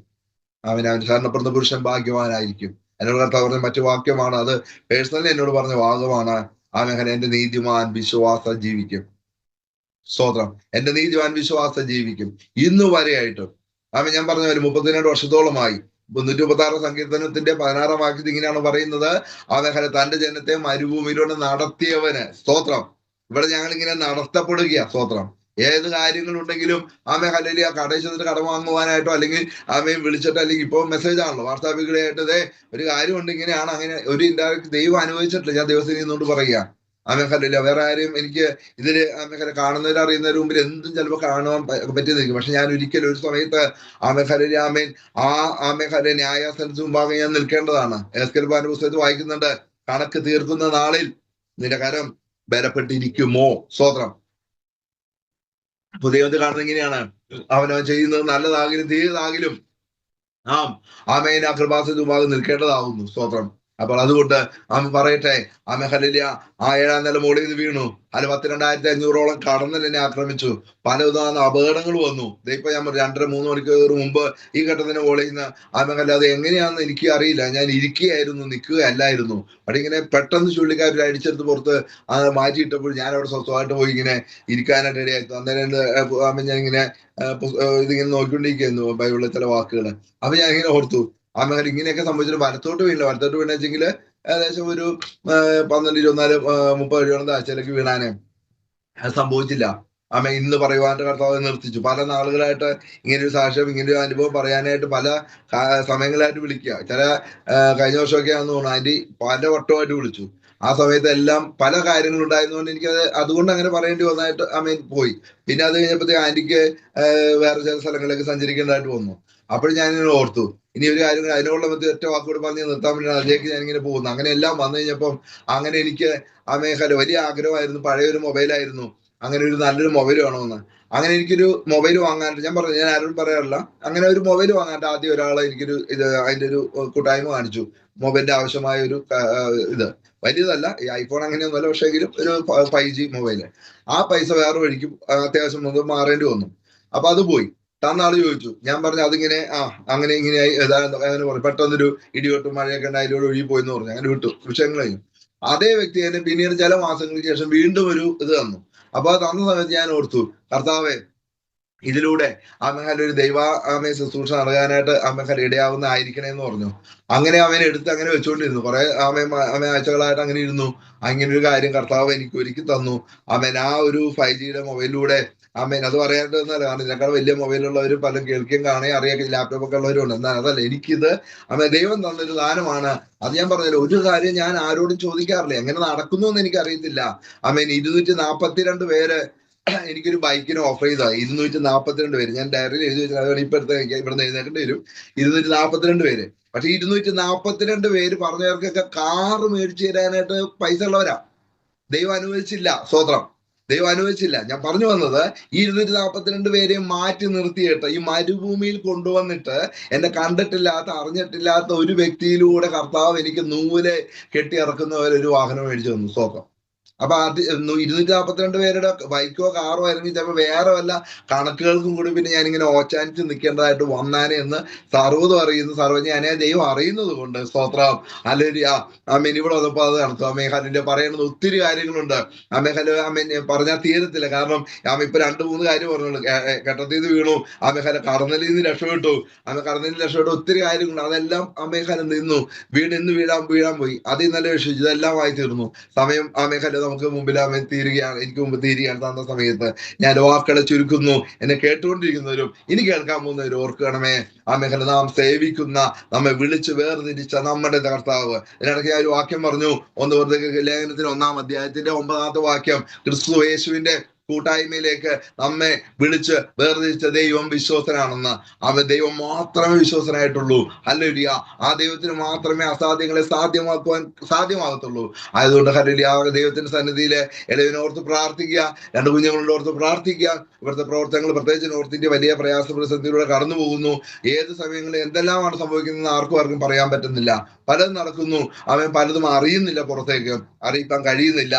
അവന്റെ ശരണപ്പെടുന്ന പുരുഷൻ ഭാഗ്യവാനായിരിക്കും. എന്നോട് കർത്താവ് പറഞ്ഞ മറ്റു വാക്യമാണ്, അത് പേഴ്സണലി എന്നോട് പറഞ്ഞ വാദമാണ്. എന്റെ നീതിമാൻ വിശ്വാസം ജീവിക്കും. സ്തോത്രം. എന്റെ നീതിമാൻ വിശ്വാസം ജീവിക്കും. ഇന്നു വരെയായിട്ടും ഞാൻ പറഞ്ഞ 32 വർഷത്തോളമായി 136 സങ്കീർത്തനത്തിന്റെ 16-ാം വാക്യത്തിൽ ഇങ്ങനെയാണ് പറയുന്നത്, തന്റെ ജനത്തെ മരുഭൂമിയിലൂടെ നടത്തിയവന്. സ്തോത്രം. ഇവിടെ ഞങ്ങൾ ഇങ്ങനെ നടത്തപ്പെടുക. സ്തോത്രം. ഏത് കാര്യങ്ങളുണ്ടെങ്കിലും ഹല്ലേലൂയ കടയിൽ ചെന്നിട്ട് കടം വാങ്ങുവാനായിട്ടോ അല്ലെങ്കിൽ വിളിച്ചിട്ടോ അല്ലെങ്കിൽ ഇപ്പൊ മെസ്സേജ് ആണല്ലോ വാട്സാപ്പിലൂടെയായിട്ട് ഒരു കാര്യമുണ്ട് ഇങ്ങനെയാണ് അങ്ങനെ ഒരു ഇൻഡയറക്റ്റ് ദൈവം അനുഭവിച്ചിട്ടില്ല. ഞാൻ ദിവസം നിന്നുകൊണ്ട് പറയുക ഹല്ലേലൂയ. വേറെ ആരും എനിക്ക് ഇതില് കാണുന്നവരും അറിയുന്നവരും മുമ്പിൽ എന്തും ചിലപ്പോൾ കാണുവാൻ പറ്റിയതായിരിക്കും. പക്ഷെ ഞാൻ ഒരിക്കലും ഒരു സമയത്ത് ഹല്ലേലൂയ ന്യായാസനത്തിന് മുമ്പാകെ ഞാൻ നിൽക്കേണ്ടതാണ്. എസ്കേൽ പുസ്തകത്തിൽ വായിക്കുന്നുണ്ട്, കണക്ക് തീർക്കുന്ന നാളിൽ നിന്റെ കരം ബലപ്പെട്ടിരിക്കുമോ. സ്തോത്രം. ദൈവത്തെ കാണുന്നത് എങ്ങനെയാണ്? അവനവൻ ചെയ്യുന്നത് നല്ലതാകിലും തീയതാകിലും ആ കൃപാസനത്തിന് മുമ്പാകെ നിൽക്കേണ്ടതാകുന്നു. സ്തോത്രം. അപ്പോൾ അതുകൊണ്ട് അവൻ പറയട്ടെ, ആമേ ഹല്ലേലൂയ, ആ 7-ാം നില മുകളിൽ നിന്ന് വീണു. അത് 12,500 കടന്നൽ എന്നെ ആക്രമിച്ചു. പലവിധ അപകടങ്ങൾ വന്നു. ഇപ്പൊ ഞാൻ 2-3 മണിക്കൂർ മുമ്പ് ഈ ഘട്ടത്തിന് മുകളിൽ നിന്ന് ആമേ ഹല്ലേലൂയ, അത് എങ്ങനെയാണെന്ന് എനിക്ക് അറിയില്ല. ഞാൻ ഇരിക്കുകയായിരുന്നു, നിൽക്കുകയല്ലായിരുന്നു. അവിടെ ഇങ്ങനെ പെട്ടെന്ന് ചുള്ളിക്കാർ അടിച്ചെടുത്ത് പുറത്ത് മാറ്റിയിട്ടപ്പോൾ ഞാൻ അവിടെ സ്വസ്ഥമായിട്ട് പോയി ഇങ്ങനെ ഇരിക്കാനായിട്ട് ഇടയായി. അന്നേരം ഞാൻ ഇങ്ങനെ ഇതിങ്ങനെ നോക്കിക്കൊണ്ടിരിക്കുന്നു ബൈബിളിലെ ചില വാക്കുകൾ. അപ്പൊ ഞാൻ ഇങ്ങനെ ഓർത്തു, ആമേ ഇങ്ങനെയൊക്കെ സംഭവിച്ചിട്ട് വലത്തോട്ട് വീണെച്ചെങ്കിൽ ഏകദേശം ഒരു 12, 24, 30 അടിയോളം താഴ്ചയിലേക്ക് വീണാനേ. അത് സംഭവിച്ചില്ല. ആമേ ഇന്ന് പറയുവാനായിട്ട് കർത്താവ് നിർത്തിച്ചു. പല നാളുകളായിട്ട് ഇങ്ങനെ ഒരു സാക്ഷ്യം, ഇങ്ങനെ ഒരു അനുഭവം പറയാനായിട്ട് പല സമയങ്ങളായിട്ട് വിളിക്കുക. ചില കഴിഞ്ഞ വർഷമൊക്കെ ആണെന്ന് തോന്നുന്നു ആന്റി പല വട്ടമായിട്ട് വിളിച്ചു. ആ സമയത്ത് എല്ലാം പല കാര്യങ്ങളുണ്ടായിരുന്നുകൊണ്ട് എനിക്കത് അതുകൊണ്ട് അങ്ങനെ പറയേണ്ടി വന്നതായിട്ട് ആമേൻ പോയി. പിന്നെ അത് കഴിഞ്ഞപ്പോഴത്തേക്ക് ആന്റിക്ക് വേറെ ചില സ്ഥലങ്ങളിലേക്ക് സഞ്ചരിക്കേണ്ടതായിട്ട് വന്നു. അപ്പോൾ ഞാനിങ്ങനെ ഓർത്തു, ഇനി ഒരു കാര്യം അതിനുള്ള ഒറ്റ വാക്കുകൂടെ പറഞ്ഞ് നിർത്താൻ വേണ്ടിയാണ് അതിലേക്ക് ഞാനിങ്ങനെ പോകുന്നു. അങ്ങനെ എല്ലാം വന്നു കഴിഞ്ഞപ്പം അങ്ങനെ എനിക്ക് വലിയ ആഗ്രഹമായിരുന്നു. പഴയൊരു മൊബൈലായിരുന്നു. അങ്ങനെ ഒരു നല്ലൊരു മൊബൈൽ വേണമെന്ന്. അങ്ങനെ എനിക്കൊരു മൊബൈൽ വാങ്ങാനായിട്ട് ഞാൻ പറഞ്ഞു, ഞാൻ ആരോടും പറയാറില്ല, അങ്ങനെ ഒരു മൊബൈൽ വാങ്ങാനായിട്ട് ആദ്യം ഒരാളെ എനിക്കൊരു അതിന്റെ ഒരു കൂട്ടായ്മ കാണിച്ചു. മൊബൈലിന്റെ ആവശ്യമായ ഒരു ഇത് വലിയതല്ല, ഈ ഐഫോൺ അങ്ങനെയൊന്നുമല്ല, പക്ഷേ എങ്കിലും ഒരു 5G മൊബൈല്. ആ പൈസ വേറെ വഴിക്കും അത്യാവശ്യം മാറേണ്ടി വന്നു. അപ്പൊ അത് പോയി. തന്നാള് ചോദിച്ചു. ഞാൻ പറഞ്ഞു അതിങ്ങനെ അങ്ങനെ ഇങ്ങനെയായി അങ്ങനെ പറഞ്ഞു. പെട്ടെന്നൊരു ഇടിവെട്ടും മഴയൊക്കെ ഉണ്ട്, അതിലൂടെ ഒഴുകി പോയെന്ന് പറഞ്ഞു. അങ്ങനെ വിട്ടു, വിഷയങ്ങൾ കഴിഞ്ഞു. അതേ വ്യക്തി തന്നെ പിന്നീട് ചില മാസങ്ങൾക്ക് ശേഷം വീണ്ടും ഒരു ഇത് തന്നു. അപ്പൊ അത് തന്ന സമയത്ത് ഞാൻ ഓർത്തു, കർത്താവേ, ഇതിലൂടെ ഒരു ദൈവ ശുശ്രൂഷ നടക്കാനായിട്ട് ഇടയാവുന്ന ആയിരിക്കണേ എന്ന് പറഞ്ഞു. അങ്ങനെ അവനെ എടുത്ത് അങ്ങനെ വെച്ചുകൊണ്ടിരുന്നു. കുറെ ആഴ്ചകളായിട്ട് അങ്ങനെ ഇരുന്നു. അങ്ങനെ ഒരു കാര്യം കർത്താവ് എനിക്ക് ഒരുക്കി തന്നു. ആ ഒരു 5Gയുടെ മൊബൈലിലൂടെ അത് പറയാനായിട്ടൊന്നുമല്ല, കാരണം ഇതിനേക്കാൾ വലിയ മൊബൈലുള്ളവരും പലരും കേൾക്കുകയും കാണുകയും അറിയാം, ലാപ്ടോപ്പ് ഒക്കെ ഉള്ളവരും ഉണ്ട്. എന്നാൽ അതല്ല, എനിക്കിത് ദൈവം തന്നൊരു ദാനമാണ്. അത് ഞാൻ പറഞ്ഞല്ലോ, ഒരു കാര്യം ഞാൻ ആരോടും ചോദിക്കാറില്ല, എങ്ങനെ നടക്കുന്നു എന്ന് എനിക്ക് അറിയത്തില്ല. 242 പേര് എനിക്കൊരു ബൈക്കിന് ഓഫർ ചെയ്താ. 242 പേര്. ഞാൻ ഡയറിയിൽ എഴുതി വെച്ചാൽ അതുകൊണ്ട് ഇപ്പൊ ഇവിടുന്ന് എഴുന്നേക്കേണ്ടി വരും. 242 പേര്. പക്ഷെ 242 പേര് പറഞ്ഞവർക്കൊക്കെ കാറ് മേടിച്ചു തരാനായിട്ട് പൈസ ഉള്ളവരാ. ദൈവം അനുവദിച്ചില്ല. സ്തോത്രം. ദൈവം അനുവദിച്ചില്ല. ഞാൻ പറഞ്ഞു വന്നത്, ഈ 242 പേരെ മാറ്റി നിർത്തിയിട്ട് ഈ മരുഭൂമിയിൽ കൊണ്ടുവന്നിട്ട് എന്നെ കണ്ടിട്ടില്ലാത്ത അറിഞ്ഞിട്ടില്ലാത്ത ഒരു വ്യക്തിയിലൂടെ കർത്താവ് എനിക്ക് നൂല് കെട്ടി ഇറക്കുന്നവരൊരു വാഹനം മേടിച്ചു തന്നു. സ്തോത്രം. അപ്പൊ അത് 242 പേരുടെ ബൈക്കോ കാറോ ആയിരുന്നു. ചിലപ്പോൾ വേറെ വല്ല കണക്കുകൾക്കും കൂടി പിന്നെ ഞാനിങ്ങനെ ഓച്ചാനിച്ച് നിൽക്കേണ്ടതായിട്ട് വന്നാനേ എന്ന് സർവ്വതും അറിയുന്നു. സർവ്വജ്ഞാനെ ദൈവം അറിയുന്നത് കൊണ്ട് സ്തോത്രം. അല്ലേലും ഇവിടെ വന്നപ്പോ അത് നടത്തും. ഹല്ലേലൂയ പറയുന്നത് ഒത്തിരി കാര്യങ്ങളുണ്ട്. ഹല്ലേലൂയ പറഞ്ഞാൽ തീരത്തില്ല. കാരണം ഇപ്പൊ 2-3 കാര്യം പറഞ്ഞുള്ളൂ. കെട്ടത്തിൽ നിന്ന് വീണു, കടന്നലിൽ നിന്ന് രക്ഷപ്പെട്ടു, കടന്നലിൽ രക്ഷപ്പെട്ടു, ഒത്തിരി കാര്യങ്ങളുണ്ട്. അതെല്ലാം നിന്നു വീഴാൻ പോയി. അതിൽ നല്ല വിഷയം ഇതെല്ലാം ആയി തീർന്നു. സമയം നമുക്ക് മുമ്പിൽ തീരുകയാണ്. എനിക്ക് മുമ്പ് തീരുകയാണ്. തന്ന സമയത്ത് ഞാൻ വാക്കുകളെ ചുരുക്കുന്നു. എന്നെ കേട്ടുകൊണ്ടിരിക്കുന്നവരും ഇനി കേൾക്കാൻ പോകുന്നവരും ഓർക്കണമേ, നാം സേവിക്കുന്ന, നമ്മെ വിളിച്ച് വേർതിരിച്ച നമ്മുടെ കർത്താവ്. ഇതിനിടയ്ക്ക് ഞാൻ ഒരു വാക്യം പറഞ്ഞു. 1 ലേഖനത്തിന് 1-ാം അധ്യായത്തിന്റെ 9-ാമത്തെ വാക്യം, ക്രിസ്തു യേശുവിന്റെ കൂട്ടായ്മയിലേക്ക് നമ്മെ വിളിച്ച് വേർതിരിച്ച ദൈവം വിശ്വസനാണെന്ന്. ദൈവം മാത്രമേ വിശ്വസനായിട്ടുള്ളൂ. ഹല്ലേലൂയ. ആ ദൈവത്തിന് മാത്രമേ അസാധ്യങ്ങളെ സാധ്യമാകത്തുള്ളൂ. ആയതുകൊണ്ട് ഹല്ലേലൂയ, ദൈവത്തിന്റെ സന്നിധിയിലെ ഇളവിനോർത്ത് പ്രാർത്ഥിക്കുക, 2 കുഞ്ഞുങ്ങളോട് ഓർത്ത് പ്രാർത്ഥിക്കുക. ഇവിടുത്തെ പ്രവർത്തനങ്ങൾ പ്രത്യേകിച്ച് നോർത്ത് ഇന്ത്യ വലിയ പ്രയാസ പ്രതിസന്ധിയിലൂടെ കടന്നു പോകുന്നു. ഏത് സമയങ്ങളിൽ എന്തെല്ലാമാണ് സംഭവിക്കുന്നത് ആർക്കും പറയാൻ പറ്റുന്നില്ല. പലതും നടക്കുന്നു. പലതും അറിയുന്നില്ല, പുറത്തേക്ക് അറിയിക്കാൻ കഴിയുന്നില്ല.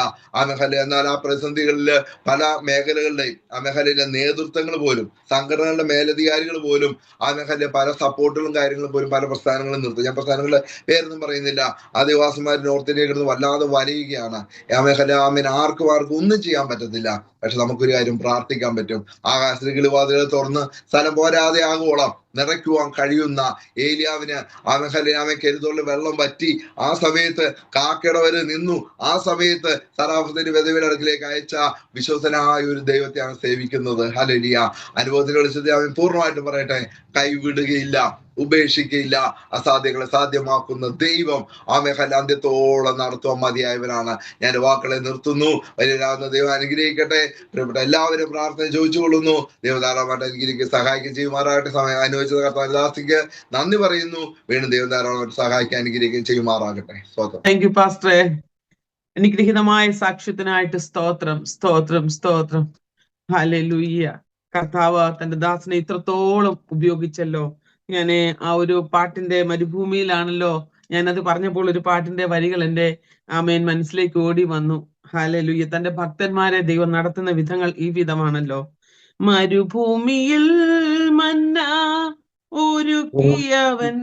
എന്നാൽ ആ പ്രതിസന്ധികളിൽ പല മേഖലകളുടെയും മേഖലയിലെ നേതൃത്വങ്ങൾ പോലും, സംഘടനകളുടെ മേലധികാരികൾ പോലും പല സപ്പോർട്ടുകളും കാര്യങ്ങളും പോലും പല പ്രസ്ഥാനങ്ങളും നിർത്തും. ഞാൻ പ്രസ്ഥാനങ്ങളുടെ പേരൊന്നും പറയുന്നില്ല. ആദിവാസിമാർ നോർത്ത് ഇന്ത്യയിൽ കിടന്ന് വല്ലാതെ വലയുകയാണ്. ആർക്കും ഒന്നും ചെയ്യാൻ പറ്റത്തില്ല. പക്ഷെ നമുക്കൊരു കാര്യം പ്രാർത്ഥിക്കാൻ പറ്റും. ആകാശത്തിലെ കിളിവാതിലുകൾ തുറന്ന് സ്ഥലം പോരാതെ ആകുവോളം നിറയ്ക്കുവാൻ കഴിയുന്ന ഏലിയാവിന് കരുതോളിൽ വെള്ളം വറ്റി ആ സമയത്ത് കാക്കയുടെ വരെ നിന്നു. ആ സമയത്ത് സറാഫത്തിന്റെ വിധവയുടെ അടുക്കിലേക്ക് അയച്ച വിശ്വസനായ ഒരു ദൈവത്തെയാണ് സേവിക്കുന്നത്. ഹല്ലേലൂയ. അനുഭവത്തിൽ വിളിച്ചത് അവൻ പൂർണ്ണമായിട്ടും പറയട്ടെ, കൈവിടുകയില്ല, ഉപേക്ഷിക്കയില്ല. അസാധ്യങ്ങളെ സാധ്യമാക്കുന്ന ദൈവം അന്ത്യത്തോളം നടത്തുവാൻ മതിയായവനാണ്. ഞാൻ വാക്കുകളെ നിർത്തുന്നു. വലിയ ദൈവം അനുഗ്രഹിക്കട്ടെ. പ്രിയപ്പെട്ട എല്ലാവരും പ്രാർത്ഥന ചോദിച്ചുകൊള്ളുന്നു. ദൈവധാരാളമായിട്ട് അനുഗ്രഹിക്കുക, സഹായിക്കുകയും ചെയ്യുമാറാകട്ടെ. സമയം അനുവദിച്ചത് കർത്താവിക്ക് നന്ദി പറയുന്നു. വീണ്ടും ദൈവം ധാരാളമായിട്ട് സഹായിക്കാൻ അനുഗ്രഹിക്കുകയും ചെയ്യുമാറാകട്ടെ. സ്തോത്രം. താങ്ക് യു പാസ്റ്ററെ. അനുഗ്രഹീതമായ സാക്ഷ്യത്തിനായിട്ട് സ്തോത്രം, സ്തോത്രം, സ്തോത്രം. ഹല്ലേലൂയ. കർത്താവ് തന്റെ ദാസനെ ഇത്രത്തോളം ഉപയോഗിച്ചല്ലോ. ഞാന് ആ ഒരു പാട്ടിന്റെ മരുഭൂമിയിലാണല്ലോ ഞാനത് പറഞ്ഞപ്പോൾ ഒരു പാട്ടിന്റെ വരികൾ എൻ്റെ ആമേൻ മനസ്സിലേക്ക് ഓടി വന്നു. ഹല്ലേലൂയ. തന്റെ ഭക്തന്മാരെ ദൈവം നടത്തുന്ന വിധങ്ങൾ ഈ വിധമാണല്ലോ. മരുഭൂമിയിൽ മന്ന ഒരുക്കിയവൻ,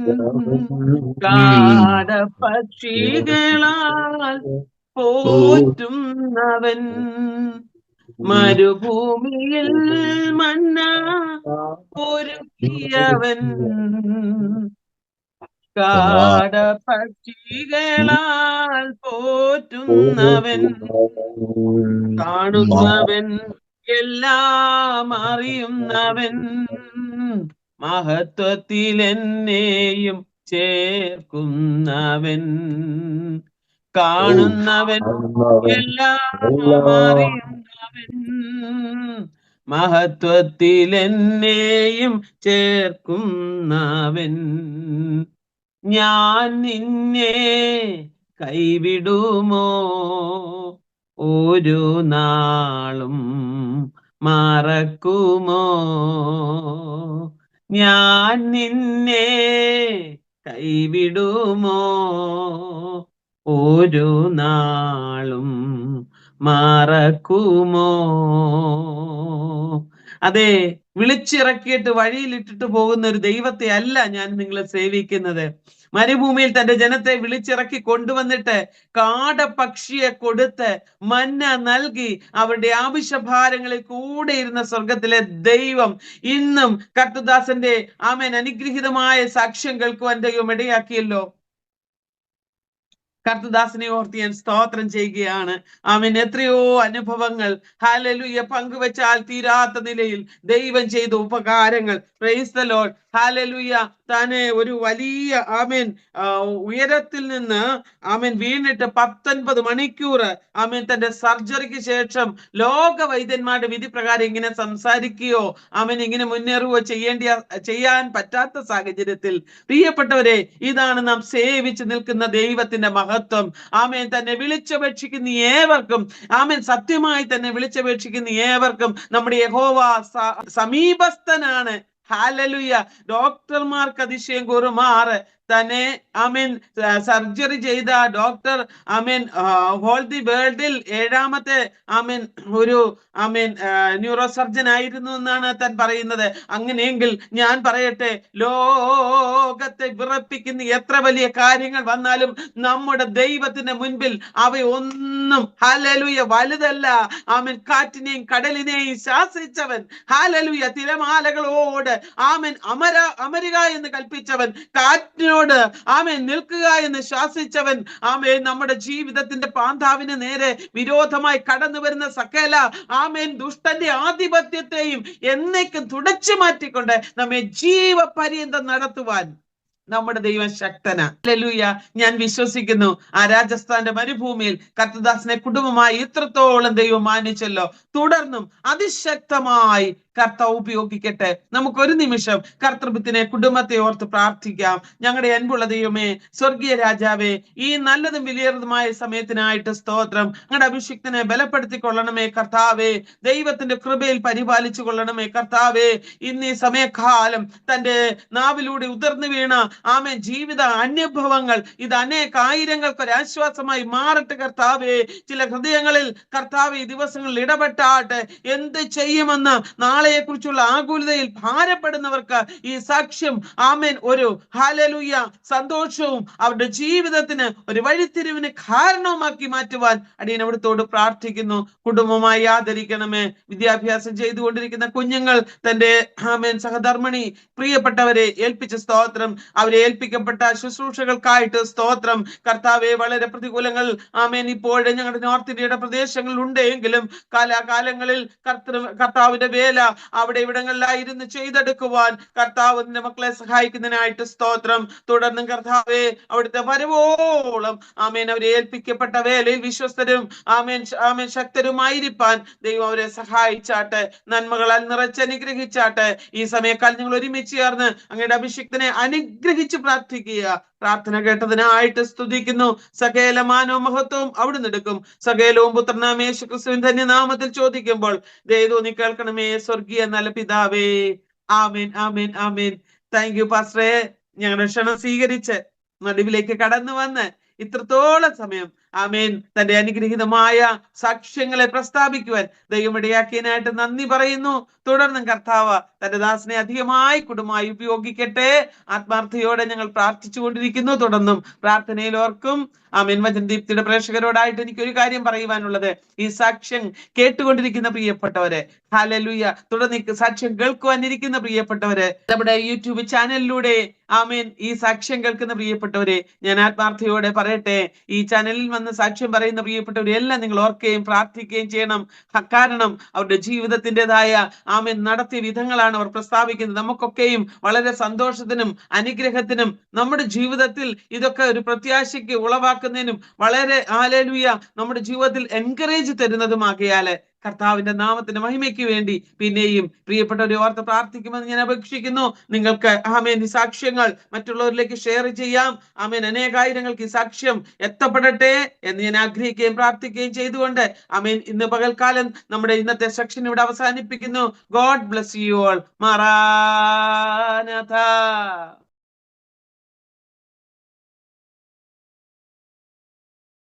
കാടപക്ഷികളാൽ പോറ്റുന്നവൻ. മരുഭൂമിയിൽ മന്ന ഒരുക്കിയവൻ, കാടപക്ഷികളാൽ പോറ്റുന്നവൻ. കാണുന്നവൻ എല്ലാം അറിയുന്നവൻ, മഹത്വത്തിൽ എന്നെയും ചേർക്കുന്നവൻ. കാണുന്നവൻ എല്ലാം അറിയുന്നവൻ, മഹത്വത്തിൽ എന്നെയും ചേർക്കുന്നവൻ. ഞാൻ നിന്നെ കൈവിടുമോ ഒരു നാളും മറക്കുമോ? ഞാൻ നിന്നെ കൈവിടുമോ ഒരു നാളും മറക്കുമോ? അതെ, വിളിച്ചിറക്കിയിട്ട് വഴിയിലിട്ടിട്ട് പോകുന്ന ഒരു ദൈവത്തെ അല്ല ഞാൻ നിങ്ങളെ സേവിക്കുന്നത്. മരുഭൂമിയിൽ തന്റെ ജനത്തെ വിളിച്ചിറക്കി കൊണ്ടുവന്നിട്ട് കാടപക്ഷിയെ കൊടുത്ത് മന്ന നൽകി അവരുടെ ആവശ്യഭാരങ്ങളിൽ കൂടെ ഇരുന്ന സ്വർഗത്തിലെ ദൈവം ഇന്നും കർത്തദാസന്റെ ആമേൻ അനുഗ്രഹീതമായ സാക്ഷ്യം കേൾക്കുവാൻ ദൈവം ഇടയാക്കിയല്ലോ. കർത്തദാസനെ ഓർത്ത് ഞാൻ സ്തോത്രം ചെയ്യുകയാണ്. ആമേൻ. എത്രയോ അനുഭവങ്ങൾ ഹല്ലേലൂയ പങ്കുവെച്ചാൽ തീരാത്ത നിലയിൽ ദൈവം ചെയ്ത ഉപകാരങ്ങൾ. Praise the Lord. ഹല്ലേലൂയ. താനെ ഒരു വലിയ ആമേൻ ഉയരത്തിൽ നിന്ന് ആമേൻ വീണിട്ട് 19 മണിക്കൂർ ആമേൻ തന്റെ സർജറിക്ക് ശേഷം ലോക വൈദ്യന്മാരുടെ വിധി പ്രകാരം ഇങ്ങനെ സംസാരിക്കുകയോ ആമേൻ ഇങ്ങനെ മുന്നേറുകയോ ചെയ്യാൻ പറ്റാത്ത സാഹചര്യത്തിൽ പ്രിയപ്പെട്ടവരെ, ഇതാണ് നാം സേവിച്ച് നിൽക്കുന്ന ദൈവത്തിന്റെ മഹത്വം. ആമേൻ. തന്നെ വിളിച്ചപേക്ഷിക്കുന്ന ഏവർക്കും, ആമേൻ സത്യമായി തന്നെ വിളിച്ചപേക്ഷിക്കുന്ന ഏവർക്കും നമ്മുടെ യഹോവ സമീപസ്ഥനാണ്. ഹല്ലേലൂയ. ഡോക്ടർമാർക്ക് അതിശയം കൂറുമാറ് തന്നെ ആമേൻ സർജറി ചെയ്ത ഡോക്ടർ ആമേൻ ഹോൾ ദി വേൾഡിൽ 7ാമത്തെ ആമേൻ ഒരു ആമേൻ ന്യൂറോ സർജൻ ആയിരുന്നു എന്നാണ് താൻ പറയുന്നത്. അങ്ങനെയെങ്കിൽ ഞാൻ പറയട്ടെ, ലോകത്തെ വിറപ്പിക്കുന്ന എത്ര വലിയ കാര്യങ്ങൾ വന്നാലും നമ്മുടെ ദൈവത്തിന്റെ മുൻപിൽ അവയൊന്നും ഹല്ലേലൂയ വലുതല്ല. ആമേൻ. കാറ്റിനെയും കടലിനെയും ശാസിച്ചവൻ, ഹല്ലേലൂയ തിരമാലകളോട് ആമേൻ അമരുക എന്ന് കൽപ്പിച്ചവൻ, കാറ്റിനോട് ആമേൻ നിൽക്കുക എന്ന് ശാസിച്ചവൻ, ആമേൻ നമ്മുടെ ജീവിതത്തിന്റെ പാന്താവിന് നേരെ വിരോധമായി കടന്നു വരുന്ന സകല ആമേൻ ദുഷ്ടന്റെ ആധിപത്യത്തെയും എന്നേക്കും തുടച്ചു മാറ്റിക്കൊണ്ട് നമ്മെ ജീവപര്യന്തം നടത്തുവാൻ നമ്മുടെ ദൈവം ശക്തനാ. ഹല്ലേലൂയ. ഞാൻ വിശ്വസിക്കുന്നു ആ രാജസ്ഥാന്റെ മരുഭൂമിയിൽ കർത്തദാസനെ കുടുംബമായി ഇത്രത്തോളം ദൈവം മാനിച്ചല്ലോ. തുടർന്നും അതിശക്തമായി കർത്താവ് ഉപയോഗിക്കട്ടെ. നമുക്കൊരു നിമിഷം കർത്തൃത്വത്തിനെ കുടുംബത്തെ ഓർത്ത് പ്രാർത്ഥിക്കാം. ഞങ്ങളുടെ അൻപുള്ള ദൈവമേ, സ്വർഗീയ രാജാവേ, ഈ നല്ലതും വിലയേറതുമായ സമയത്തിനായിട്ട് സ്തോത്രം. ഞങ്ങളുടെ അഭിഷിക്തനെ ബലപ്പെടുത്തിക്കൊള്ളണമേ കർത്താവേ. ദൈവത്തിന്റെ കൃപയിൽ പരിപാലിച്ചു കൊള്ളണമേ കർത്താവേ. ഇന്ന് ഈ സമയകാലം തന്റെ നാവിലൂടെ ഉതിർന്നു വീണ ആമേൻ ജീവിത അനുഭവങ്ങൾ ഇത് അനേകായിരങ്ങൾക്ക് ഒരു ആശ്വാസമായി മാറട്ടെ കർത്താവേ. ചില ഹൃദയങ്ങളിൽ കർത്താവേ ഈ ദിവസങ്ങളിൽ ഇടപെട്ടാട്ടെ. എന്ത് ചെയ്യുമെന്ന് നാളെയെ കുറിച്ചുള്ള ആകുലതയിൽ ഭാരപ്പെടുന്നവർക്ക് ഈ സാക്ഷ്യം ആമേൻ ഒരു ഹല്ലേലൂയ സന്തോഷവും അവരുടെ ജീവിതത്തിന് ഒരു വഴിത്തിരിവിന് കാരണവുമാക്കി മാറ്റുവാൻ അടിയൻ അവിടുത്തോട് പ്രാർത്ഥിക്കുന്നു. കുടുംബമായി ആദരിക്കണമേ. വിദ്യാഭ്യാസം ചെയ്തുകൊണ്ടിരിക്കുന്ന കുഞ്ഞുങ്ങൾ തന്റെ ആമേൻ സഹധർമ്മിണി പ്രിയപ്പെട്ടവരെ ഏൽപ്പിച്ച സ്തോത്രം. അവരെ ഏൽപ്പിക്കപ്പെട്ട ശുശ്രൂഷകൾക്കായിട്ട് സ്തോത്രം കർത്താവെ. വളരെ പ്രതികൂലങ്ങൾ ആമേൻ ഇപ്പോഴും ഞങ്ങളുടെ നോർത്ത് ഇന്ത്യയുടെ പ്രദേശങ്ങളിൽ ഉണ്ടെങ്കിലും കാലാകാലങ്ങളിൽ കർത്താവിന്റെ വേല അവിടെ ഇവിടങ്ങളിലായിരുന്നു ചെയ്തെടുക്കുവാൻ കർത്താവ് നിന്റെ മക്കളെ സഹായിക്കുന്നതിനായിട്ട് സ്തോത്രം. തുടർന്നും കർത്താവെ അവിടുത്തെ വരവോളം ആമേൻ അവരെ ഏൽപ്പിക്കപ്പെട്ട വേലയിൽ വിശ്വസ്തരും ആമേൻ ശക്തരുമായിരിക്കാൻ ദൈവം അവരെ സഹായിച്ചാട്ടെ. നന്മകളാൽ നിറച്ചനുഗ്രഹിച്ചാട്ടെ. ഈ സമയക്കാലം ഞങ്ങൾ ഒരുമിച്ച് ചേർന്ന് അങ്ങയുടെ അഭിഷിക്തനെ അനുഗ്രഹിച്ച് പ്രാർത്ഥിക്കുക. പ്രാർത്ഥന കേട്ടതിനായിട്ട് സ്തുതിക്കുന്നു. സകല മാനവും മഹത്വവും അവിടുന്ന് എടുക്കും. സകലവും പുത്രനാം യേശുക്രിസ്തുവിൻ ധന്യനാമത്തിൽ ചോദിക്കുമ്പോൾ ദയതോ നീ കേൾക്കണമേ സ്വർഗീയ നല്ല പിതാവേ. ആമേൻ ആമേൻ ആമേൻ. താങ്ക് യു പാസ്റ്ററെ, ഞങ്ങളുടെ ക്ഷണം സ്വീകരിച്ച് നടുവിലേക്ക് കടന്നു വന്ന് ഇത്രത്തോളം സമയം ആമേൻ തന്റെ അനുഗ്രഹീതമായ സാക്ഷ്യങ്ങളെ പ്രസ്താവിക്കുവാൻ ദൈവമിടയാക്കിയതിനായിട്ട് നന്ദി പറയുന്നു. തുടർന്നും കർത്താവ് തന്റെ ദാസനെ അധികമായി കുടുംബമായി ഉപയോഗിക്കട്ടെ. ആത്മാർത്ഥയോടെ ഞങ്ങൾ പ്രാർത്ഥിച്ചു കൊണ്ടിരിക്കുന്നു. തുടർന്നും പ്രാർത്ഥനയിൽ ഓർക്കും. ആമേൻ. വചനദീപ്തിയുടെ പ്രേക്ഷകരോടായിട്ട് എനിക്കൊരു കാര്യം പറയുവാനുള്ളത്, ഈ സാക്ഷ്യം കേട്ടുകൊണ്ടിരിക്കുന്ന പ്രിയപ്പെട്ടവരെ, ഹല്ലേലൂയ, തുടർന്ന് ഈ സാക്ഷ്യം കേൾക്കുവാനിരിക്കുന്ന പ്രിയപ്പെട്ടവരെ, നമ്മുടെ യൂട്യൂബ് ചാനലിലൂടെ ആമേൻ ഈ സാക്ഷ്യം കേൾക്കുന്ന പ്രിയപ്പെട്ടവരെ, ഞാൻ ആത്മാർത്ഥയോടെ പറയട്ടെ, ഈ ചാനലിൽ വന്ന് സാക്ഷ്യം പറയുന്ന പ്രിയപ്പെട്ടവരെ എല്ലാം നിങ്ങൾ ഓർക്കുകയും പ്രാർത്ഥിക്കുകയും ചെയ്യണം. കാരണം അവരുടെ ജീവിതത്തിൻ്റെതായ ആമേൻ നടത്തിയ വിധങ്ങളാണ് അവർ പ്രസ്താവിക്കുന്നത്. നമുക്കൊക്കെയും വളരെ സന്തോഷത്തിനും അനുഗ്രഹത്തിനും നമ്മുടെ ജീവിതത്തിൽ ഇതൊക്കെ ഒരു പ്രത്യാശയ്ക്ക് ഉളവാക്കുന്നതിനും വളരെ ഹല്ലേലൂയ നമ്മുടെ ജീവിതത്തിൽ എൻകറേജ് തരുന്നതുമാകിയാല് കർത്താവിന്റെ നാമത്തിന്റെ മഹിമയ്ക്ക് വേണ്ടി പിന്നെയും പ്രിയപ്പെട്ടവരെ ഓർത്ത് പ്രാർത്ഥിക്കുമെന്ന് ഞാൻ അപേക്ഷിക്കുന്നു. നിങ്ങൾക്ക് ആമേൻ ഈ സാക്ഷ്യങ്ങൾ മറ്റുള്ളവരിലേക്ക് ഷെയർ ചെയ്യാം. ആമേൻ. അനേകായിരങ്ങൾക്ക് ഈ സാക്ഷ്യം എത്തപ്പെടട്ടെ എന്ന് ഞാൻ ആഗ്രഹിക്കുകയും പ്രാർത്ഥിക്കുകയും ചെയ്തുകൊണ്ട് ആമേൻ ഇന്ന് പകൽക്കാലം നമ്മുടെ ഇന്നത്തെ സെക്ഷൻ ഇവിടെ അവസാനിപ്പിക്കുന്നു. God bless you all. Maranatha.